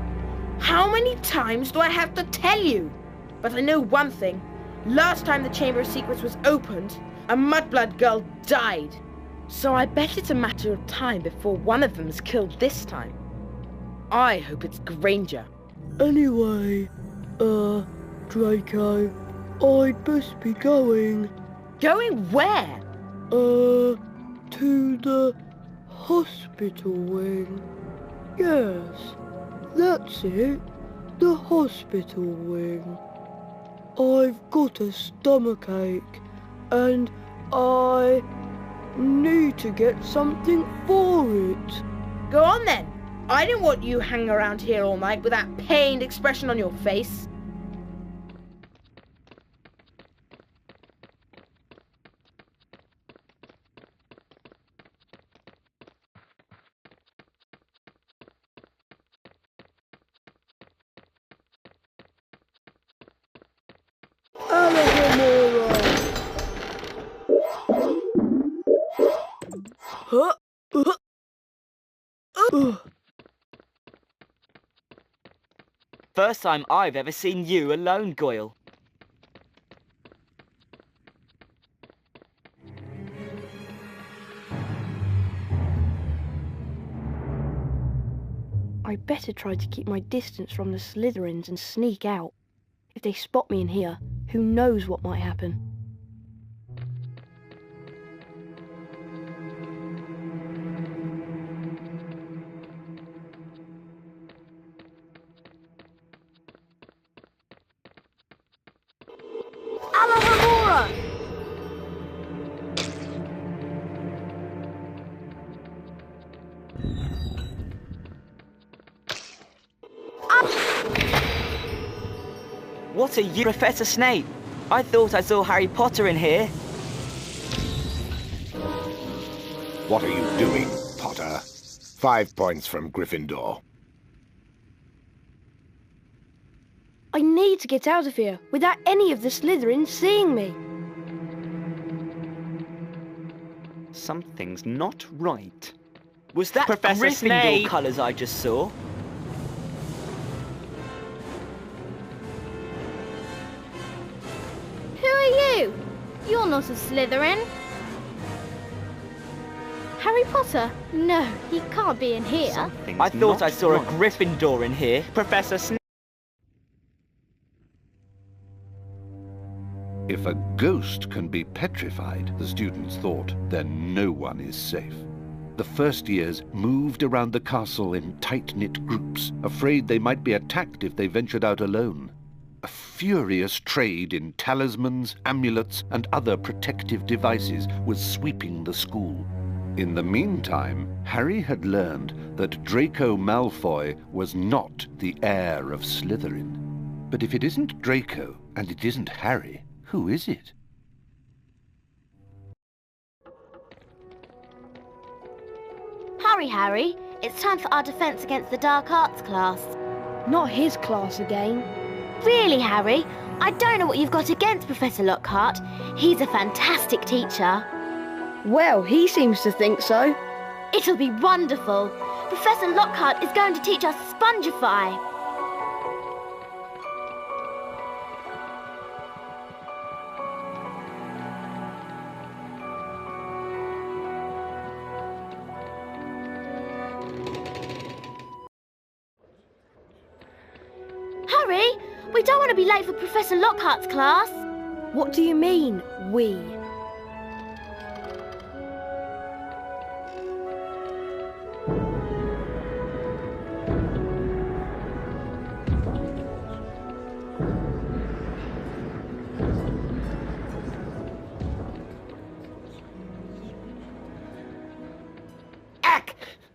How many times do I have to tell you? But I know one thing. Last time the Chamber of Secrets was opened, a mudblood girl died. So I bet it's a matter of time before one of them is killed this time. I hope it's Granger. Anyway, Draco, I'd best be going. Going where? To the hospital wing. Yes, that's it. The hospital wing. I've got a stomachache, and I need to get something for it. Go on then. I don't want you hanging around here all night with that pained expression on your face. First time I've ever seen you alone, Goyle. I'd better try to keep my distance from the Slytherins and sneak out. If they spot me in here, who knows what might happen. What are you, Professor Snape? I thought I saw Harry Potter in here. What are you doing, Potter? 5 points from Gryffindor. I need to get out of here without any of the Slytherins seeing me. Something's not right. Was that Professor Gryffindor Snape? colours I just saw? Who are you? You're not a Slytherin. Harry Potter? No, he can't be in here. I thought I saw a Gryffindor in here. Professor Snape. If a ghost can be petrified, the students thought, then no one is safe. The first years moved around the castle in tight-knit groups, afraid they might be attacked if they ventured out alone. A furious trade in talismans, amulets, and other protective devices was sweeping the school. In the meantime, Harry had learned that Draco Malfoy was not the heir of Slytherin. But if it isn't Draco, and it isn't Harry, who is it? Hurry, Harry. It's time for our Defence Against the Dark Arts class. Not his class again. Really, Harry? I don't know what you've got against Professor Lockhart. He's a fantastic teacher. Well, he seems to think so. It'll be wonderful. Professor Lockhart is going to teach us Spongify. Hurry! We don't want to be late for Professor Lockhart's class. What do you mean, we?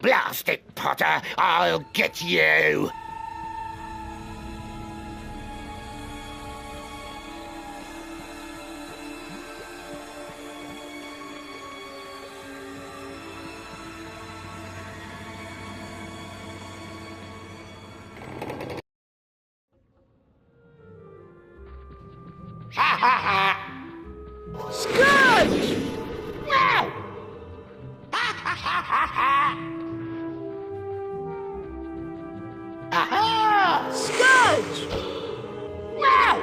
Blast it, Potter! I'll get you! Ha ha ha! Scourge! No! Ha ha ha Aha! Scourge! Wow!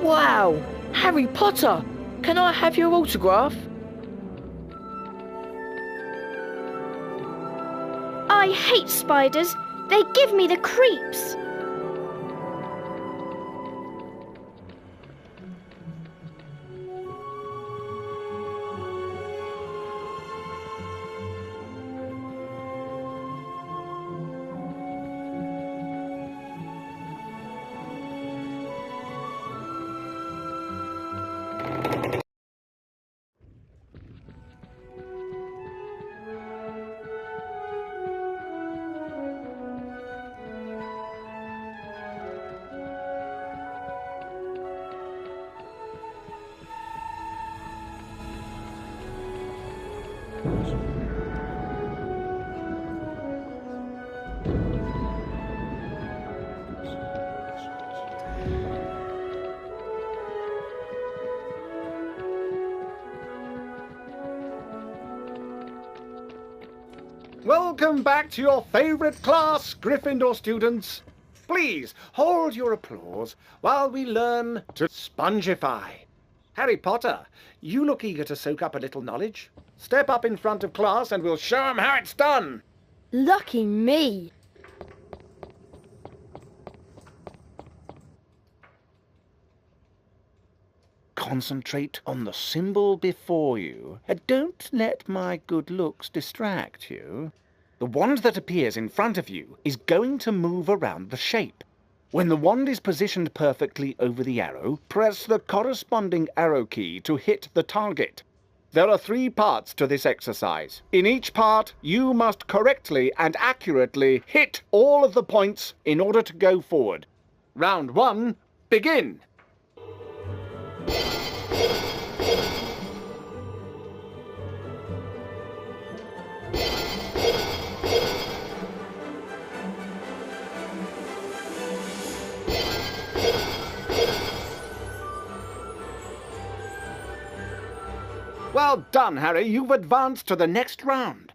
Wow! Harry Potter! Can I have your autograph? I hate spiders. They give me the creeps. Welcome back to your favourite class, Gryffindor students. Please hold your applause while we learn to spongify. Harry Potter, you look eager to soak up a little knowledge. Step up in front of class and we'll show 'em how it's done. Lucky me. Concentrate on the symbol before you, and don't let my good looks distract you. The wand that appears in front of you is going to move around the shape. When the wand is positioned perfectly over the arrow, press the corresponding arrow key to hit the target. There are 3 parts to this exercise. In each part, you must correctly and accurately hit all of the points in order to go forward. Round 1, begin! Well done, Harry. You've advanced to the next round.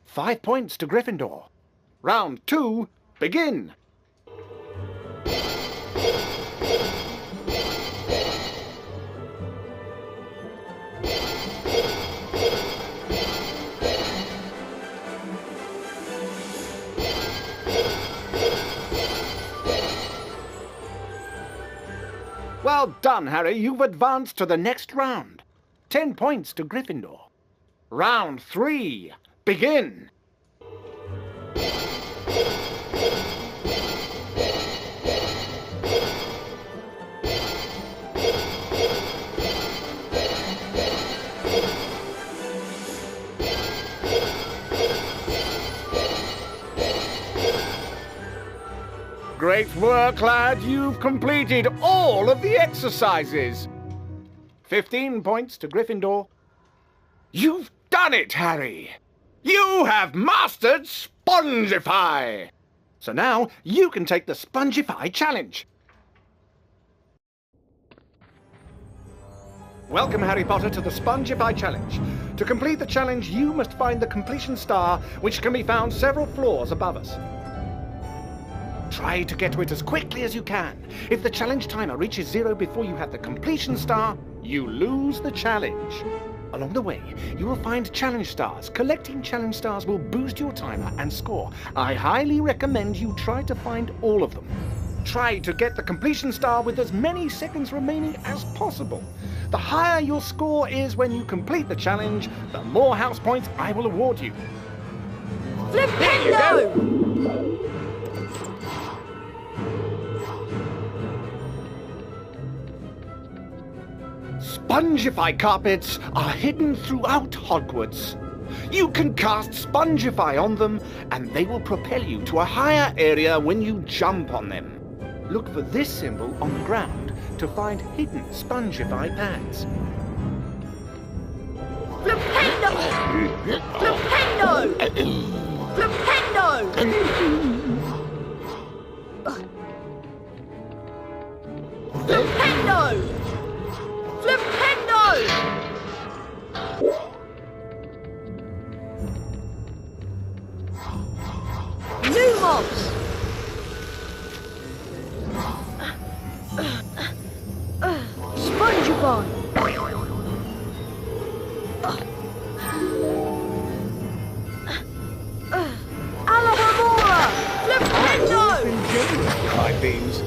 5 points to Gryffindor. Round 2, begin! Well done, Harry. You've advanced to the next round. 10 points to Gryffindor. Round 3, begin! Great work, lad. You've completed all of the exercises. 15 points to Gryffindor. You've done it, Harry! You have mastered Spongify! So now you can take the Spongify challenge. Welcome, Harry Potter, to the Spongify challenge. To complete the challenge, you must find the completion star, which can be found several floors above us. Try to get to it as quickly as you can. If the challenge timer reaches 0 before you have the completion star, you lose the challenge. Along the way, you will find challenge stars. Collecting challenge stars will boost your timer and score. I highly recommend you try to find all of them. Try to get the completion star with as many seconds remaining as possible. The higher your score is when you complete the challenge, the more house points I will award you. Flipendo! Spongify carpets are hidden throughout Hogwarts. You can cast Spongify on them, and they will propel you to a higher area when you jump on them. Look for this symbol on the ground to find hidden Spongify pads. Flipendo! Flipendo! Flipendo! Flipendo! Flipendo! Lumos! Spongebob! Alahamora! Flipendo! Been generous behind these.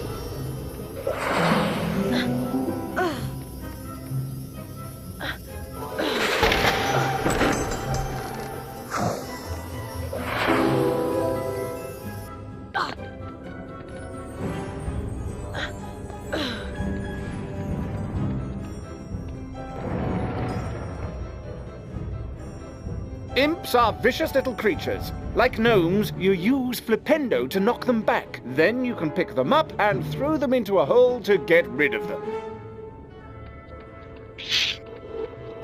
Imps are vicious little creatures. Like gnomes, you use Flipendo to knock them back. Then you can pick them up and throw them into a hole to get rid of them.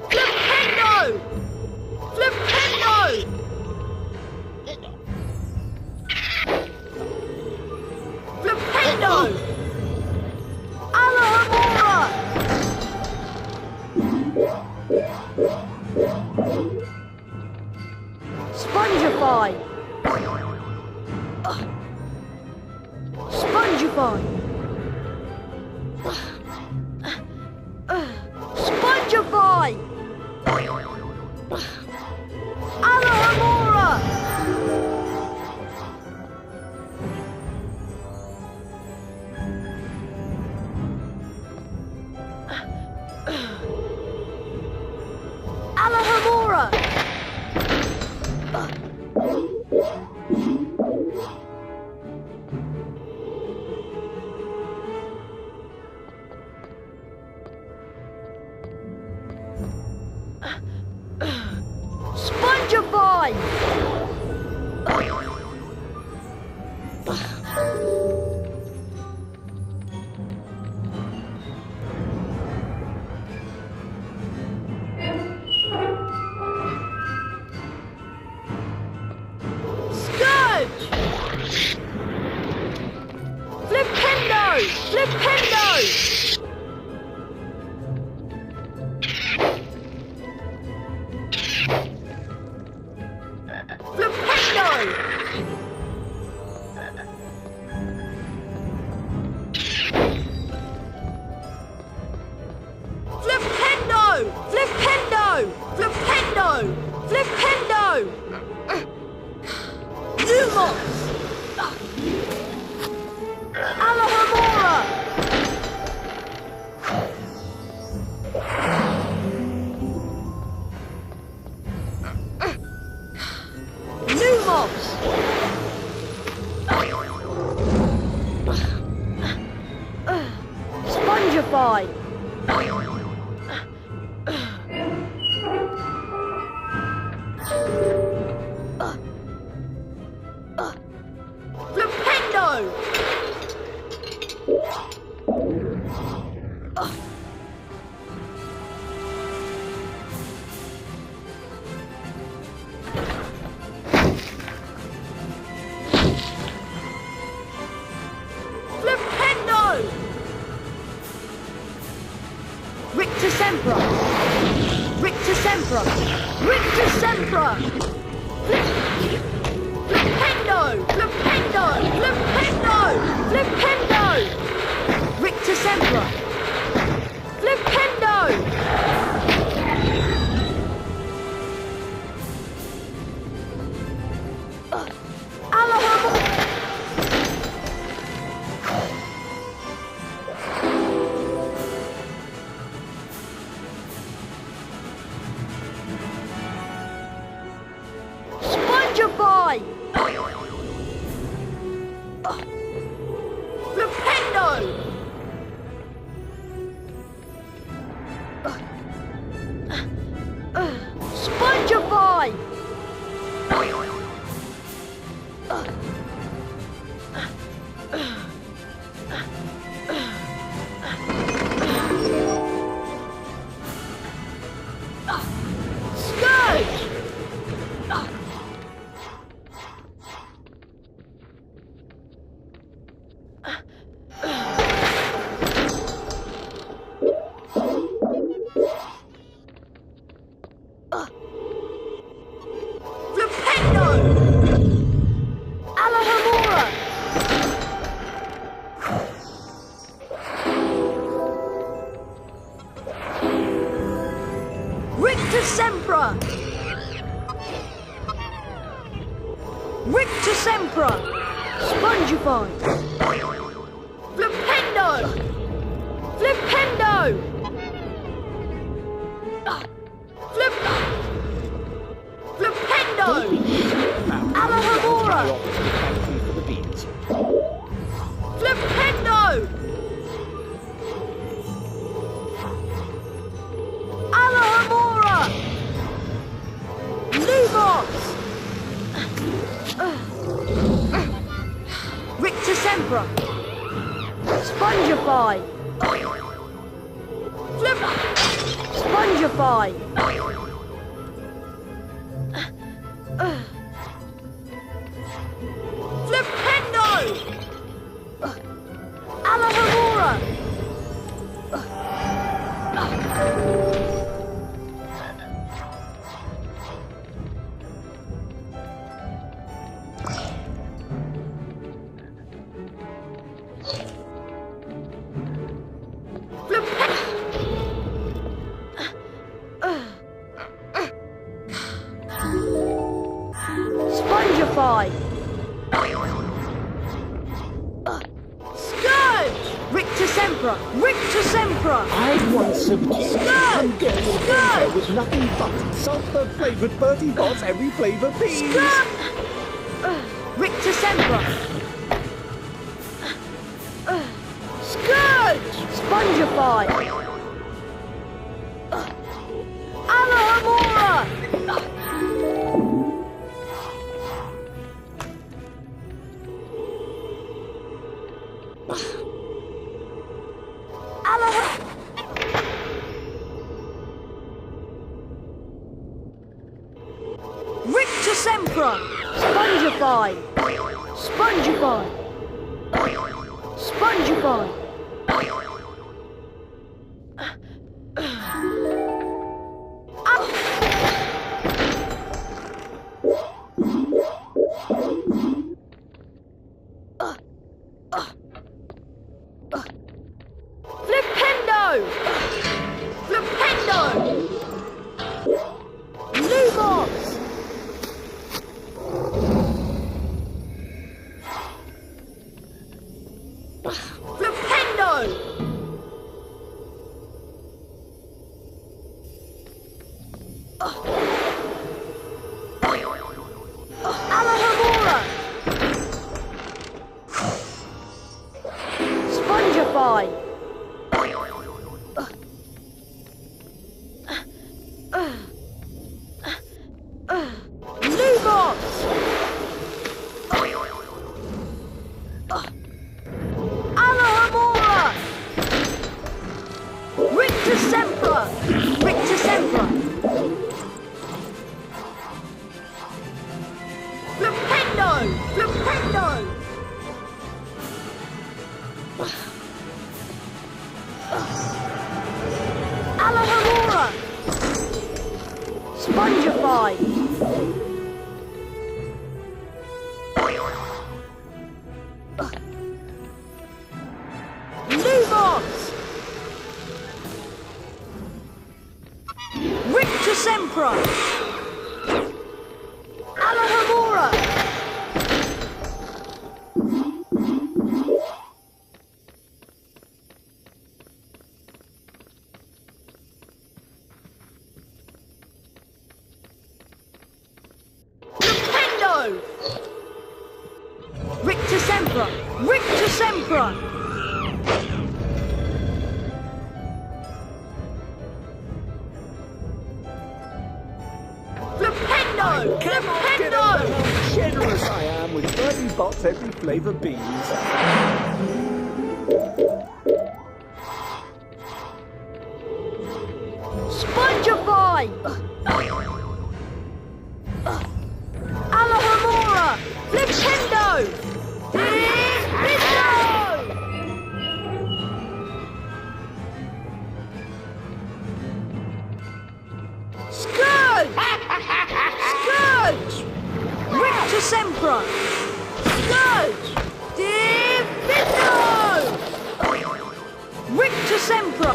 Flipendo! Flipendo! Flipendo! Alahamora! Spongify! Spongify! Spongify! Alahamora! Alahamora! Spongify! Scourge! Flipendo! Flipendo! Flipendo! Flipendo! Flipendo! Flipendo! Flipendo! Lumos! Alahamora! Lumos! Spongify! Flipendo! Flipendo! Rictus Sempra! Rictus Sempra! Rictus Sempra! Flipendo! Flipendo! Flipendo! Flipendo! Rictus Sempra! Flipendo! Alahamora! Spongify! Flipendo! Sempra! Rictus Sempra! Spongify! Flipendo! Flipendo! Flipendo! Alahamora! Flipendo! Alahamora! Lumos! Rictus Sempra! Spongify! Flip! Spongify! Flipendo! Alahamora! Spongify! Scourge! Rictus Sempra! Rictus Sempra! I once subdued Hungarian winter with nothing but sulphur-flavoured Bertie Bott's every flavour beans. Rictus Sempra! Scourge! Spongify! Alahamora! Rictus Sempra! Spongify! Spongify! Spongify! Flipendo! Flipendo! Lumos! Flipendo! Alahamora! Spongify! Lumos! Alahamora! Rictus Sempra! Rictus Sempra! Flipendo! Flipendo! Alahamora! Spongify! Lumos! Rictus Sempra! Alahamora! Flipendo! Rictus Sempra! Rictus Sempra! Flipendo! Flipendo! How generous I am with Bertie Bott's every flavour beans. Spongify! Alahamora! Flipendo! Flipendo! Scourge! Scourge! Rictus Sempra! Scourge! Defendo! Rictus Sempra!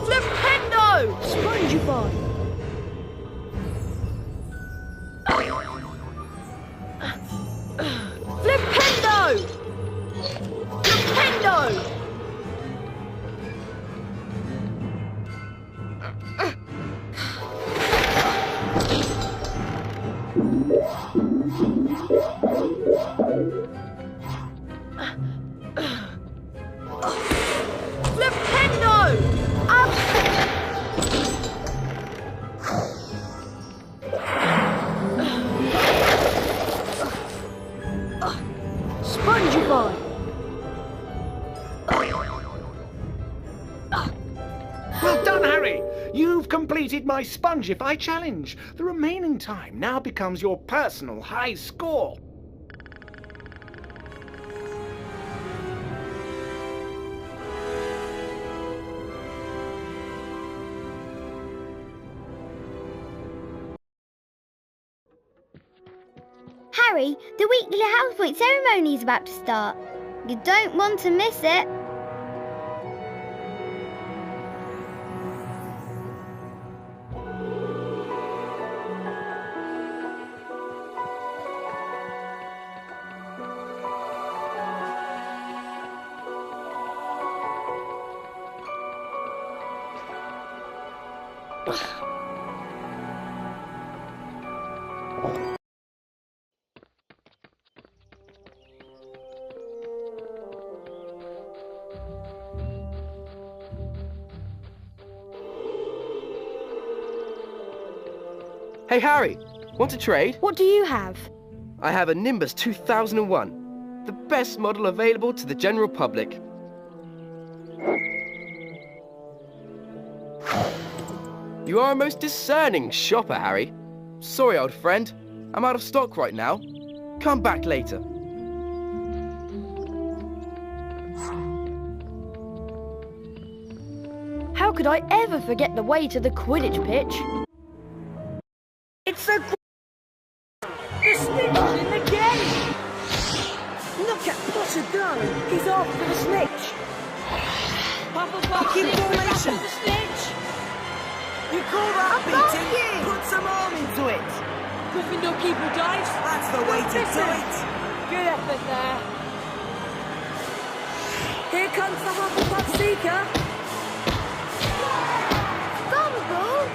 Flipendo! Spongify! Flipendo! Flipendo! Well done, Harry! You've completed my Spongify challenge. The remaining time now becomes your personal high score. Harry, the weekly house point ceremony is about to start. You don't want to miss it. Hey, Harry, want to trade? What do you have? I have a Nimbus 2001, the best model available to the general public. You are a most discerning shopper, Harry. Sorry, old friend. I'm out of stock right now. Come back later. How could I ever forget the way to the Quidditch pitch? It's a the snitch is in the game! Look at Potter go! He's after the snitch! Hufflepuff in formation! The snitch! You call that beating? Put some arm into it! Gryffindor keeper dives! That's the way to do it! Good effort there! Here comes the Hufflepuff Seeker! Dumbledore!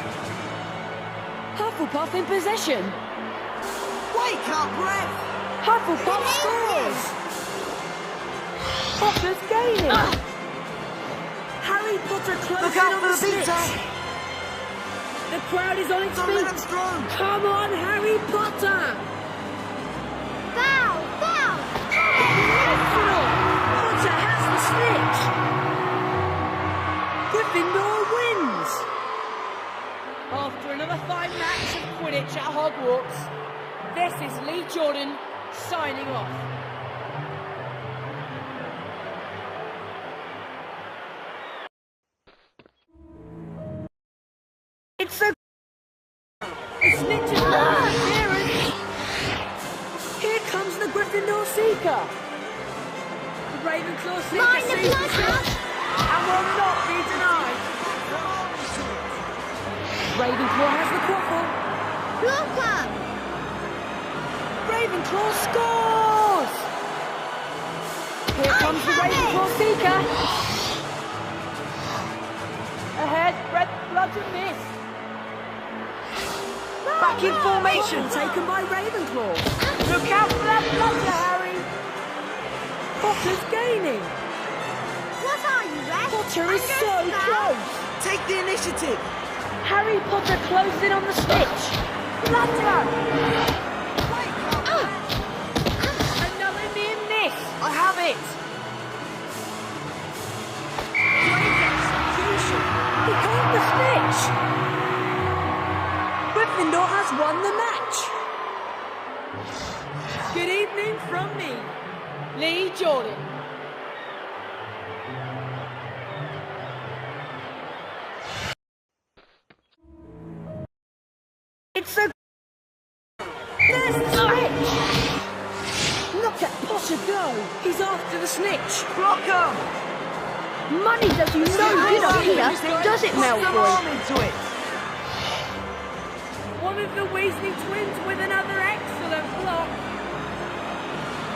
Hufflepuff in possession! Wake up, Brett! Hufflepuff scores! Potter's gaining! Harry Potter closing Look out on for the the snitch! beater! The crowd is on its Don't let feet! him strong! Come on, Harry Potter! Foul! Foul! Excellent! Potter has the snitch! Gryffindor wins! After another fine match of Quidditch at Hogwarts, this is Lee Jordan signing off. It's a... The snitch is not interference! Here comes the Gryffindor Seeker! The Ravenclaw Seeker Mind the sees the blood snitch and will not be denied! Ravenclaw has the quaffle! Lockhart! Ravenclaw scores! Here comes the Ravenclaw Seeker! Ahead, Red Blood and Mist! Back in formation, taken by Ravenclaw! Look out for that blunder, Harry! Potter's gaining! What are you, Red? Potter is so close! Take the initiative! Harry Potter closed in on the snitch! Blunder! Another near miss! I have it! Great execution! He caught the snitch! Gryffindor has won the match! Good evening from me, Lee Jordan. It's a... There's the snitch! Look at Potter go! He's after the snitch! Block him! Money does you no good up here, does it, Malfoy? One of the Weasley twins with another excellent block.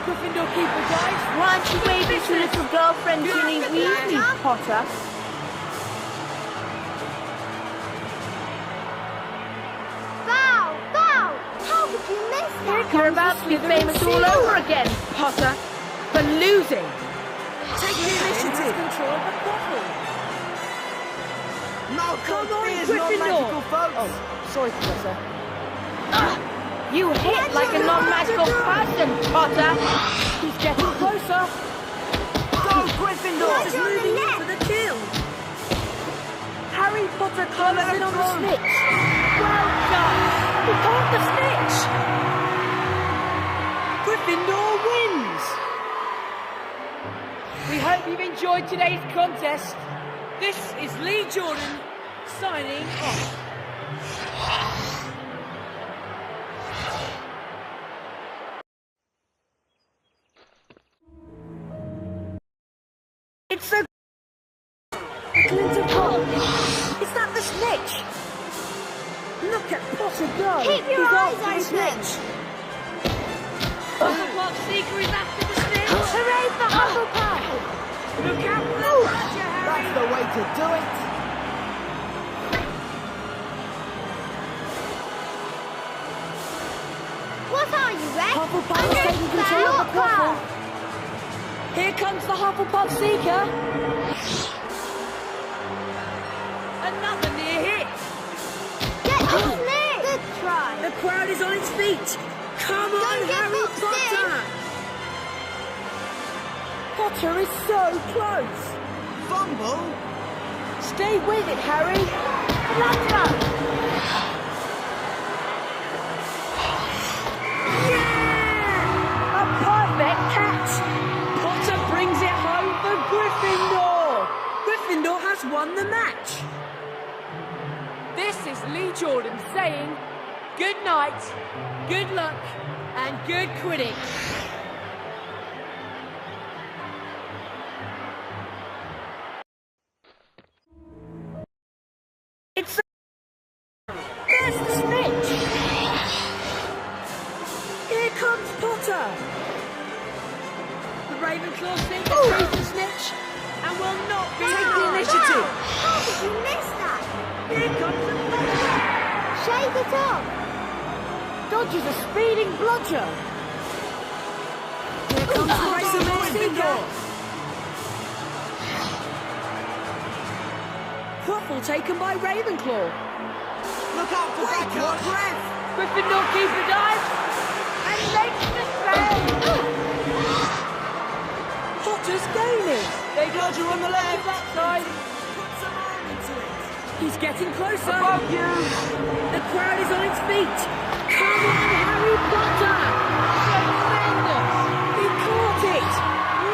Gryffindor keeper, guys. Why aren't you waving to little girlfriend Ginny Weasley, Potter? Foul! Foul! How could you miss that? You're about to be famous all over again, Potter, for losing. Take the initiative. Control the bottle. Come on, Gryffindor. Oh, sorry, Professor. You hit like a non-magical person, Potter. He's getting closer. Go, Gryffindor! He's moving in for the kill. Harry Potter colours in on the snitch. Well done. He caught the snitch. Gryffindor wins. We hope you've enjoyed today's contest. This is Lee Jordan signing off. It's a glint of hope. Is that the snitch? Look at Potter go. Keep your He's eyes after the open. snitch. Hufflepuff Seeker is after the snitch. Hooray for Hufflepuff! Look out for the badger, Harry. That's the way to do it! What are you, Rex? Hufflepuff is taking control of the Quaffle. Here comes the Hufflepuff Seeker. Another near hit. Get the snake! Good try. The crowd is on its feet. Come on, Don't get Harry boxed Potter. Potter is so close. Fumble? Stay with it, Harry. Flutter. Yeah! A perfect catch. Potter brings it home for Gryffindor. Gryffindor has won the match. This is Lee Jordan saying good night, good luck, and good Quidditch. It's there's the snitch. Here comes Potter. The Ravenclaw Seeker sees the snitch and will not be take the initiative. How did you miss that? Here comes the bludger. Shake it off. Dodges a speeding bludger. Here comes the Ravenclaw Seeker. Quaffle taken by Ravenclaw. Look out for that breath! Gryffindor keeper dives and makes the save. Potter's gaining. They dodger on the left. That side. Put some arm into it. He's getting closer. Above you. The crowd is on its feet. Come on, Harry Potter. Tremendous. He caught it.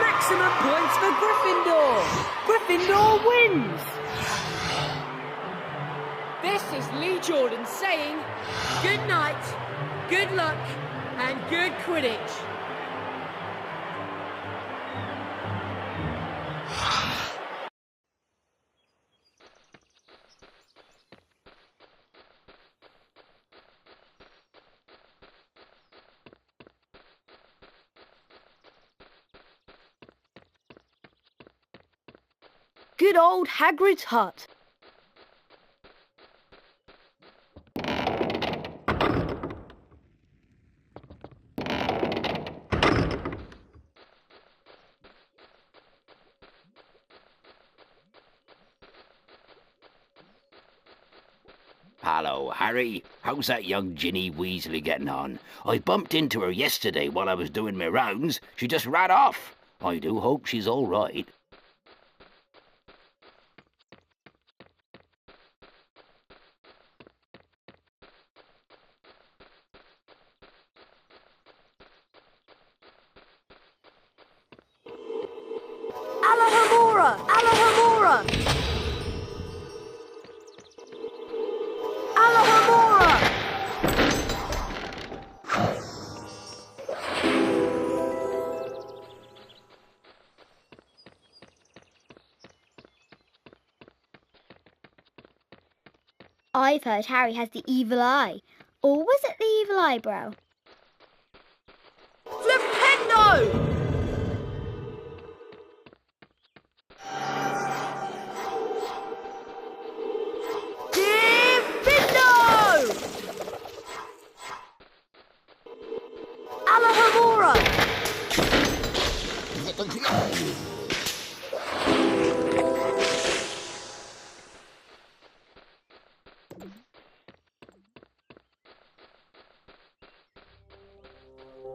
Maximum points for Gryffindor. Gryffindor wins. This is Lee Jordan saying good night, good luck, and good Quidditch. Good old Hagrid's hut. Hello, Harry. How's that young Ginny Weasley getting on? I bumped into her yesterday while I was doing my rounds. She just ran off. I do hope she's all right. Alohomora! Alohomora! Alohomora! I've heard Harry has the evil eye. Or was it the evil eyebrow? Flipendo! Alahamora!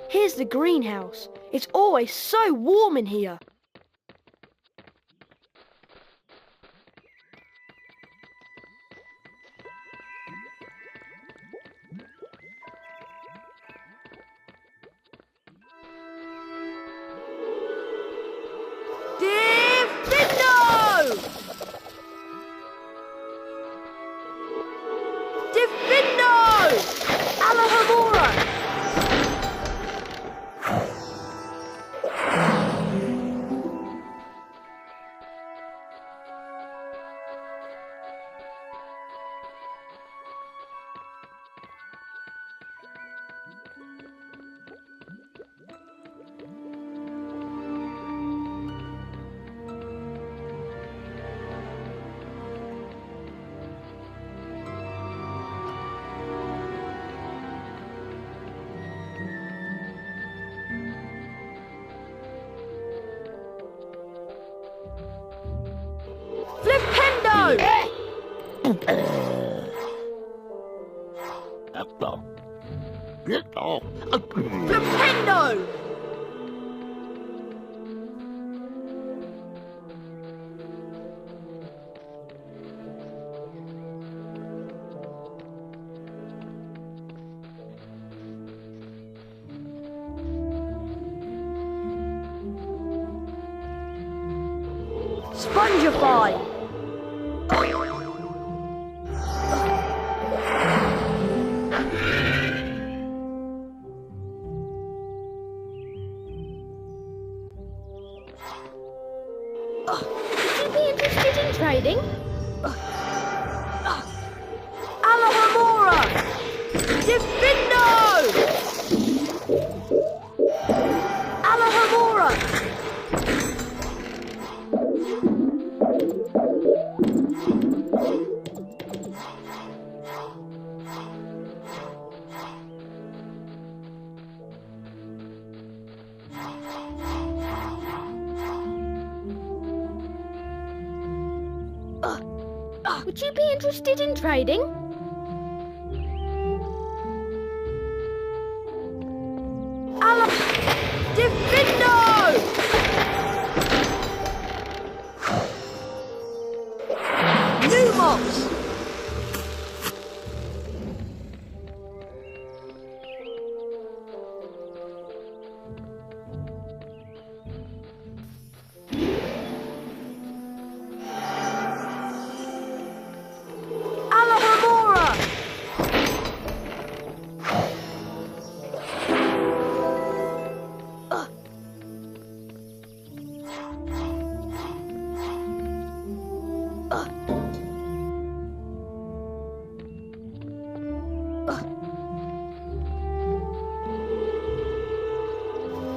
Here's the greenhouse. It's always so warm in here. Flipendo! Spongify! Would you be interested in trading? Alahamora! Divindo! Alahamora! Would you be interested in trading? Divindo! Lumos! Alahamora!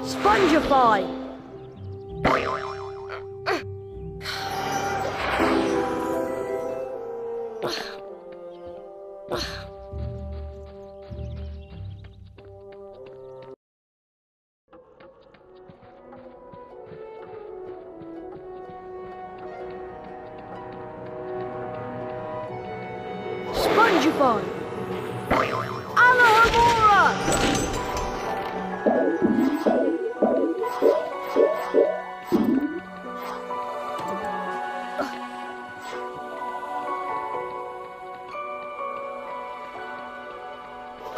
Spongify! Spongify! Alahamora!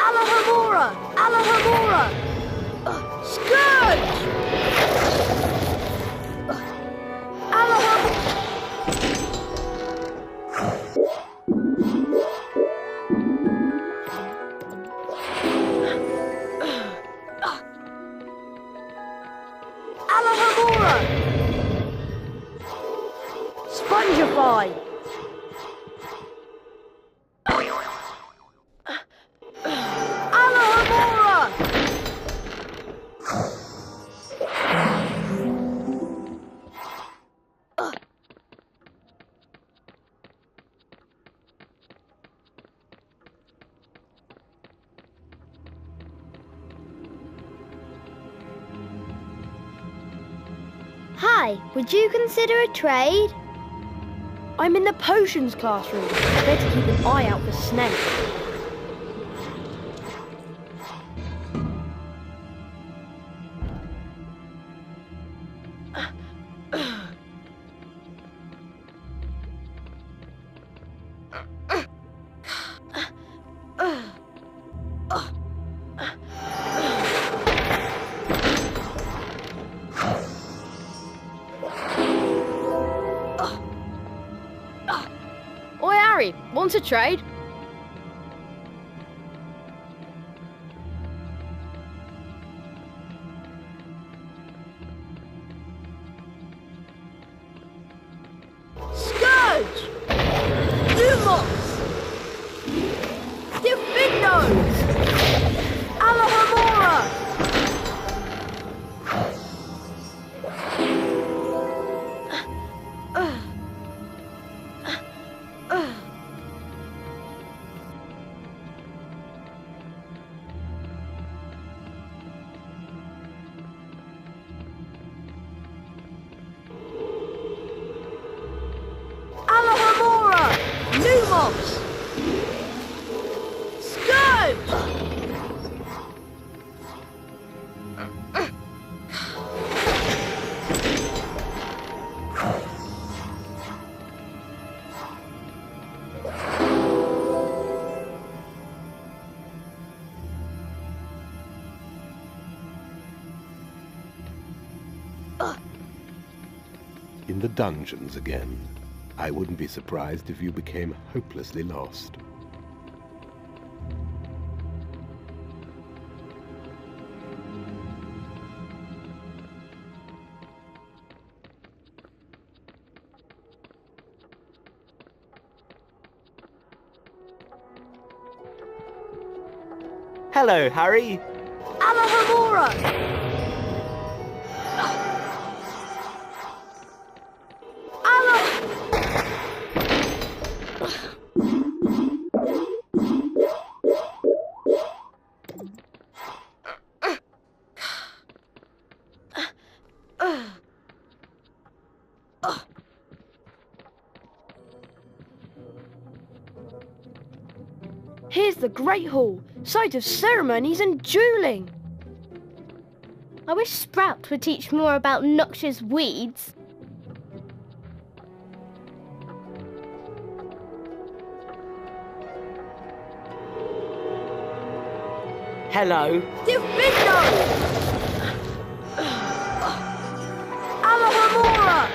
Alahamora! Alahamora! Scourge! Alahamora! Spongify! Hi, would you consider a trade? I'm in the potions classroom. I better keep an eye out for Snape. Oi, Harry, want a trade? Scourge! Lumos! Diffindos! Alahamora! Alahamora! Lumos! Scourge! In the dungeons again. I wouldn't be surprised if you became hopelessly lost. Hello, Harry. Alahamora! Here's the Great Hall, site of ceremonies and dueling. I wish Sprout would teach more about noxious weeds. Hello. Diffindo! Alahamora!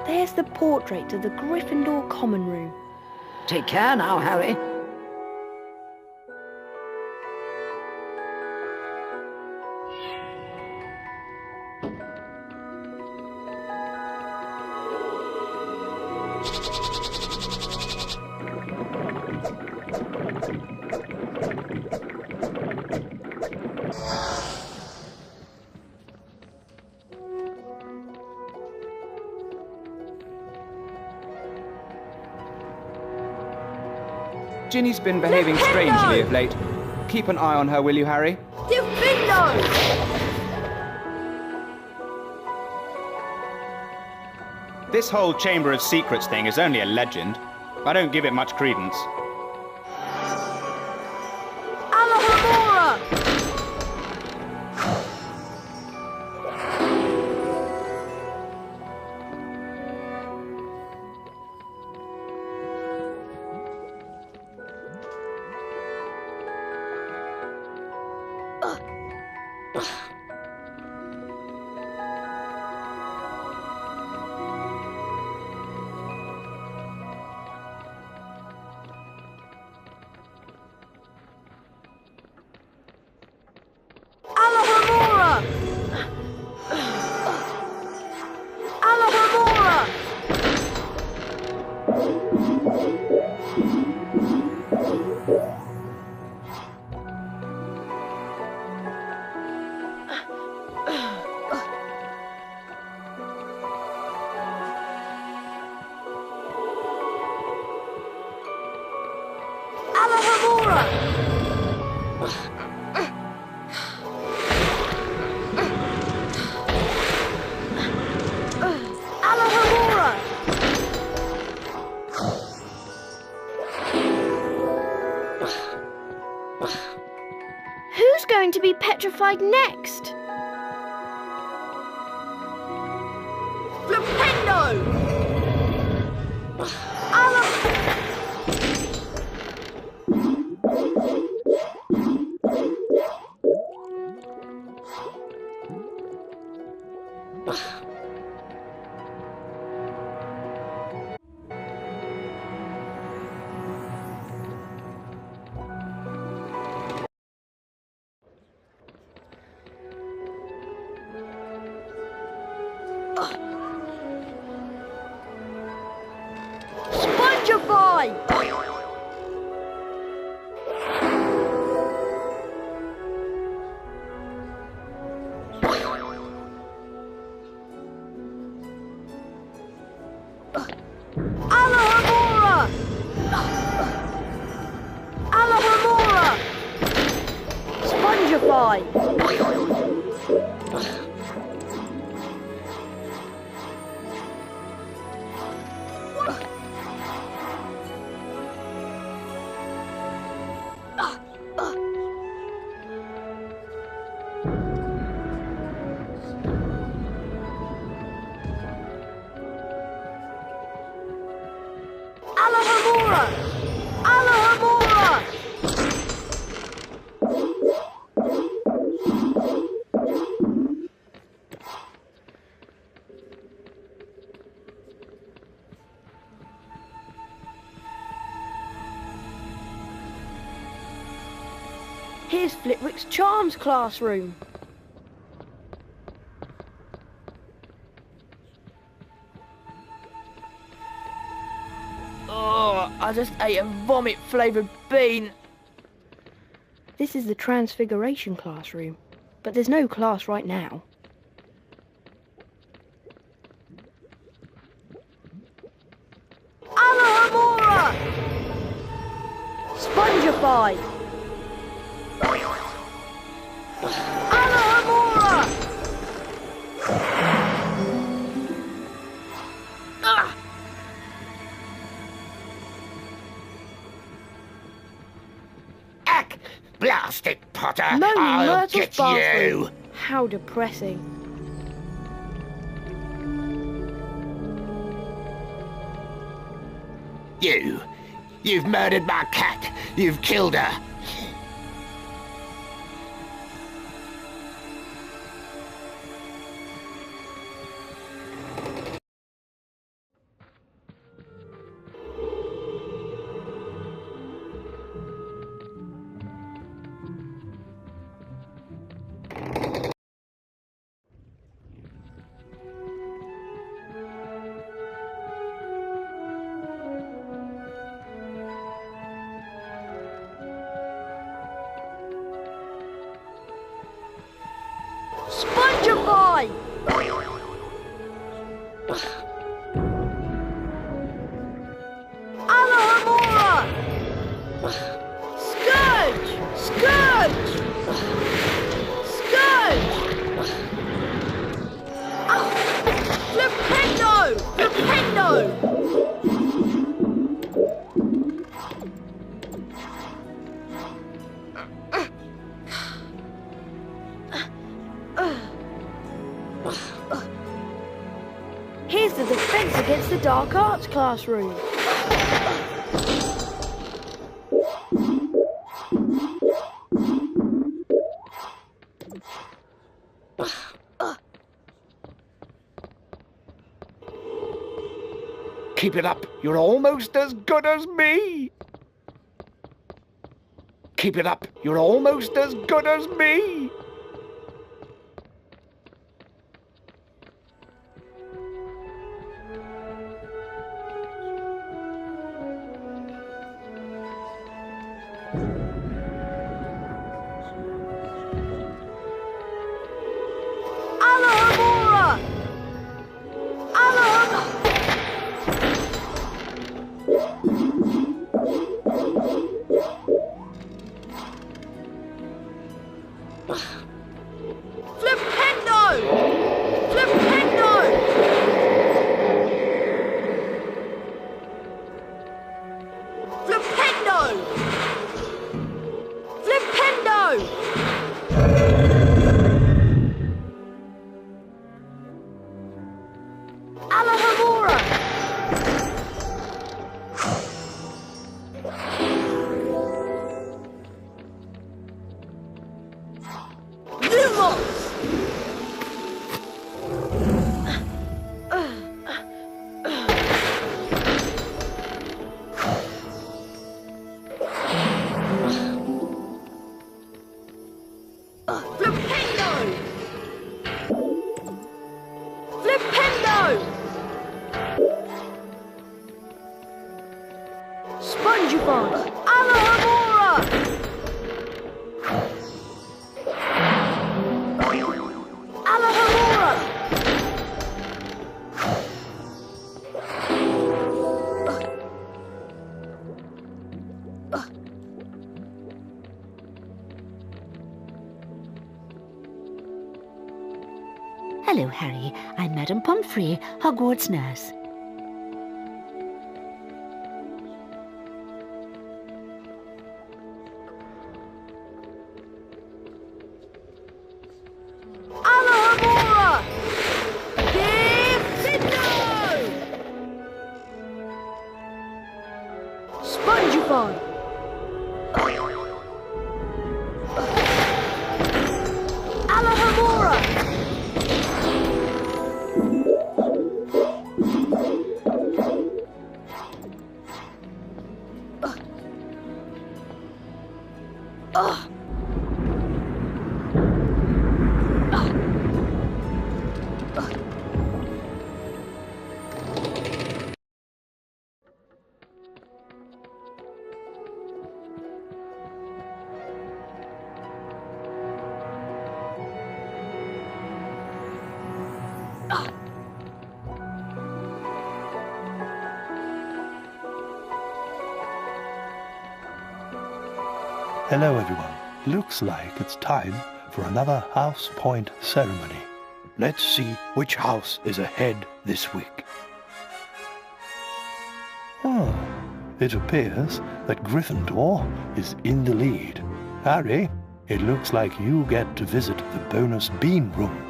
There's the portrait of the Gryffindor common room. Take care now, Harry. Ginny's been behaving strangely of late. Keep an eye on her, will you, Harry? Diffindo! This whole Chamber of Secrets thing is only a legend. I don't give it much credence. Alahamora! Alahamora! Alahamora! Alohomora! Alohomora! Who's going to be petrified next? Flipendo! Spongify! Alohomora! Alohomora! Spongify! Alohomora! Alohomora! Here's Flitwick's Charms classroom. Oh, I just ate a vomit-flavoured bean. This is the Transfiguration classroom, but there's no class right now. Alohomora! Spongify! Alohomora! Ah! Ack! Blast it, Potter! Moaning I'll Myrtle's get bathroom. you! How depressing. You've murdered my cat! You've killed her! Spongify! Alohomora! Scourge! Scourge! Scourge! Oh! Flipendo! Flipendo! Here's the Defense Against the Dark Arts classroom. Keep it up. You're almost as good as me. Keep it up. You're almost as good as me. Alohomora! Alohomora! Spongify! Alohomora! Alohomora! Hello, Harry. I'm Madame Pomfrey, Hogwarts nurse. Alohomora! Diffindo! Spongify! Alohomora! Hello, everyone. Looks like it's time for another House Point ceremony. Let's see which house is ahead this week. It appears that Gryffindor is in the lead. Harry, it looks like you get to visit the bonus bean room.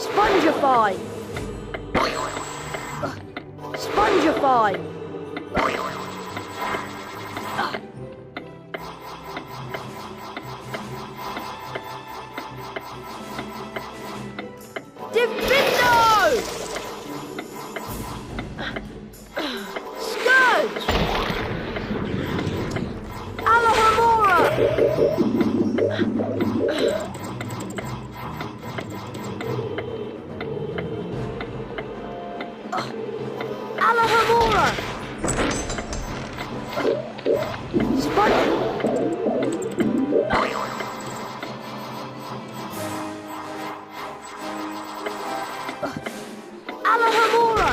Spongify! Spongify! Diffindo! Scourge! Alohomora! Alohomora! Alohomora!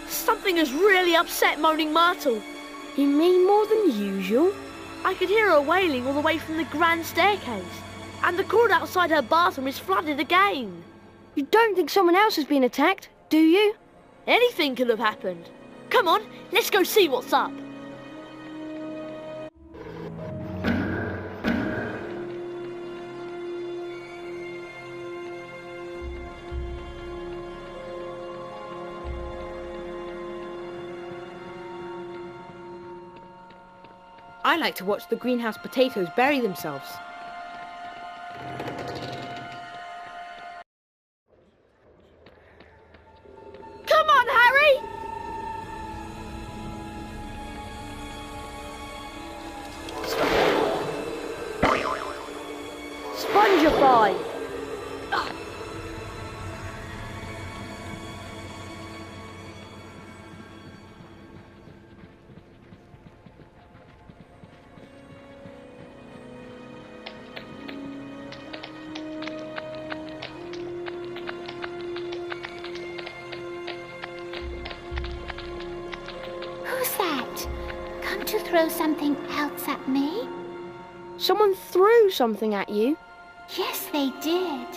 Something has really upset Moaning Myrtle. You mean more than usual? I could hear her wailing all the way from the grand staircase. And the cord outside her bathroom is flooded again. You don't think someone else has been attacked, do you? Anything could have happened. Come on, let's go see what's up. I like to watch the greenhouse potatoes bury themselves. Come on, Harry! Spongify! Throw something else at me? Someone threw something at you? Yes, they did.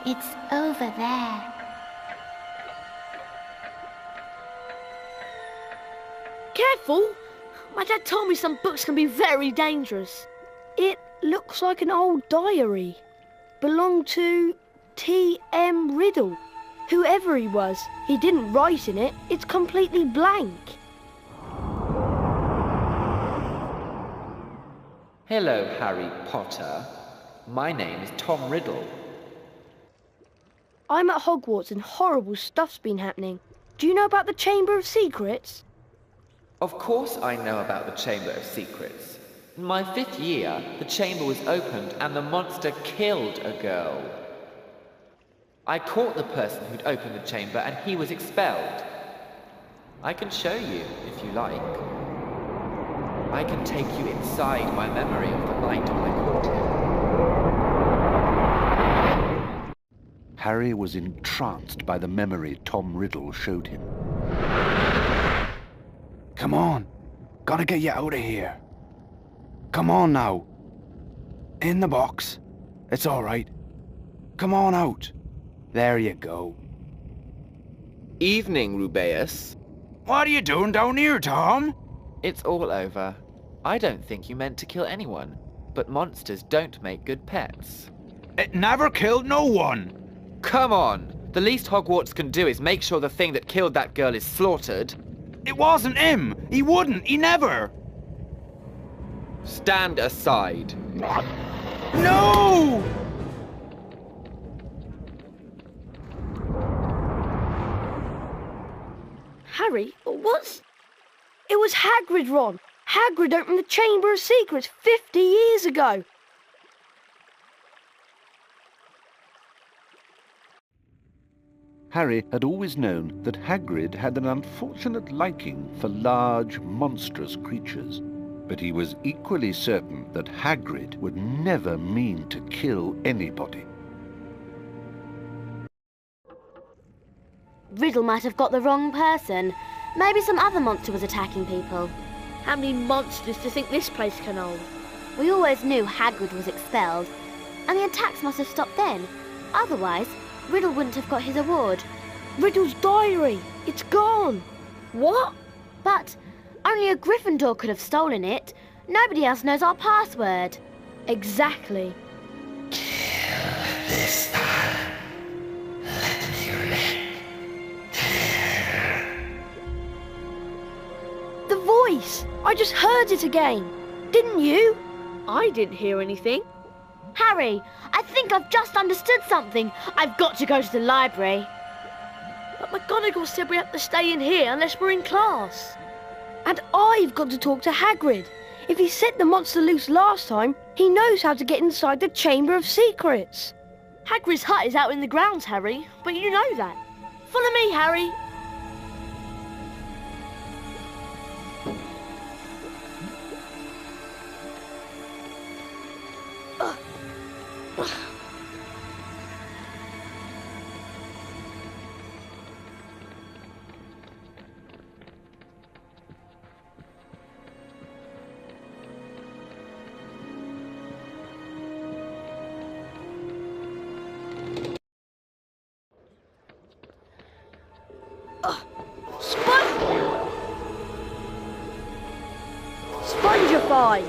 It's over there. Careful! My dad told me some books can be very dangerous. It looks like an old diary. Belonged to T.M. Riddle. Whoever he was, he didn't write in it. It's completely blank. Hello, Harry Potter. My name is Tom Riddle. I'm at Hogwarts and horrible stuff's been happening. Do you know about the Chamber of Secrets? Of course I know about the Chamber of Secrets. In my 5th year, the chamber was opened and the monster killed a girl. I caught the person who'd opened the chamber and he was expelled. I can show you, if you like. I can take you inside my memory of the night when I caught him. Harry was entranced by the memory Tom Riddle showed him. Come on. Gotta get you out of here. Come on now. In the box. It's all right. Come on out. There you go. Evening, Rubeus. What are you doing down here, Tom? It's all over. I don't think you meant to kill anyone, but monsters don't make good pets. It never killed no one. Come on. The least Hogwarts can do is make sure the thing that killed that girl is slaughtered. It wasn't him. He wouldn't. He never. Stand aside. No! Harry, what's... It was Hagrid, Ron. Hagrid opened the Chamber of Secrets 50 years ago. Harry had always known that Hagrid had an unfortunate liking for large, monstrous creatures. But he was equally certain that Hagrid would never mean to kill anybody. Riddle might have got the wrong person. Maybe some other monster was attacking people. How many monsters do you think this place can hold? We always knew Hagrid was expelled, and the attacks must have stopped then. Otherwise, Riddle wouldn't have got his award. Riddle's diary! It's gone! What? But only a Gryffindor could have stolen it. Nobody else knows our password. Exactly. This time, let me live. The voice! I just heard it again. Didn't you? I didn't hear anything. Harry, I think I've just understood something. I've got to go to the library. But McGonagall said we have to stay in here unless we're in class. And I've got to talk to Hagrid. If he set the monster loose last time, He knows how to get inside the Chamber of Secrets. Hagrid's hut is out in the grounds, Harry, but you know that. Follow me, Harry. Spongify!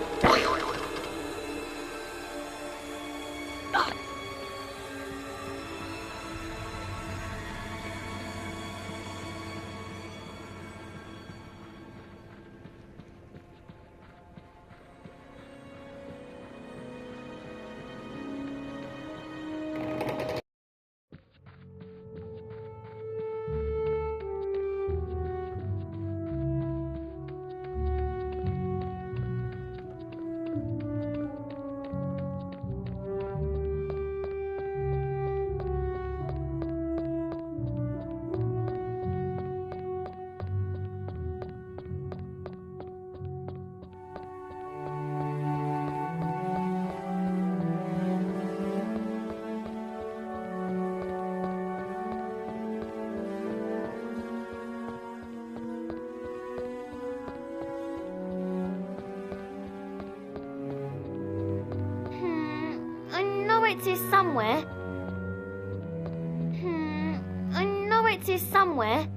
It's here somewhere. I know it's here somewhere.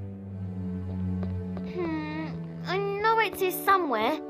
I know it's here somewhere.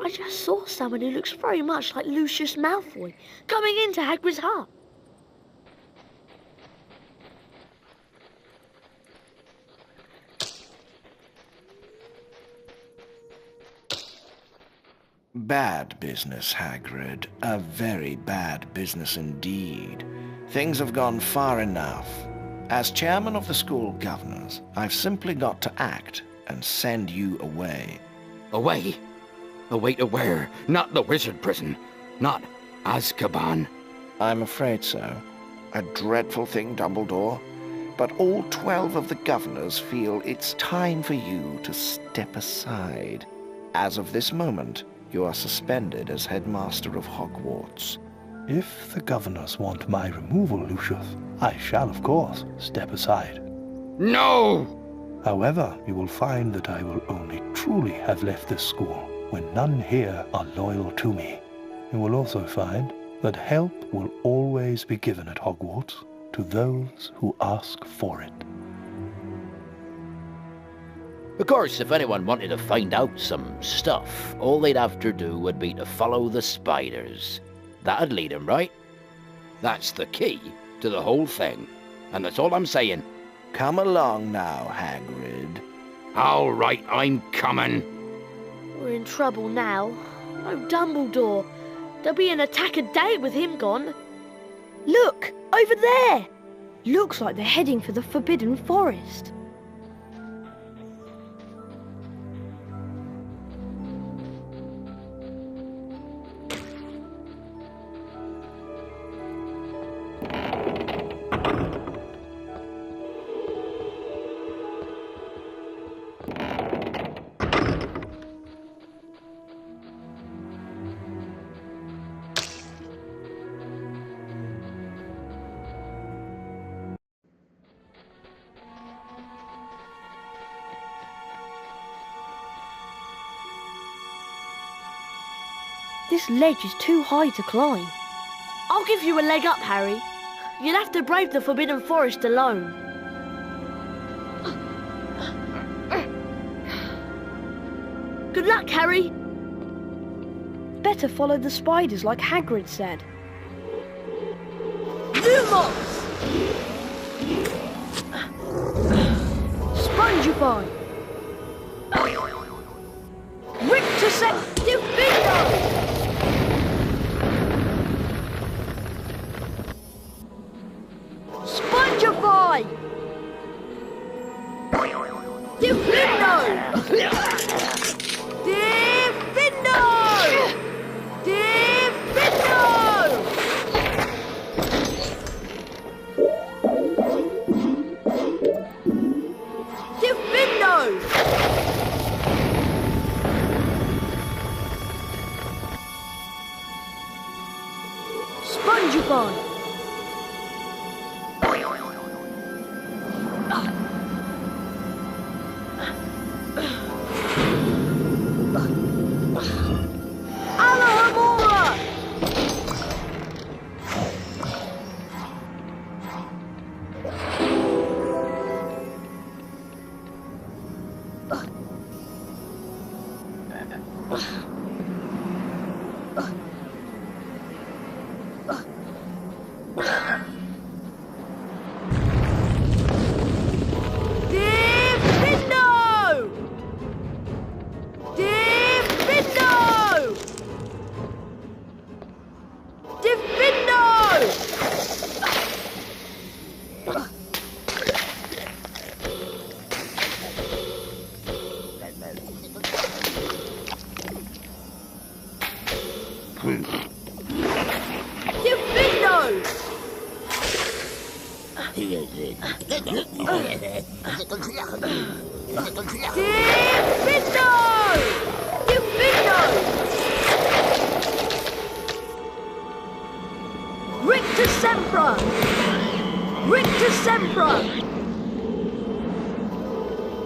I just saw someone who looks very much like Lucius Malfoy coming into Hagrid's hut. Bad business, Hagrid. A very bad business indeed. Things have gone far enough. As chairman of the school governors, I've simply got to act and send you away. Away? Away to where? Not the wizard prison. Not Azkaban. I'm afraid so. A dreadful thing, Dumbledore. But all 12 of the governors feel it's time for you to step aside. As of this moment, you are suspended as headmaster of Hogwarts. If the governors want my removal, Lucius, I shall, of course, step aside. No! However, you will find that I will only truly truly have left this school when none here are loyal to me. You will also find that help will always be given at Hogwarts to those who ask for it. Of course, if anyone wanted to find out some stuff, all they'd have to do would be to follow the spiders. That'd lead 'em, right? That's the key to the whole thing. And that's all I'm saying. Come along now, Hagrid. All right, I'm coming. We're in trouble now. No Dumbledore. There'll be an attack a day with him gone. Look, over there. Looks like they're heading for the Forbidden Forest. This ledge is too high to climb. I'll give you a leg up, Harry. You'll have to brave the Forbidden Forest alone. Good luck, Harry. Better follow the spiders like Hagrid said. Lumos! Spongify! Rictusective Bingo! Spongify! Diffindo! Diffindo! Diffindo! Diffindo! Spongify!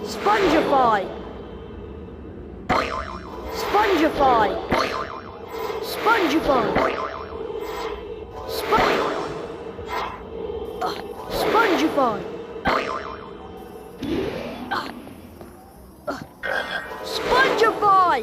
Spongify! Spongify! Spongify! Spongify! Spongify!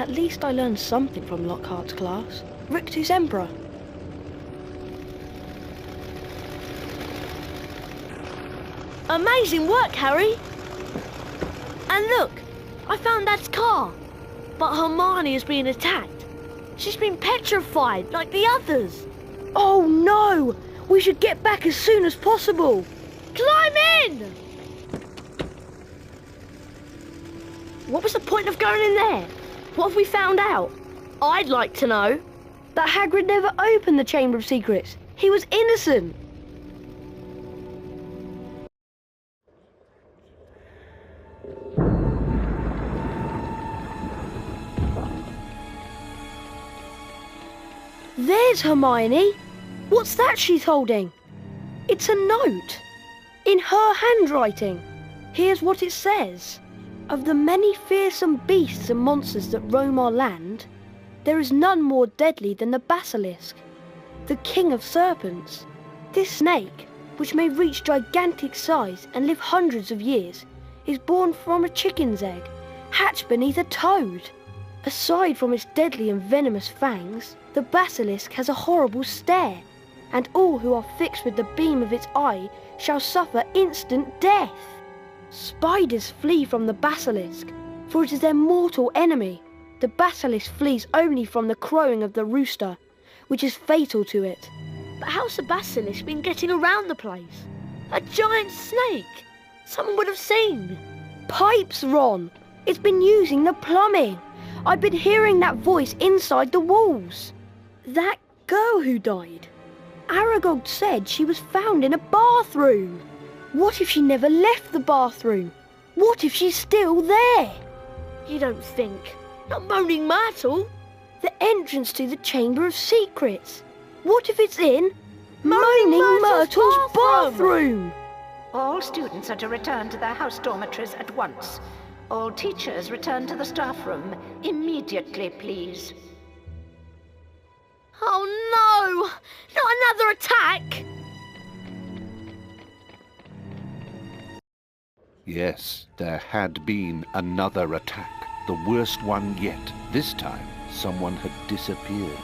At least I learned something from Lockhart's class. Rictus Emperor. Amazing work, Harry! And look, I found Dad's car. But Hermione is being attacked. She's been petrified, like the others. Oh no! We should get back as soon as possible. Climb in! What was the point of going in there? What have we found out? I'd like to know. That Hagrid never opened the Chamber of Secrets. He was innocent. There's Hermione. What's that she's holding? It's a note. In her handwriting. Here's what it says. Of the many fearsome beasts and monsters that roam our land, there is none more deadly than the basilisk, the king of serpents. This snake, which may reach gigantic size and live hundreds of years, is born from a chicken's egg, hatched beneath a toad. Aside from its deadly and venomous fangs, the basilisk has a horrible stare, and all who are fixed with the beam of its eye shall suffer instant death. Spiders flee from the basilisk, for it is their mortal enemy. The basilisk flees only from the crowing of the rooster, which is fatal to it. But how's the basilisk been getting around the place? A giant snake! Someone would have seen. Pipes, Ron! It's been using the plumbing. I've been hearing that voice inside the walls. That girl who died. Aragog said she was found in a bathroom. What if she never left the bathroom? What if she's still there? You don't think? Not Moaning Myrtle. The entrance to the Chamber of Secrets. What if it's in Moaning Myrtle's bathroom? All students are to return to their house dormitories at once. All teachers return to the staff room immediately, please. Oh no! Not another attack! Yes, there had been another attack, the worst one yet. This time, someone had disappeared.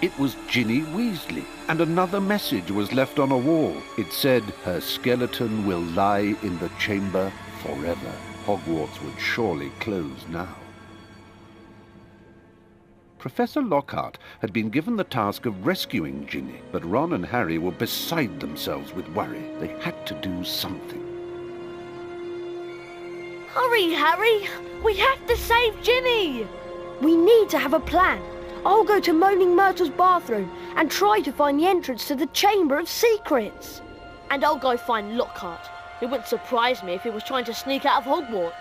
It was Ginny Weasley, and another message was left on a wall. It said, her skeleton will lie in the chamber forever. Hogwarts would surely close now. Professor Lockhart had been given the task of rescuing Ginny, but Ron and Harry were beside themselves with worry. They had to do something. Hurry, Harry! We have to save Ginny! We need to have a plan. I'll go to Moaning Myrtle's bathroom and try to find the entrance to the Chamber of Secrets. And I'll go find Lockhart. It wouldn't surprise me if he was trying to sneak out of Hogwarts.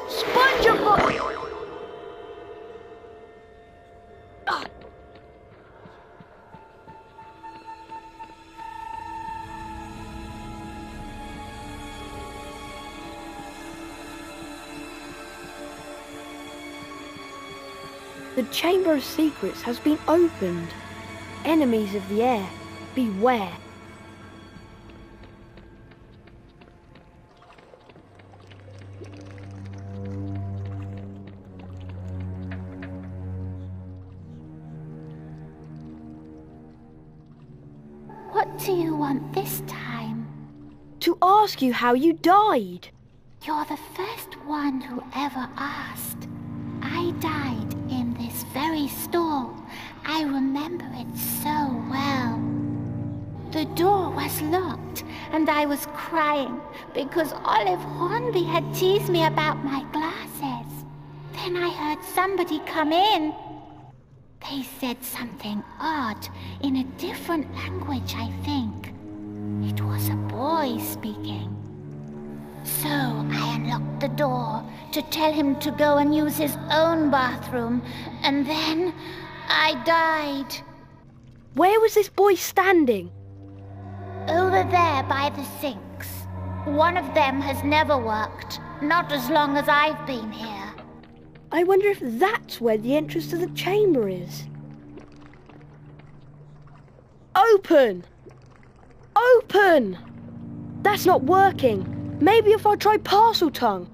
Sponge. The Chamber of Secrets has been opened. Enemies of the air, beware. What do you want this time? To ask you how you died. You're the first one who ever asked. I died in this very stall. I remember it so well. The door was locked, and I was crying because Olive Hornby had teased me about my glasses. Then I heard somebody come in. They said something odd, in a different language, I think. It was a boy speaking. So I unlocked the door to tell him to go and use his own bathroom, and then I died. Where was this boy standing? Over there by the sinks. One of them has never worked, not as long as I've been here. I wonder if that's where the entrance to the chamber is. Open! Open! That's not working. Maybe if I try parcel tongue.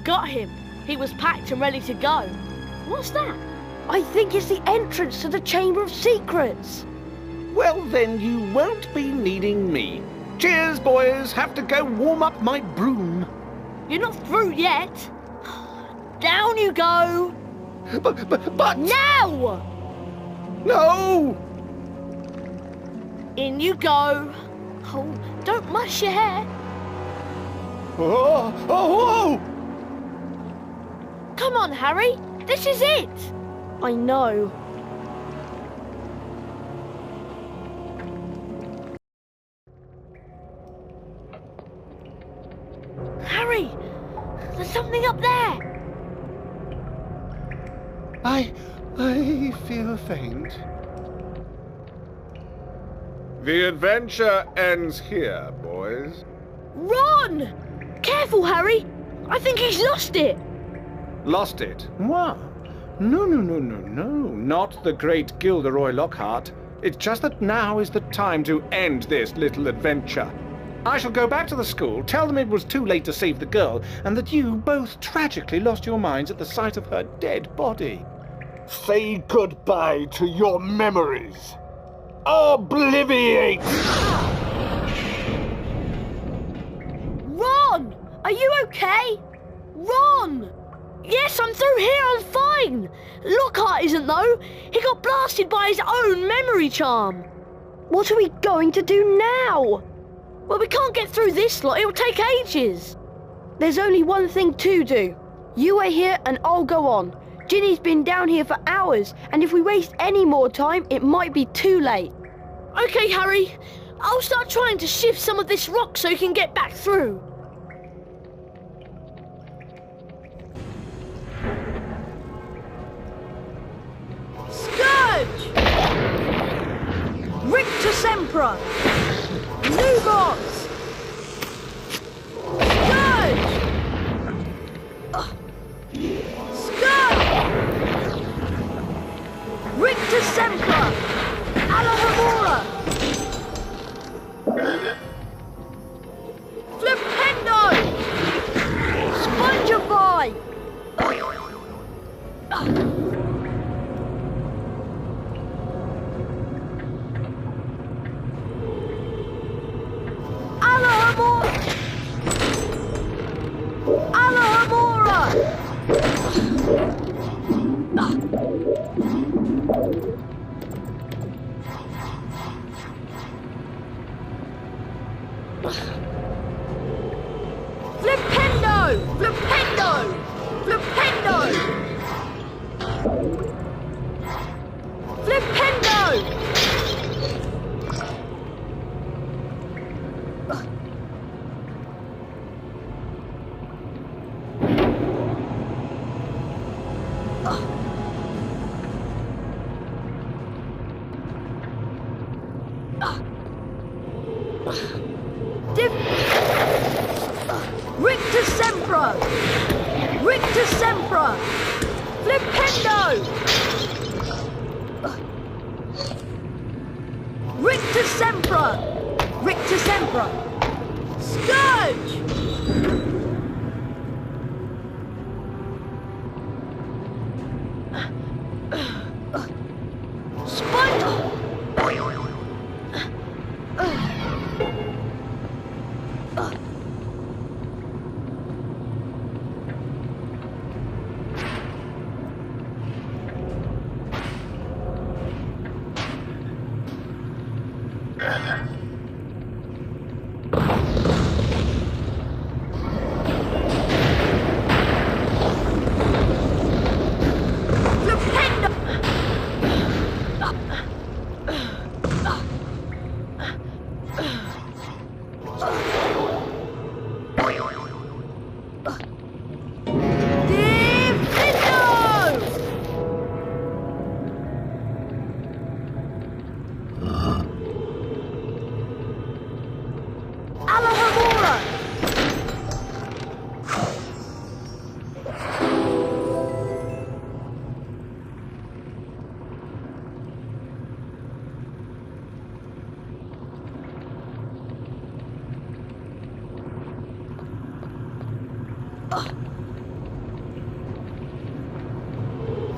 Got him. He was packed and ready to go. What's that? I think it's the entrance to the Chamber of Secrets. Well, then you won't be needing me. Cheers, boys. Have to go warm up my broom. You're not through yet. Down you go. But... Now! No! In you go. Oh, don't mush your hair. Oh! Come on, Harry. This is it. I know. Harry, there's something up there. I feel faint. The adventure ends here, boys. Run! Careful, Harry. I think he's lost it. Lost it? What? No. Not the great Gilderoy Lockhart. It's just that now is the time to end this little adventure. I shall go back to the school, tell them it was too late to save the girl, and that you both tragically lost your minds at the sight of her dead body. Say goodbye to your memories. Obliviate! Ron! Are you okay? Ron! Yes, I'm through here, I'm fine! Lockhart isn't though. He got blasted by his own memory charm. What are we going to do now? Well, we can't get through this lot, it'll take ages. There's only one thing to do. You wait here and I'll go on. Ginny's been down here for hours, and if we waste any more time, it might be too late. Okay, Harry. I'll start trying to shift some of this rock so you can get back through. Scourge! Rictus Sempra! Lumos! Scourge! Scourge! Rictus Sempra! Alahamora! Flipendo! Spongify! Alahamora! Flipendo! Flipendo! Flipendo! Flipendo! Rictus Sempra! Rictus Sempra! Flipendo! Rictus Sempra! Rictus Sempra! Scourge! Sponge!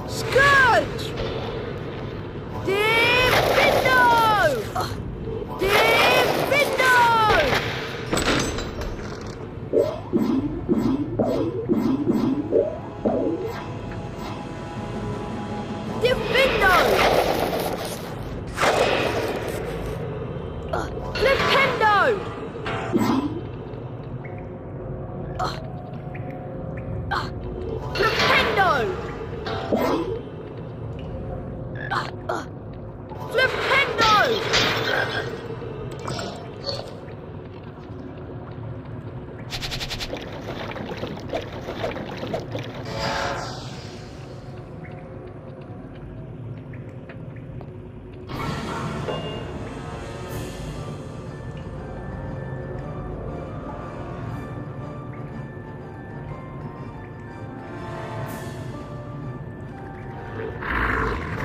Scourge! Diffindo! Diffindo! Diffindo! Flipendo! Flipendo! Flipendo!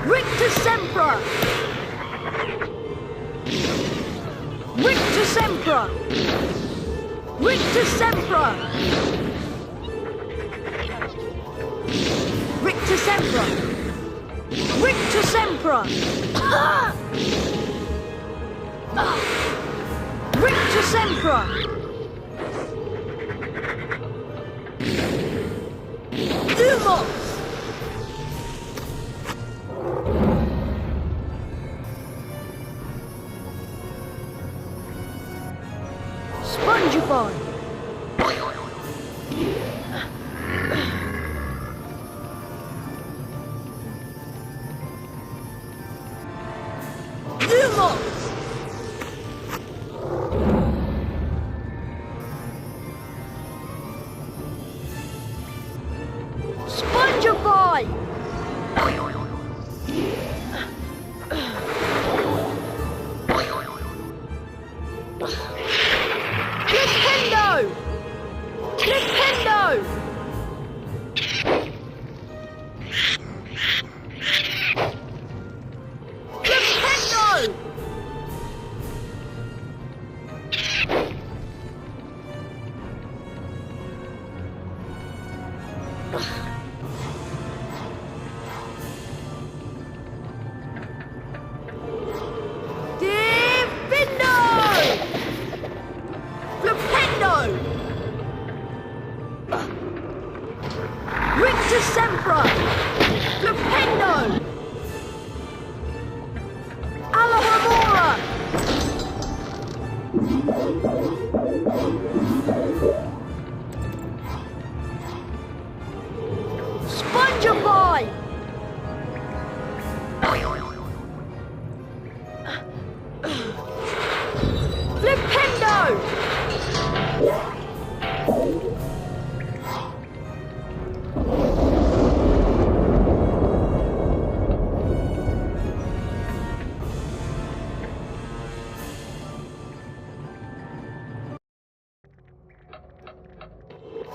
Rictus Sempra! Rictus Sempra! Rictus Sempra! Rictus Sempra! Rictus Sempra! Rictus Sempra! Lumos! Spongify! Lumos! Spongify! Nintendo! Nintendo! Nintendo! Diffindo! Flipendo! Rictus Sempra! Flipendo! Alahamora! Spongify! Flipendo!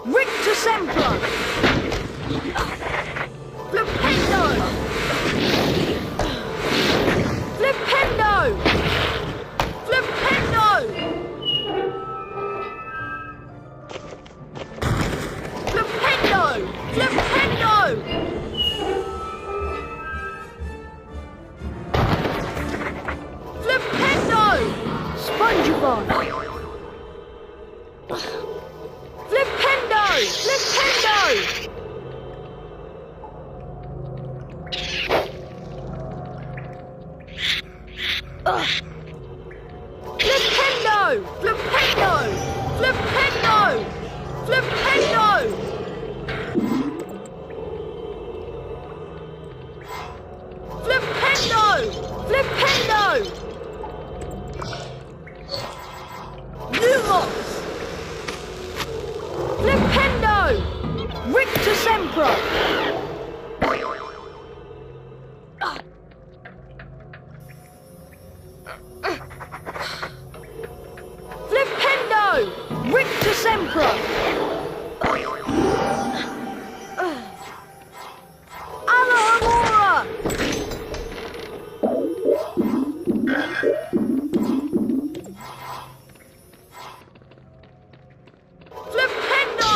Rictus Sempra! Flipendo! Flipendo! Flipendo! Flipendo! Flipendo! Flipendo! Spongify! Flipendo! Flipendo! Flipendo! Flipendo! Flipendo! Flipendo! Flipendo! Flipendo! Lumos! Flipendo! Rictus Sempra! Flipendo! Rictus Sempra! Alahamora! Flipendo!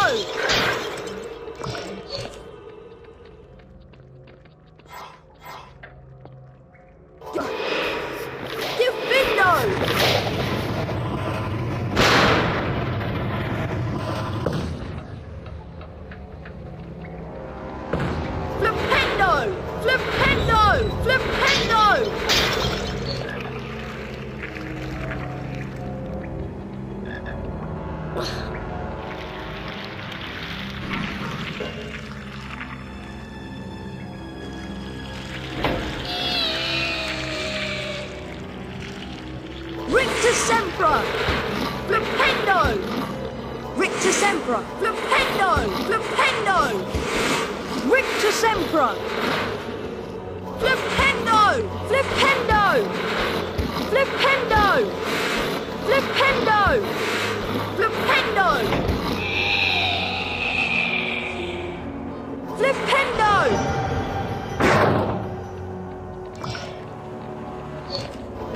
Rictus Sempra! Flipendo! Flipendo! Rictus Sempra! Flipendo! Flipendo! Flipendo! Flipendo! Flipendo! Flipendo!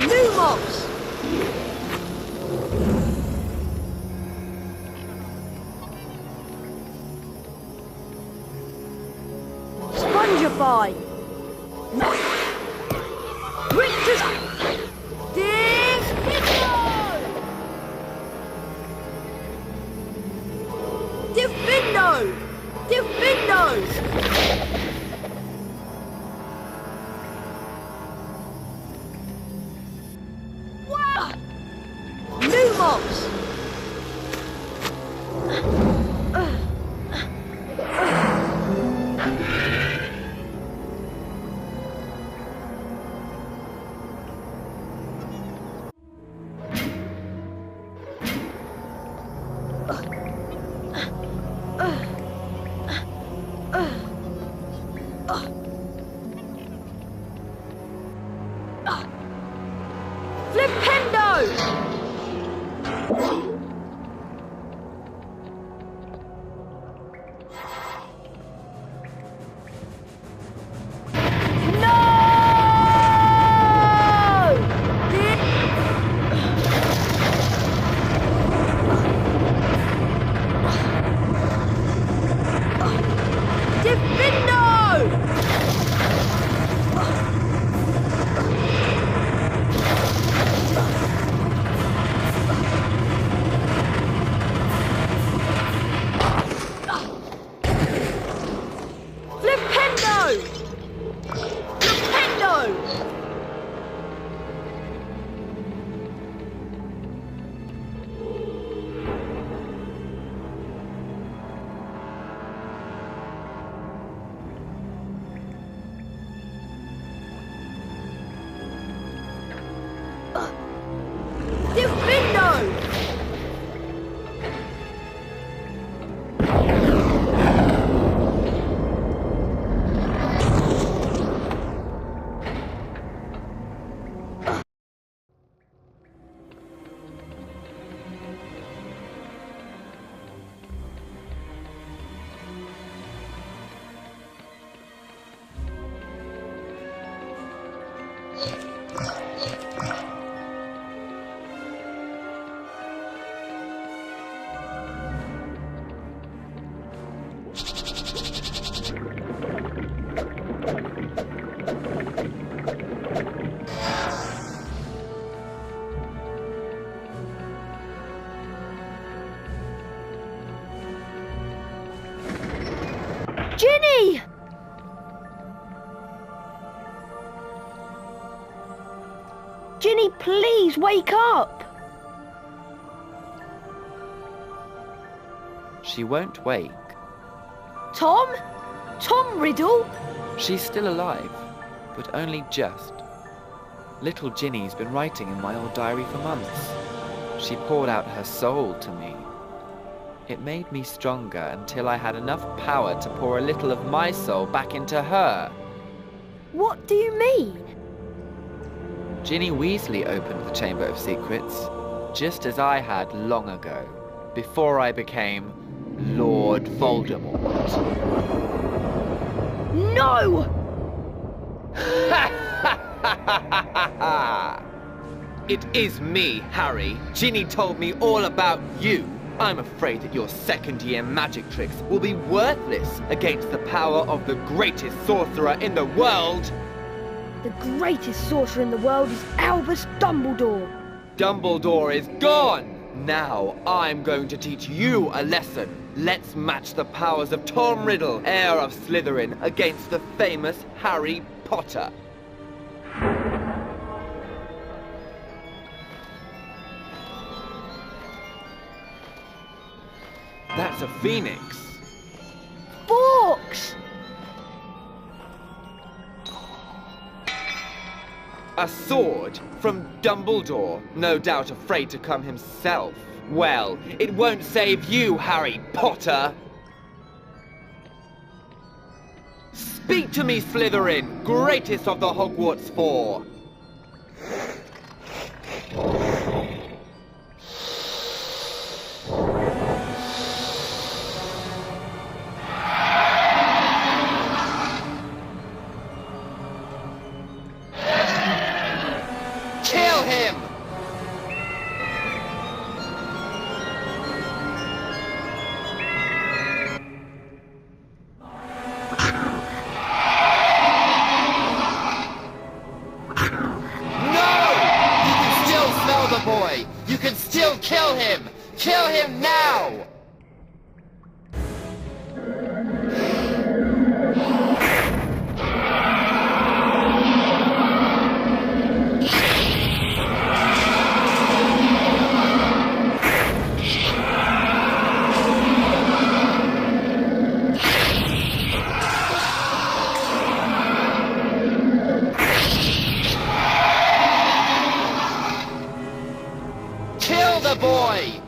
Lumos! Spongify! Rictus! Diffindo! Diffindo! Wow! Lumos! Ginny! Ginny, please wake up! She won't wake. Tom? Tom Riddle? She's still alive, but only just. Little Ginny's been writing in my old diary for months. She poured out her soul to me. It made me stronger until I had enough power to pour a little of my soul back into her. What do you mean? Ginny Weasley opened the Chamber of Secrets, just as I had long ago, before I became Lord Voldemort. No! It is me, Harry. Ginny told me all about you. I'm afraid that your second-year magic tricks will be worthless against the power of the greatest sorcerer in the world. The greatest sorcerer in the world is Albus Dumbledore. Dumbledore is gone! Now I'm going to teach you a lesson. Let's match the powers of Tom Riddle, heir of Slytherin, against the famous Harry Potter. That's a phoenix. Forks! A sword from Dumbledore, no doubt afraid to come himself. Well, it won't save you, Harry Potter! Speak to me, Slytherin, greatest of the Hogwarts Four! Kill him! Boy, you can still kill him! Kill him now! Kill the boy!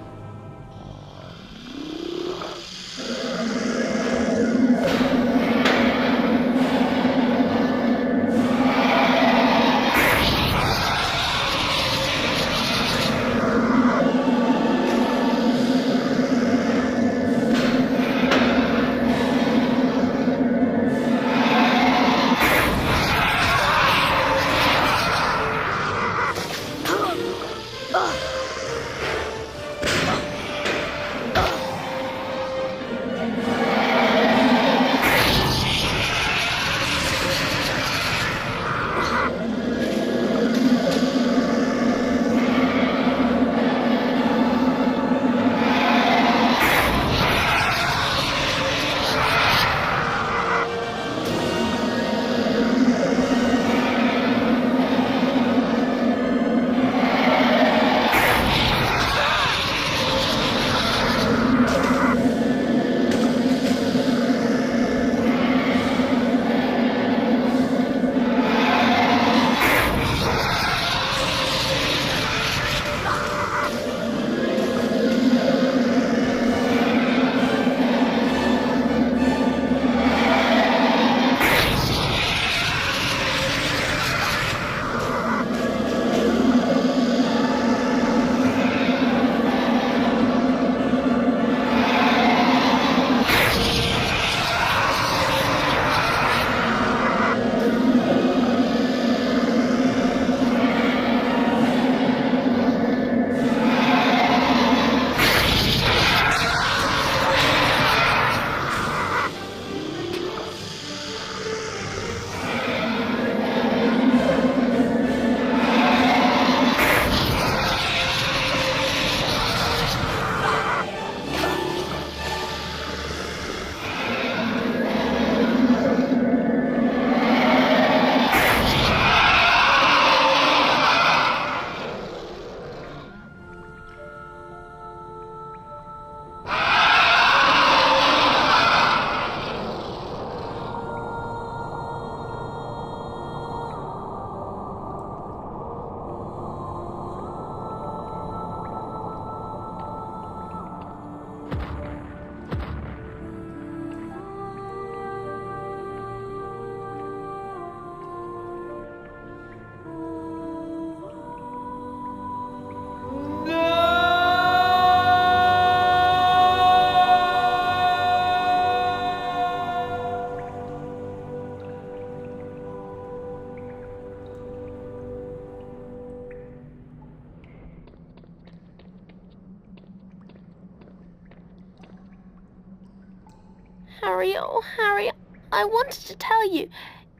Harry, oh Harry, I wanted to tell you.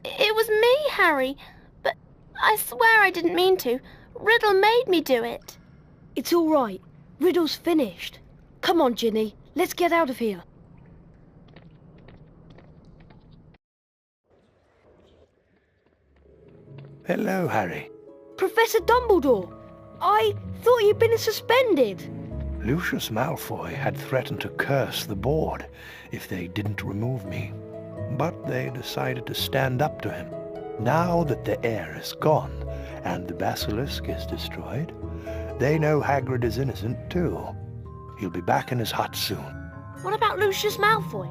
It was me, Harry, but I swear I didn't mean to. Riddle made me do it. It's all right. Riddle's finished. Come on, Ginny, let's get out of here. Hello, Harry. Professor Dumbledore, I thought you'd been suspended. Lucius Malfoy had threatened to curse the board if they didn't remove me, but they decided to stand up to him. Now that the heir is gone and the basilisk is destroyed, they know Hagrid is innocent too. He'll be back in his hut soon. What about Lucius Malfoy?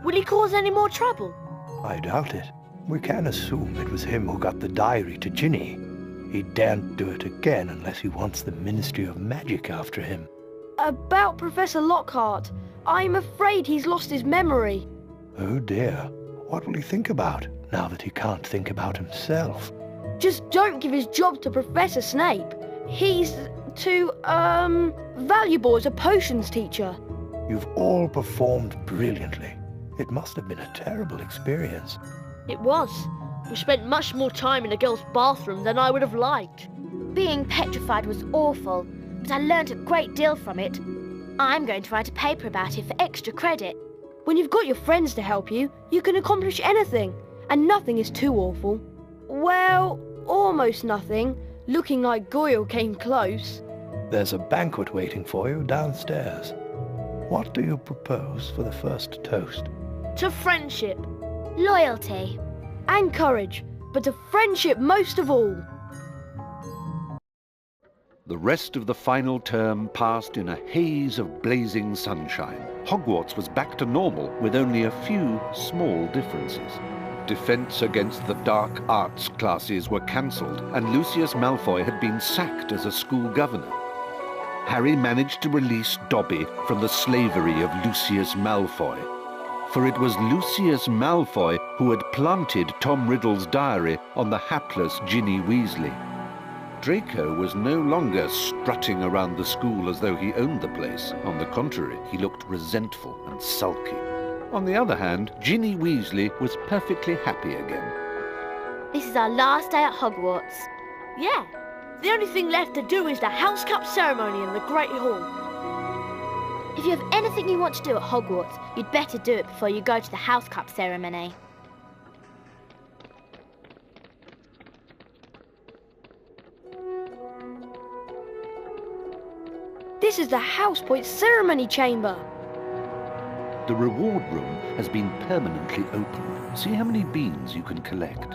Will he cause any more trouble? I doubt it. We can assume it was him who got the diary to Ginny. He daren't do it again unless he wants the Ministry of Magic after him. About Professor Lockhart, I'm afraid he's lost his memory. Oh dear. What will he think about now that he can't think about himself? Just don't give his job to Professor Snape. He's too, valuable as a potions teacher. You've all performed brilliantly. It must have been a terrible experience. It was. We spent much more time in a girl's bathroom than I would have liked. Being petrified was awful, but I learnt a great deal from it. I'm going to write a paper about it for extra credit. When you've got your friends to help you, you can accomplish anything, and nothing is too awful. Well, almost nothing. Looking like Goyle came close. There's a banquet waiting for you downstairs. What do you propose for the first toast? To friendship. Loyalty. And courage, but to friendship most of all. The rest of the final term passed in a haze of blazing sunshine. Hogwarts was back to normal with only a few small differences. Defense against the dark arts classes were cancelled, and Lucius Malfoy had been sacked as a school governor. Harry managed to release Dobby from the slavery of Lucius Malfoy. For it was Lucius Malfoy who had planted Tom Riddle's diary on the hapless Ginny Weasley. Draco was no longer strutting around the school as though he owned the place. On the contrary, he looked resentful and sulky. On the other hand, Ginny Weasley was perfectly happy again. This is our last day at Hogwarts. Yeah, the only thing left to do is the House Cup ceremony in the Great Hall. If you have anything you want to do at Hogwarts, you'd better do it before you go to the House Cup ceremony. This is the House Point ceremony chamber. The reward room has been permanently opened. See how many beans you can collect.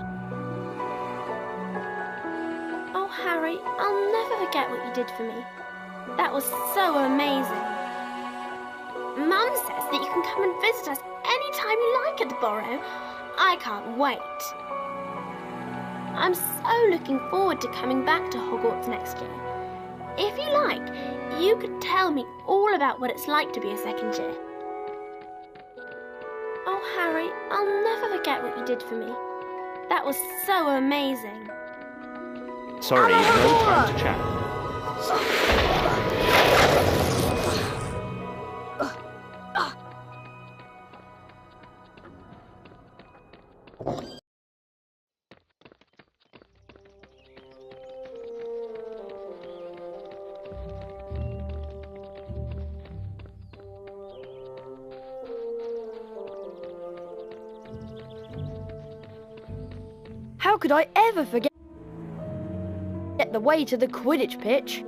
Oh, Harry, I'll never forget what you did for me. That was so amazing. Mum says that you can come and visit us anytime you like at the Burrow. I can't wait. I'm so looking forward to coming back to Hogwarts next year. If you like, you could tell me all about what it's like to be a second year. Oh, Harry, I'll never forget what you did for me. That was so amazing. Sorry, no time to chat. How could I ever forget the way to the Quidditch pitch?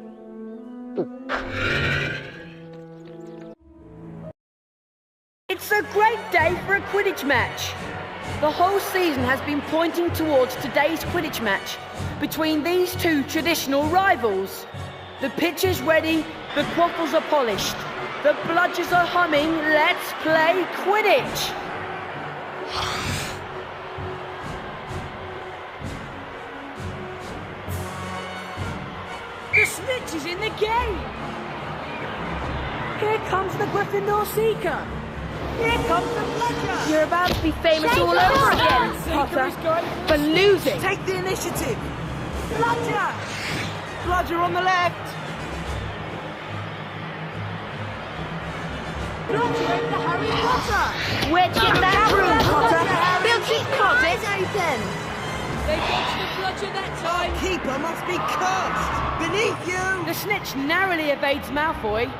It's a great day for a Quidditch match. The whole season has been pointing towards today's Quidditch match between these two traditional rivals. The pitch is ready, the quaffles are polished, the bludgers are humming, let's play Quidditch! The snitch is in the game! Here comes the Gryffindor Seeker! Here comes the Bludger! You're about to be famous all over again, Potter, for losing. Take the initiative! Bludger! Bludger on the left! Bludger into Harry Potter! Where'd you get that room, Potter? Filthy's closet open! They got the Bludger that time! Keeper must be cursed! Beneath you! The snitch narrowly evades Malfoy.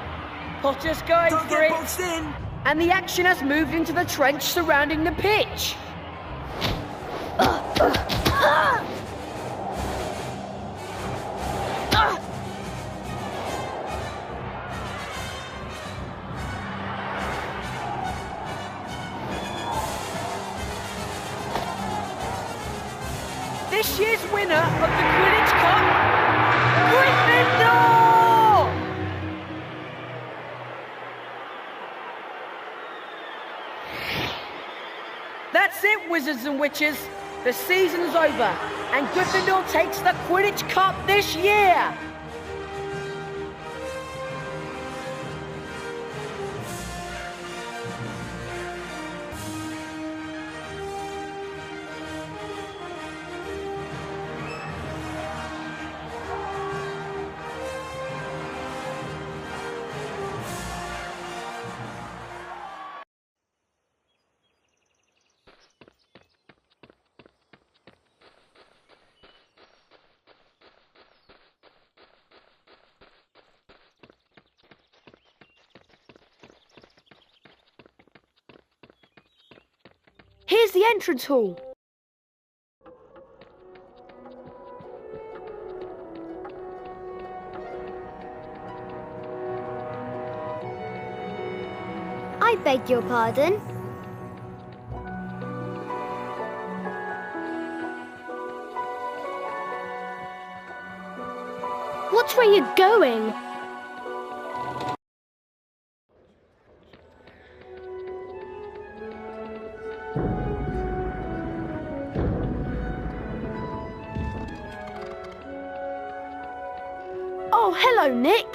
Potter's going Don't for get it. boxed in! And the action has moved into the trench surrounding the pitch. This year's winner of the Quidditch Cup, Gryffindor! That's it, wizards and witches. The season's over, and Gryffindor takes the Quidditch Cup this year! Here's the entrance hall. I beg your pardon. Watch where you're going. Oh, hello, Nick.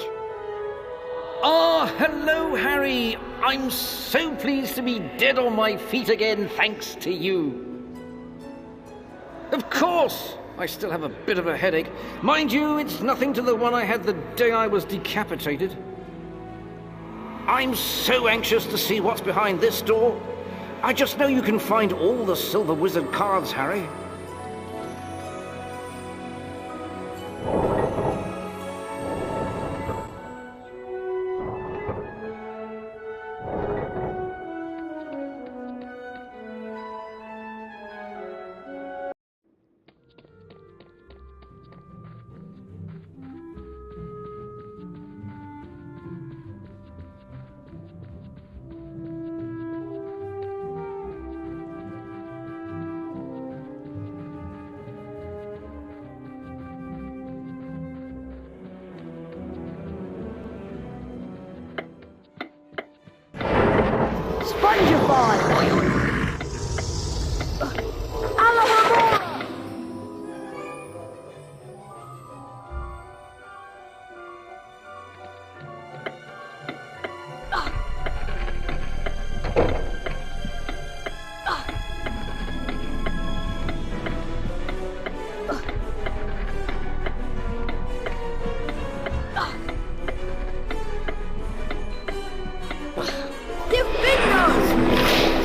Ah, hello, Harry. I'm so pleased to be dead on my feet again, thanks to you. Of course, I still have a bit of a headache. Mind you, it's nothing to the one I had the day I was decapitated. I'm so anxious to see what's behind this door. I just know you can find all the Silver Wizard cards, Harry. Defenders!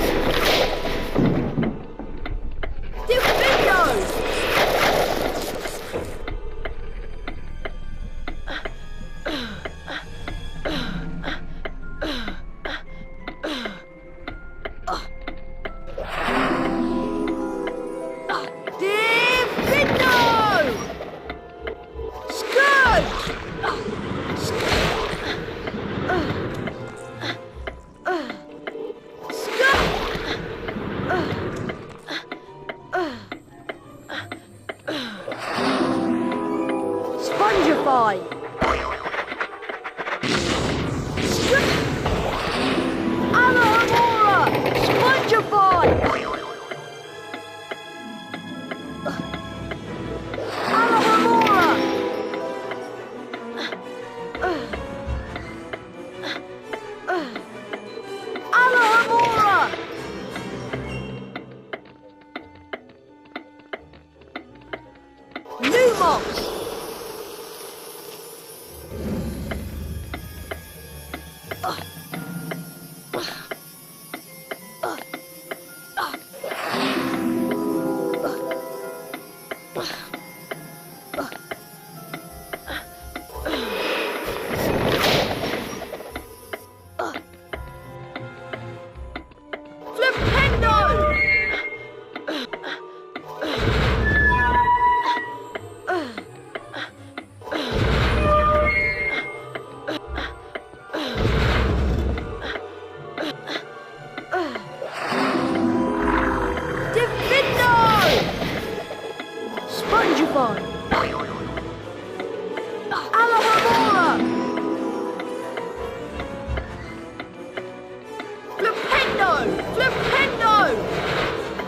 Flipendo!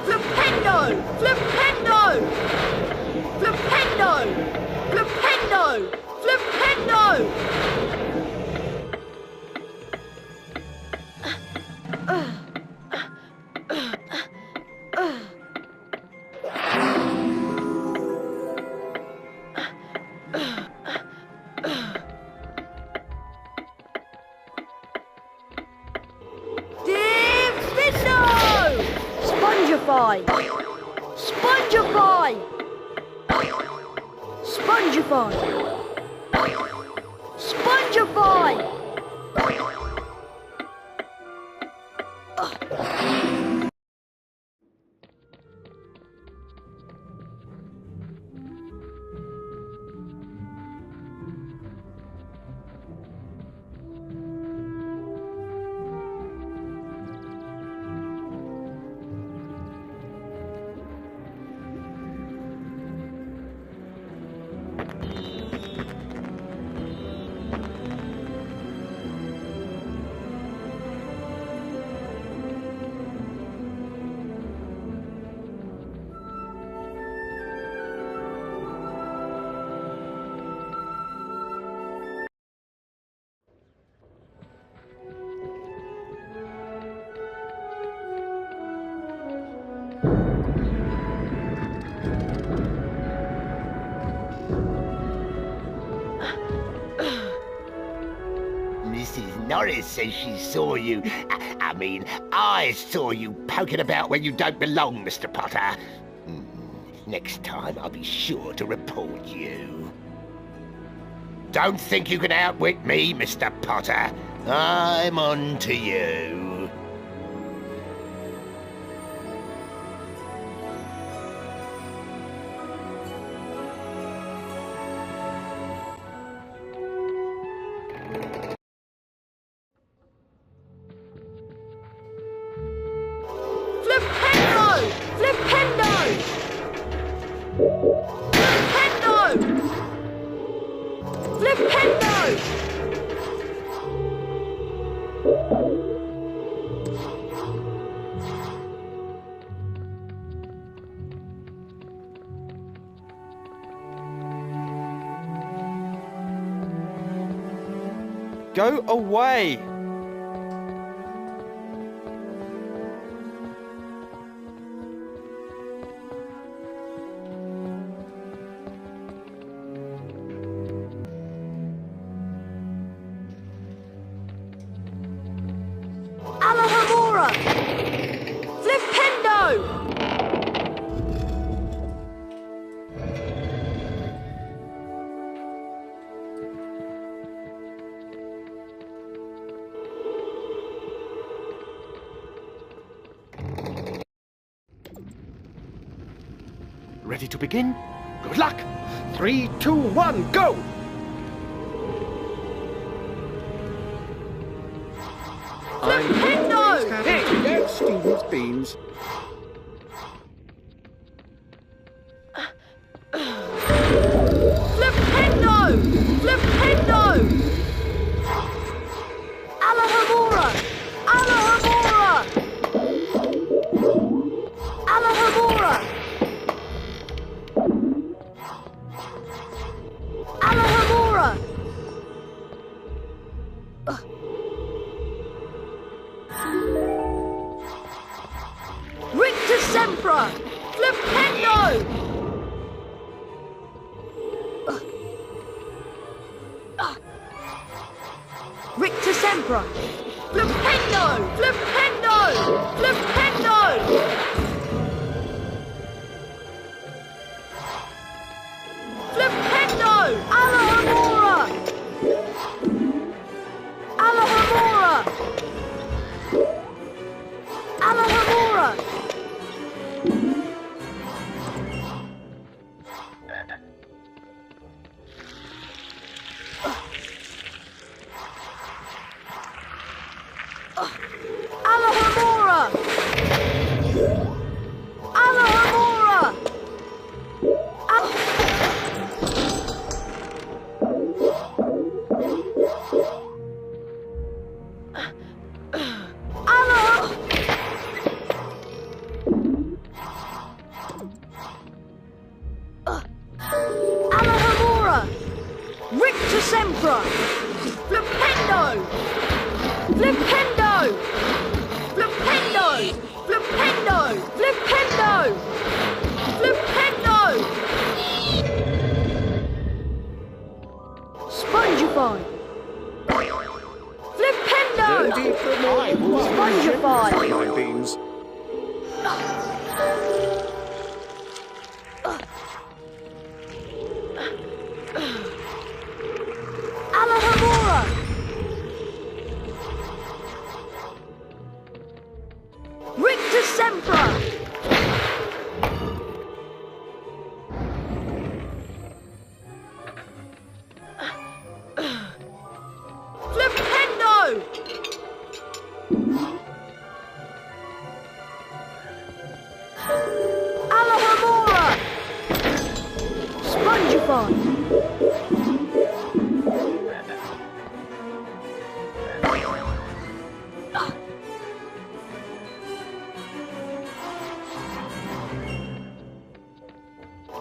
Flipendo! Flipendo! Flipendo! Flipendo! Flipendo! Spongify! Spongify! Spongify! Spongify! Mrs. Norris says she saw you. I mean, I saw you poking about where you don't belong, Mr. Potter. Next time, I'll be sure to report you. Don't think you can outwit me, Mr. Potter. I'm on to you. Go away! Alahamora! Flipendo! Ready to begin? Good luck! 3, 2, 1, go! Flipendo! Hey, get Stevens beans. Flipendo! Flipendo! Alahamora! Alahamora! Alahamora! Alahamora! Rictus Sempra! Flipendo! Rictus Sempra! Flipendo! Flipendo! Flipendo! Flipendo! Alahamora! Alahamora! Alahamora! Alahamora! Alahamora! beams. Alahamora! Rictus Sempra! Flipendo! Alahamora! Spongify!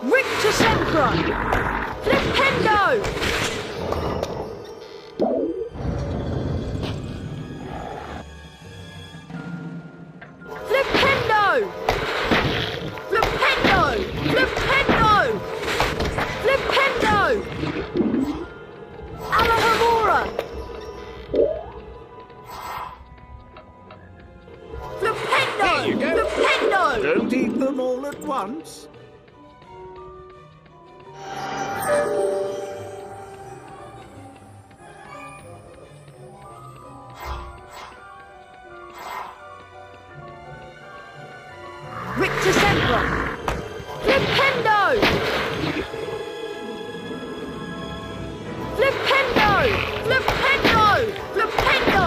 Rictus Sempra! Flipendo! Flipendo! Flipendo! Flipendo! Flipendo! Alahamora! Flipendo! Here you go. Flipendo! Don't eat them all at once. Rictus Sempra! Flipendo! Flipendo! Flipendo! Flipendo!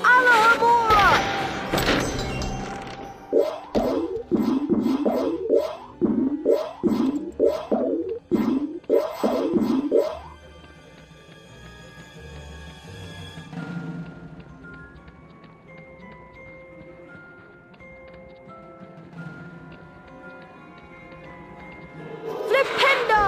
Alahamora! Flipendo!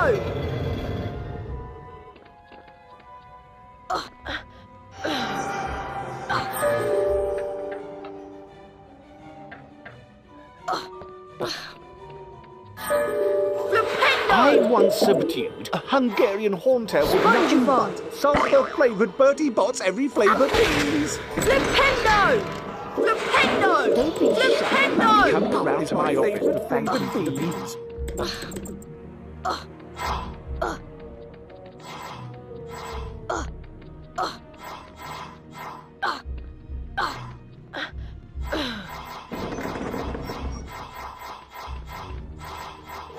I once subdued a Hungarian horntail with nothing but sulphur-flavoured Bertie Bott's every flavour beans. Flipendo! Flipendo! Flipendo! Come around to my office to thank me for the beans.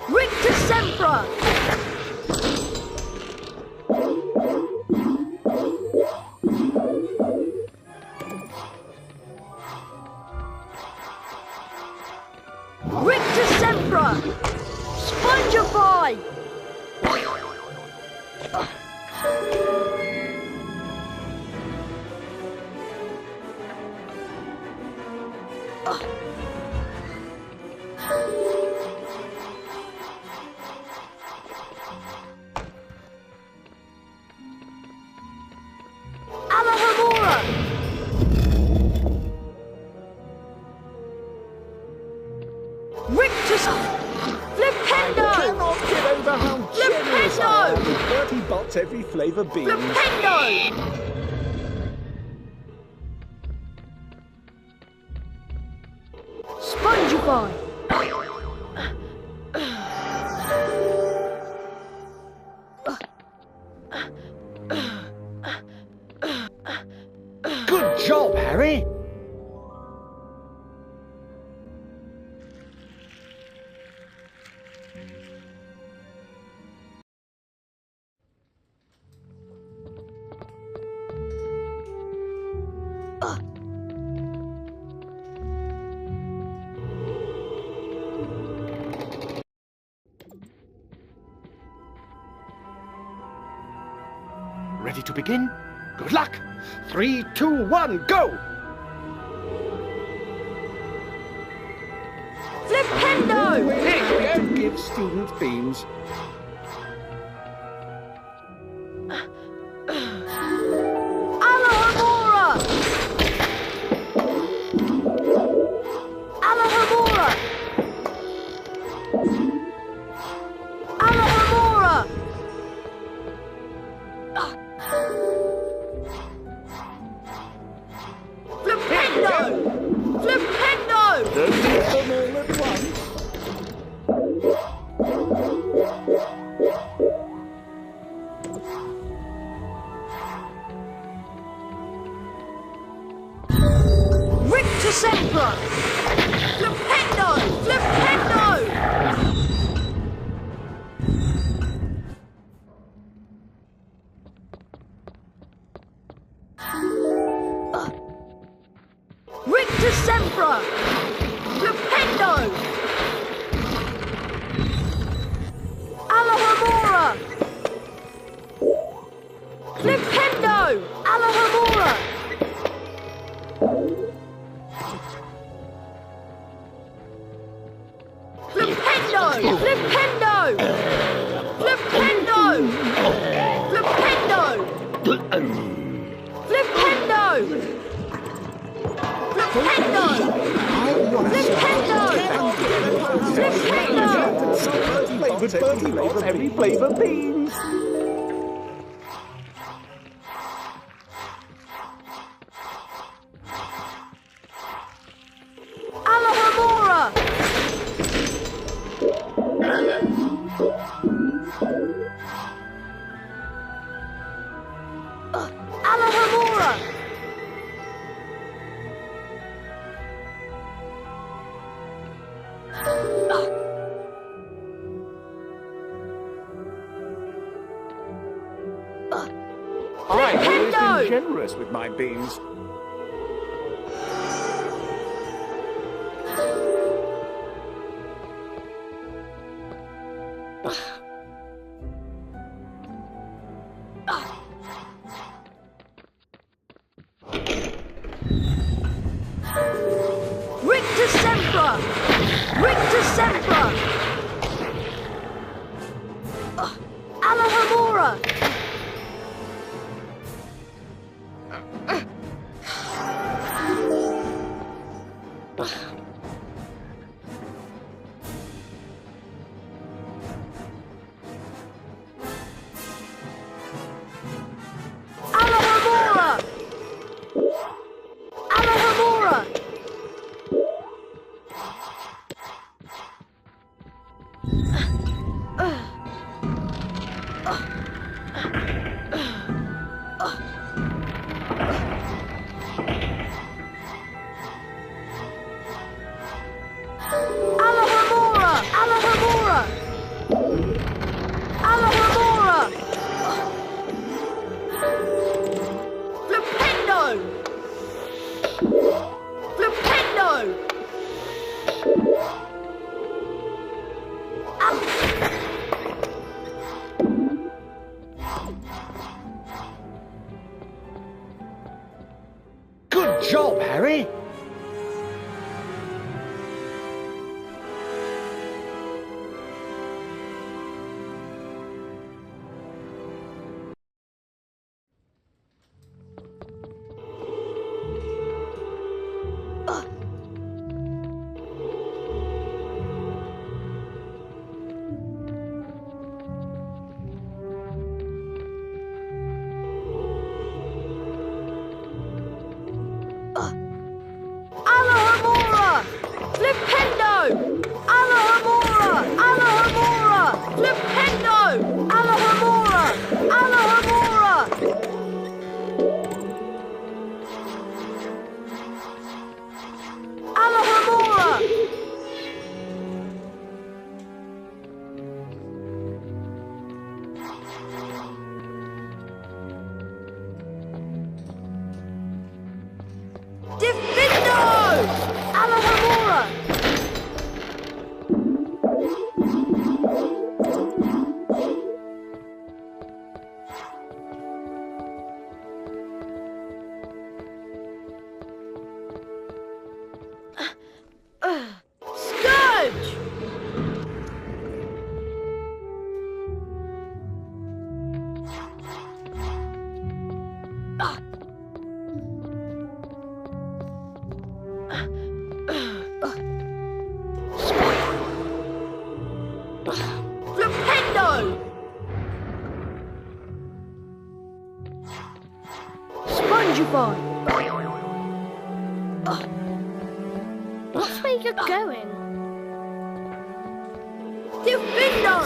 Rictus Sempra! Rictus Sempra! Spongify! Alahamora! Rictus! Flipendo! I cannot get over how generous I am Flipendo! with Bertie Bott's every flavour beans. Flipendo! Spongify! Good job, Harry. Ready to begin? Good luck. 3, 2, 1, go! Flipendo! Here you go. Give students beans. Alahamora! Alahamora! Alahamora! Sempra! Flipendo! Flipendo! Rictus Sempra! Flipendo! Alahamora! Flipendo! Alahamora! Flipendo! Flipendo! Flipendo! Flipendo! Flipendo! Flavoured every flavour beans. Alahamora! Alahamora! I've always been generous with my beans. Rictus Sempra! Rictus Sempra! Alahamora! Alahamora! Alahamora! Alahamora! Alahamora! Alahamora! Flipendo! Flipendo! Good job, Harry. Alahamora! Flipendo! Alahamora! Alahamora! Flipendo! Alahamora! Alahamora! Alahamora! Divindo! Alahamora! Scourge! Flipendo! Spongify! What's where you're going? Divindo!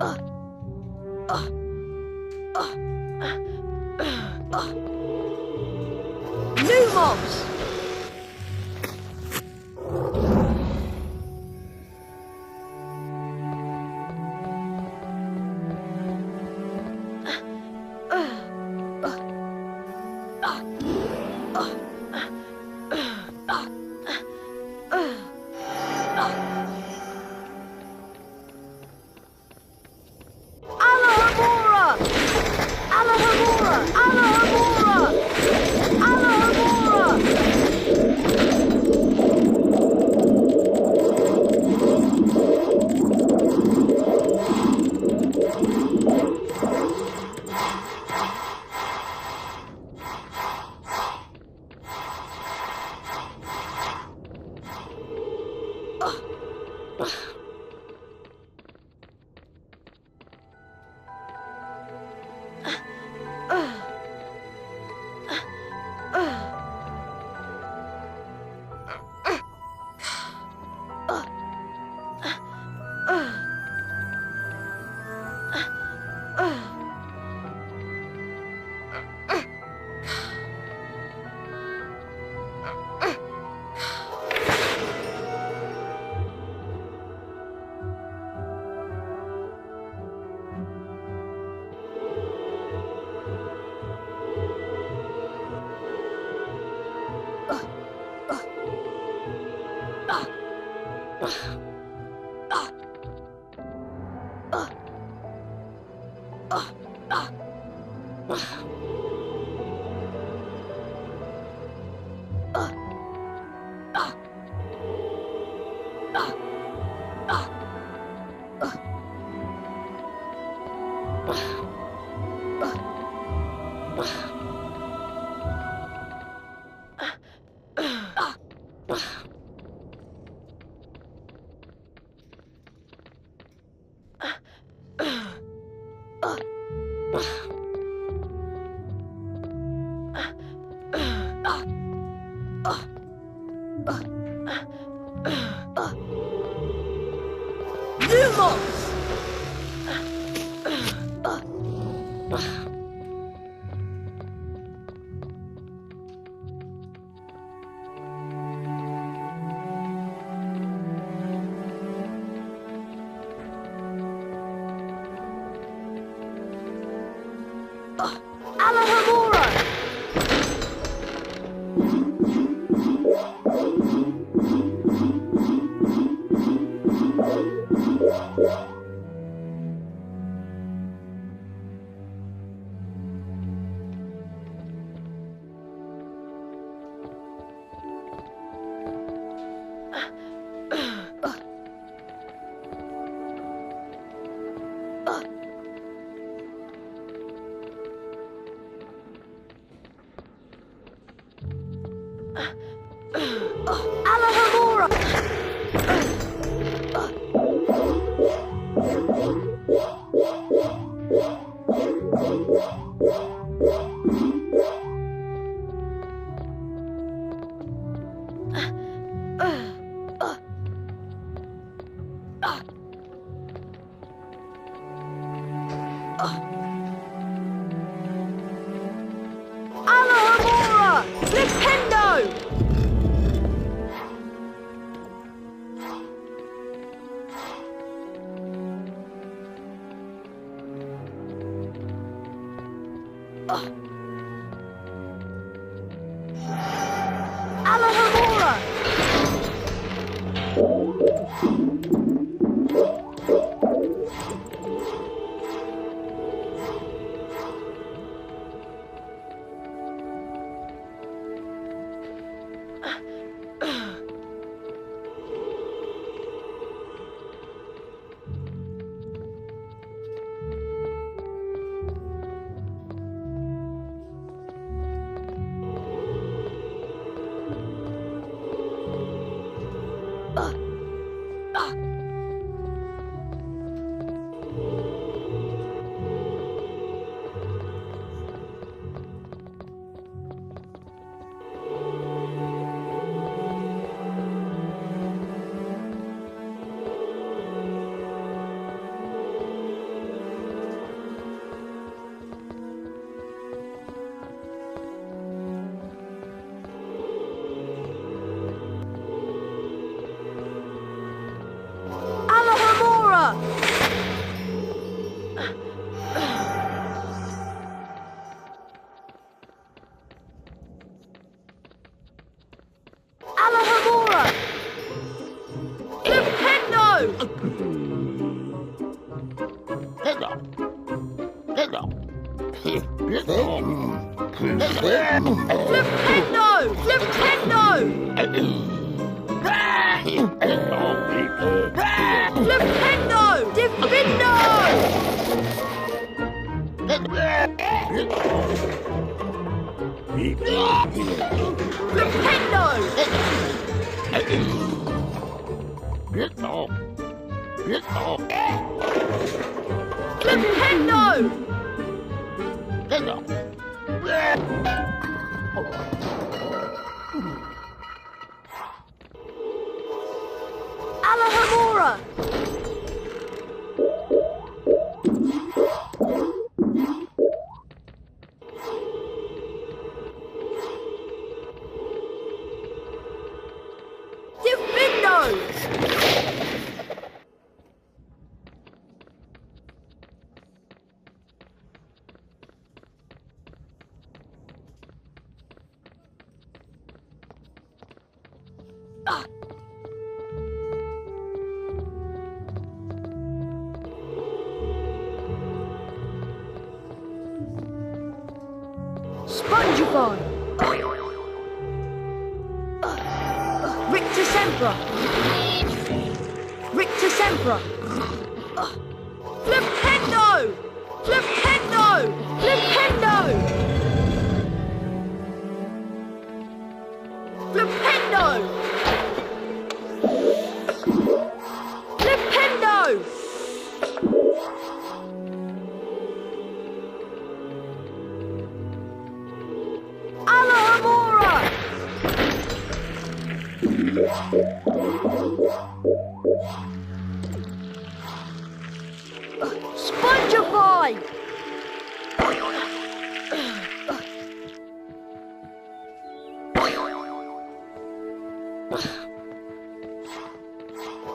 Lumos! Alamora! Alamora! Flipendo! Flipendo! Flipendo! Divindo! Alahamora! Spongify! Rictus Sempra! Rictus Sempra! Flipendo! Flipendo! Flipendo! Flipendo! Flipendo! Alahamora! Spongify!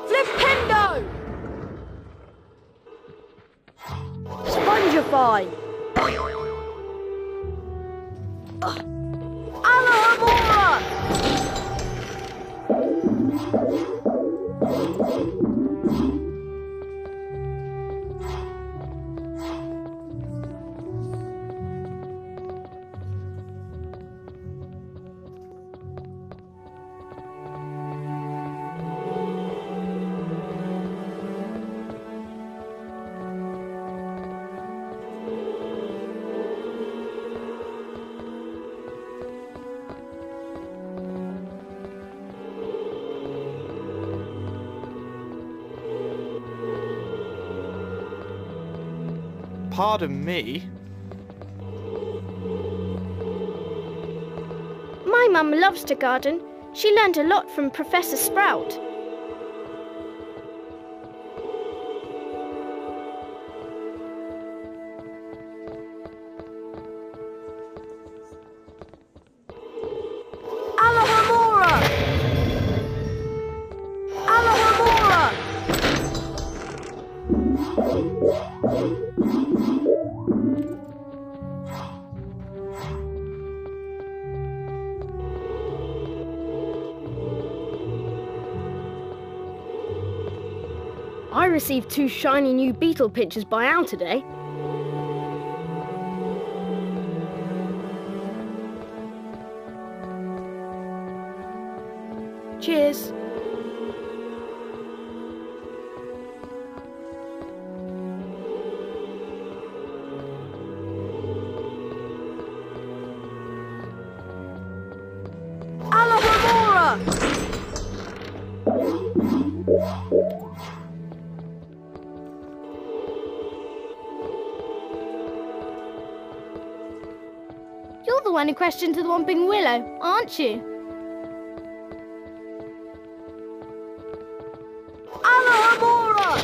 Flipendo! Spongify! Alahamora! Pardon me? My mum loves to garden. She learned a lot from Professor Sprout. Alahamora! Alahamora! I received 2 shiny new beetle pictures by Al today. Cheers. Alahamora! You're the one who crashed into the Whomping Willow, aren't you? Alahamora!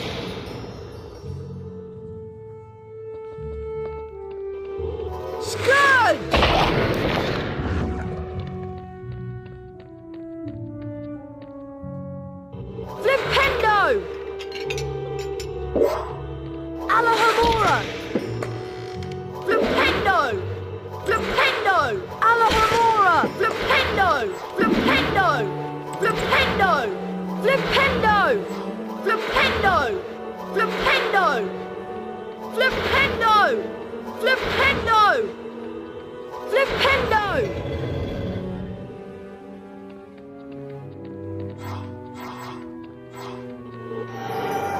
Scourge! Flipendo! Alohomora! Flipendo! Flipendo! Alohomora! Flipendo! Flipendo! Flipendo! Flipendo! Flipendo! Flipendo! Flipendo! Flipendo! Flipendo!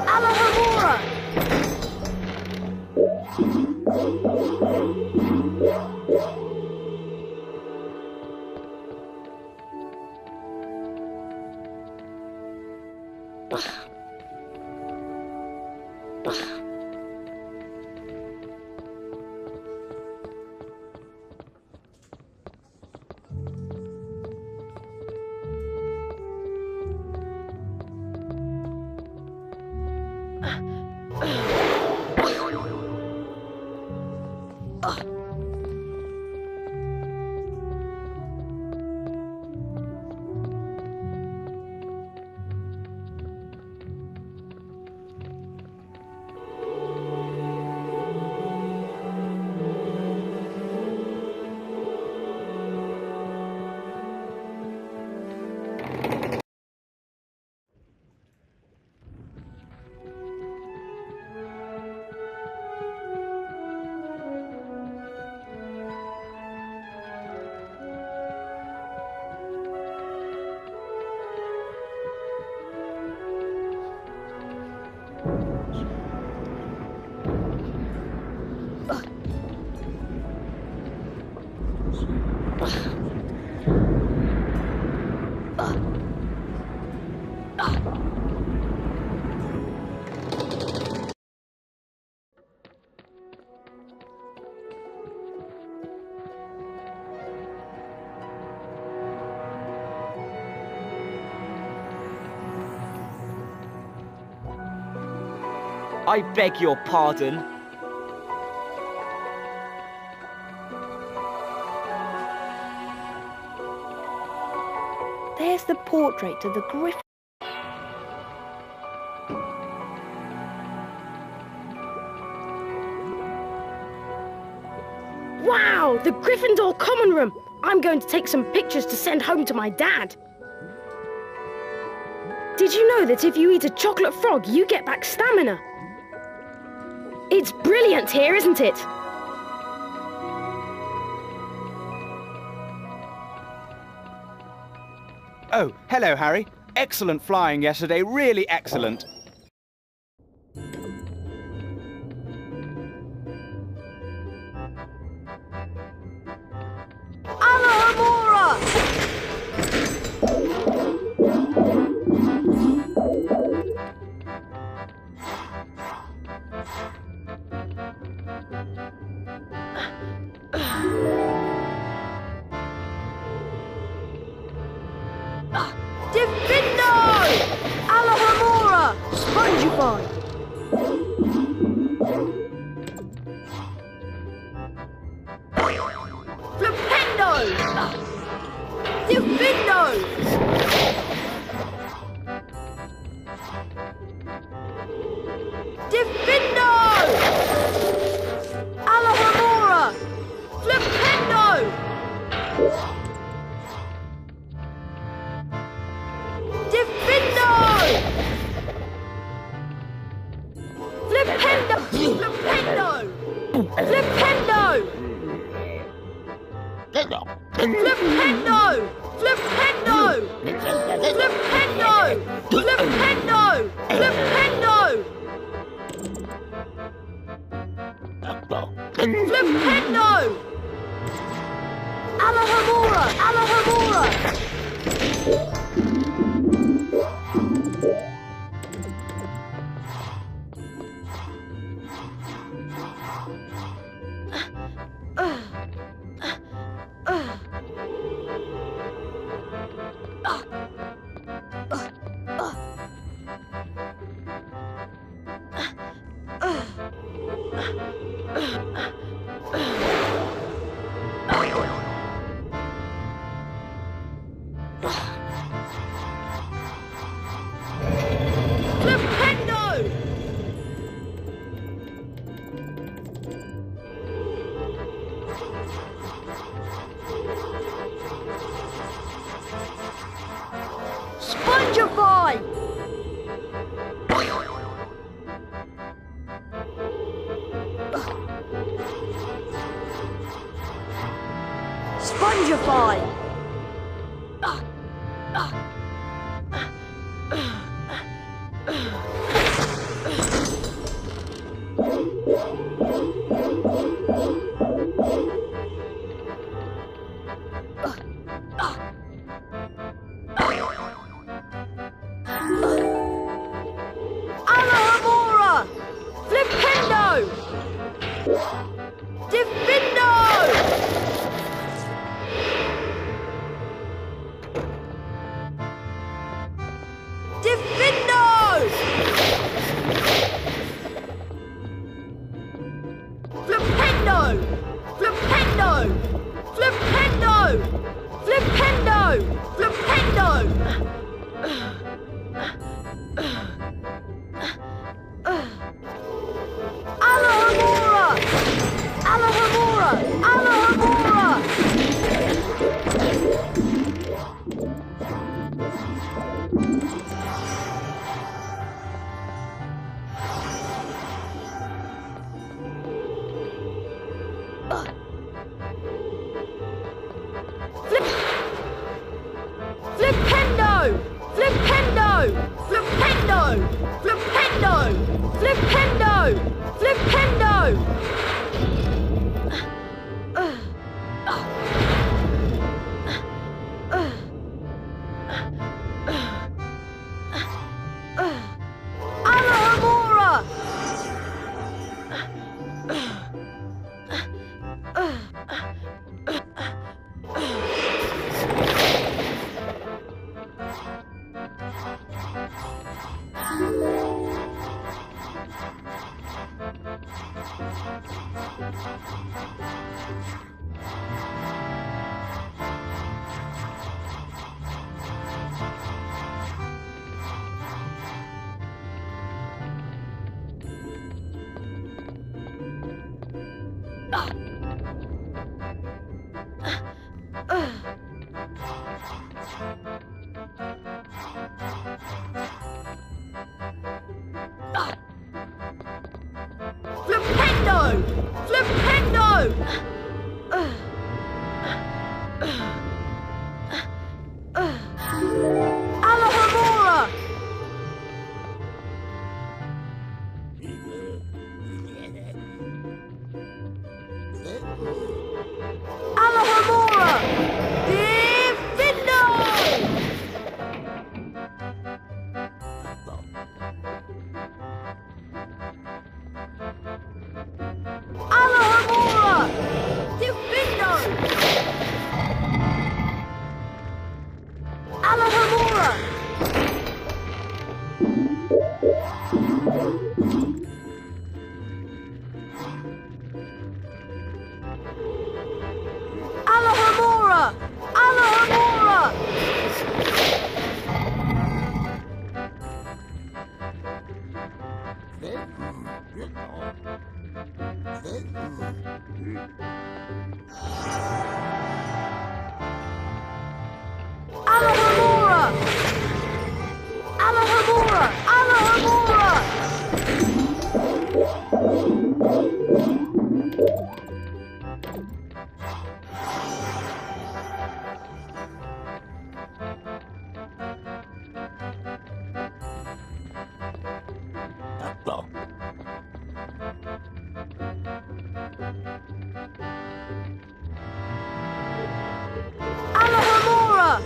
Alohomora! I beg your pardon. There's the portrait of the Griffin. Wow, the Gryffindor common room. I'm going to take some pictures to send home to my dad. Did you know that if you eat a chocolate frog, you get back stamina? It's brilliant here, isn't it? Oh, hello, Harry. Excellent flying yesterday, really excellent. Alohomora! Divindo! Alohomora! Spongify! Flipendo! Divindo! Divindo! Alohomora! Flipendo! Divindo! Flipendo! Flipendo! Flipendo! Flipendo! Flipendo! Flipendo! Flipendo! Flipendo! Flipendo! Alohomora! Alohomora! Frangify! Alohomora! Flipendo! Divindo! Divindo! Flipendo! Flipendo! Flipendo! Flipendo! Flipendo! Alohomora! Alohomora! Alohomora! Flipendo! Flipendo! Flipendo! Flipendo! Flipendo! Flipendo! Alohomora! Flipendo! Flipendo! Alohomora! Alohomora! Divindo! Alohomora! Divindo! Alohomora! Alohomora! Alohomora! Alohomora! Alohomora! Alohomora! Alohomora!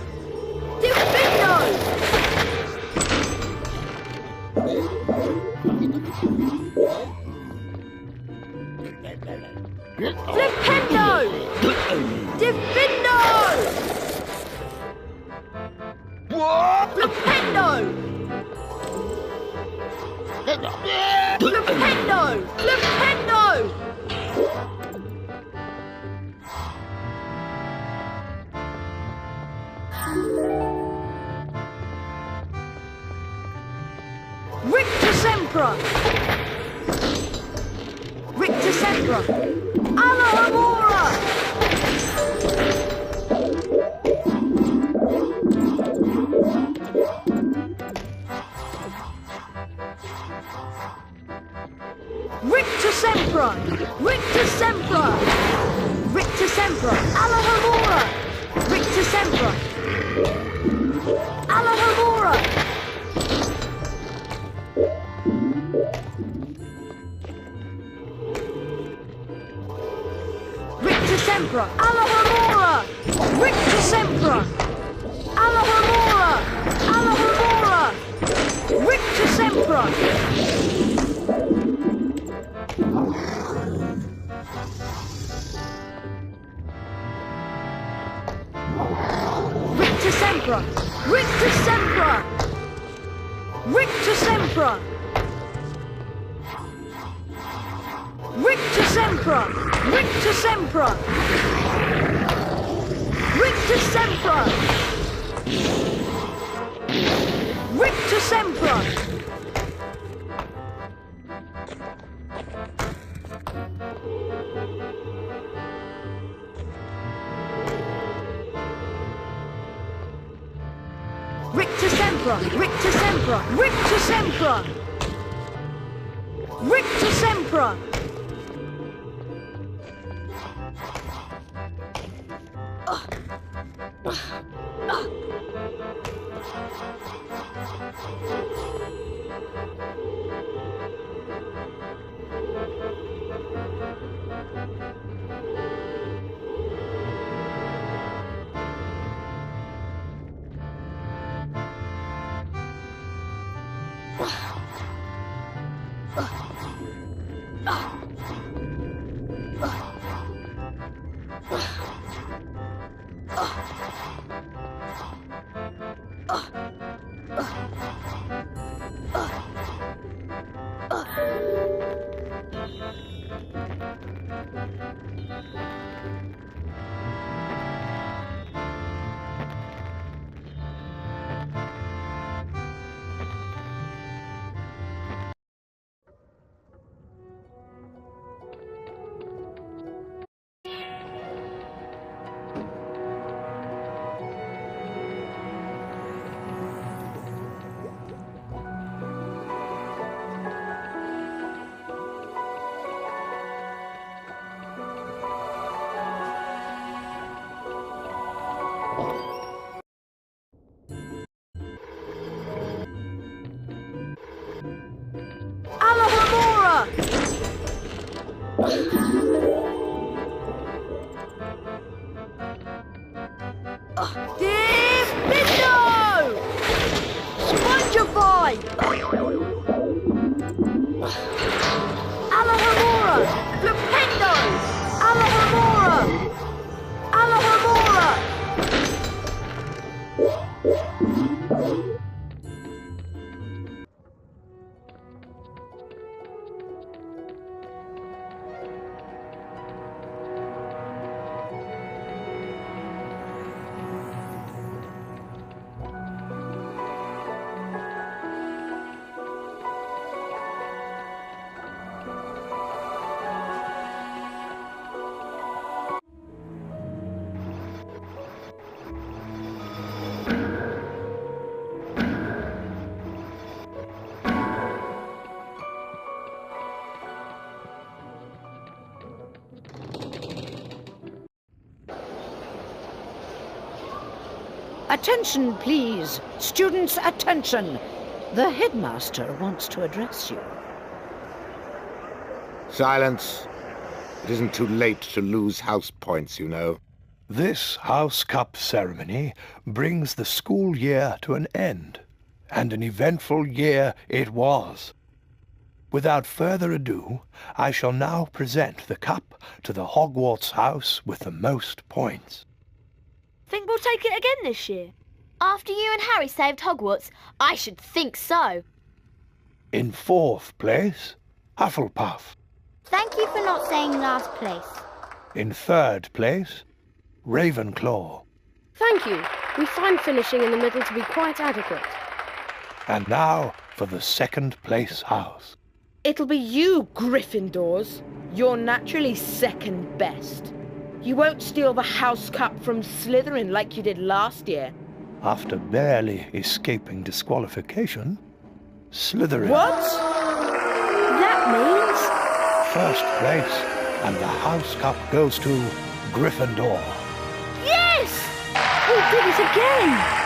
Divindo! Flipendo! Divindo! Flipendo! Flipendo! Flipendo! Rictus Sempra! Rictus Sempra! Alohomora! Rictus Sempra! Rictus Sempra! Rictus Sempra! Alohomora! Rictus Sempra! Alohomora! Rictus Sempra! Alohomora! Rictus Sempra! Alohomora! Alohomora! Rictus Sempra! Rictus Sempra! Rictus Sempra! Rictus Sempra! Rictus Sempra! Rictus Sempra! Rictus Sempra! Rictus Sempra! Rictus Sempra! Rictus Sempra! Rictus Sempra! Rictus Sempra! Attention, please. Students, attention. The headmaster wants to address you. Silence. It isn't too late to lose house points, you know. This House Cup ceremony brings the school year to an end, and an eventful year it was. Without further ado, I shall now present the cup to the Hogwarts house with the most points. Think we'll take it again this year? After you and Harry saved Hogwarts, I should think so. In 4th place, Hufflepuff. Thank you for not saying last place. In 3rd place, Ravenclaw. Thank you. We find finishing in the middle to be quite adequate. And now for the 2nd place house. It'll be you, Gryffindors. You're naturally second best. You won't steal the House Cup from Slytherin like you did last year. After barely escaping disqualification, Slytherin. What? That means... 1st place, and the House Cup goes to Gryffindor. Yes! We did it again!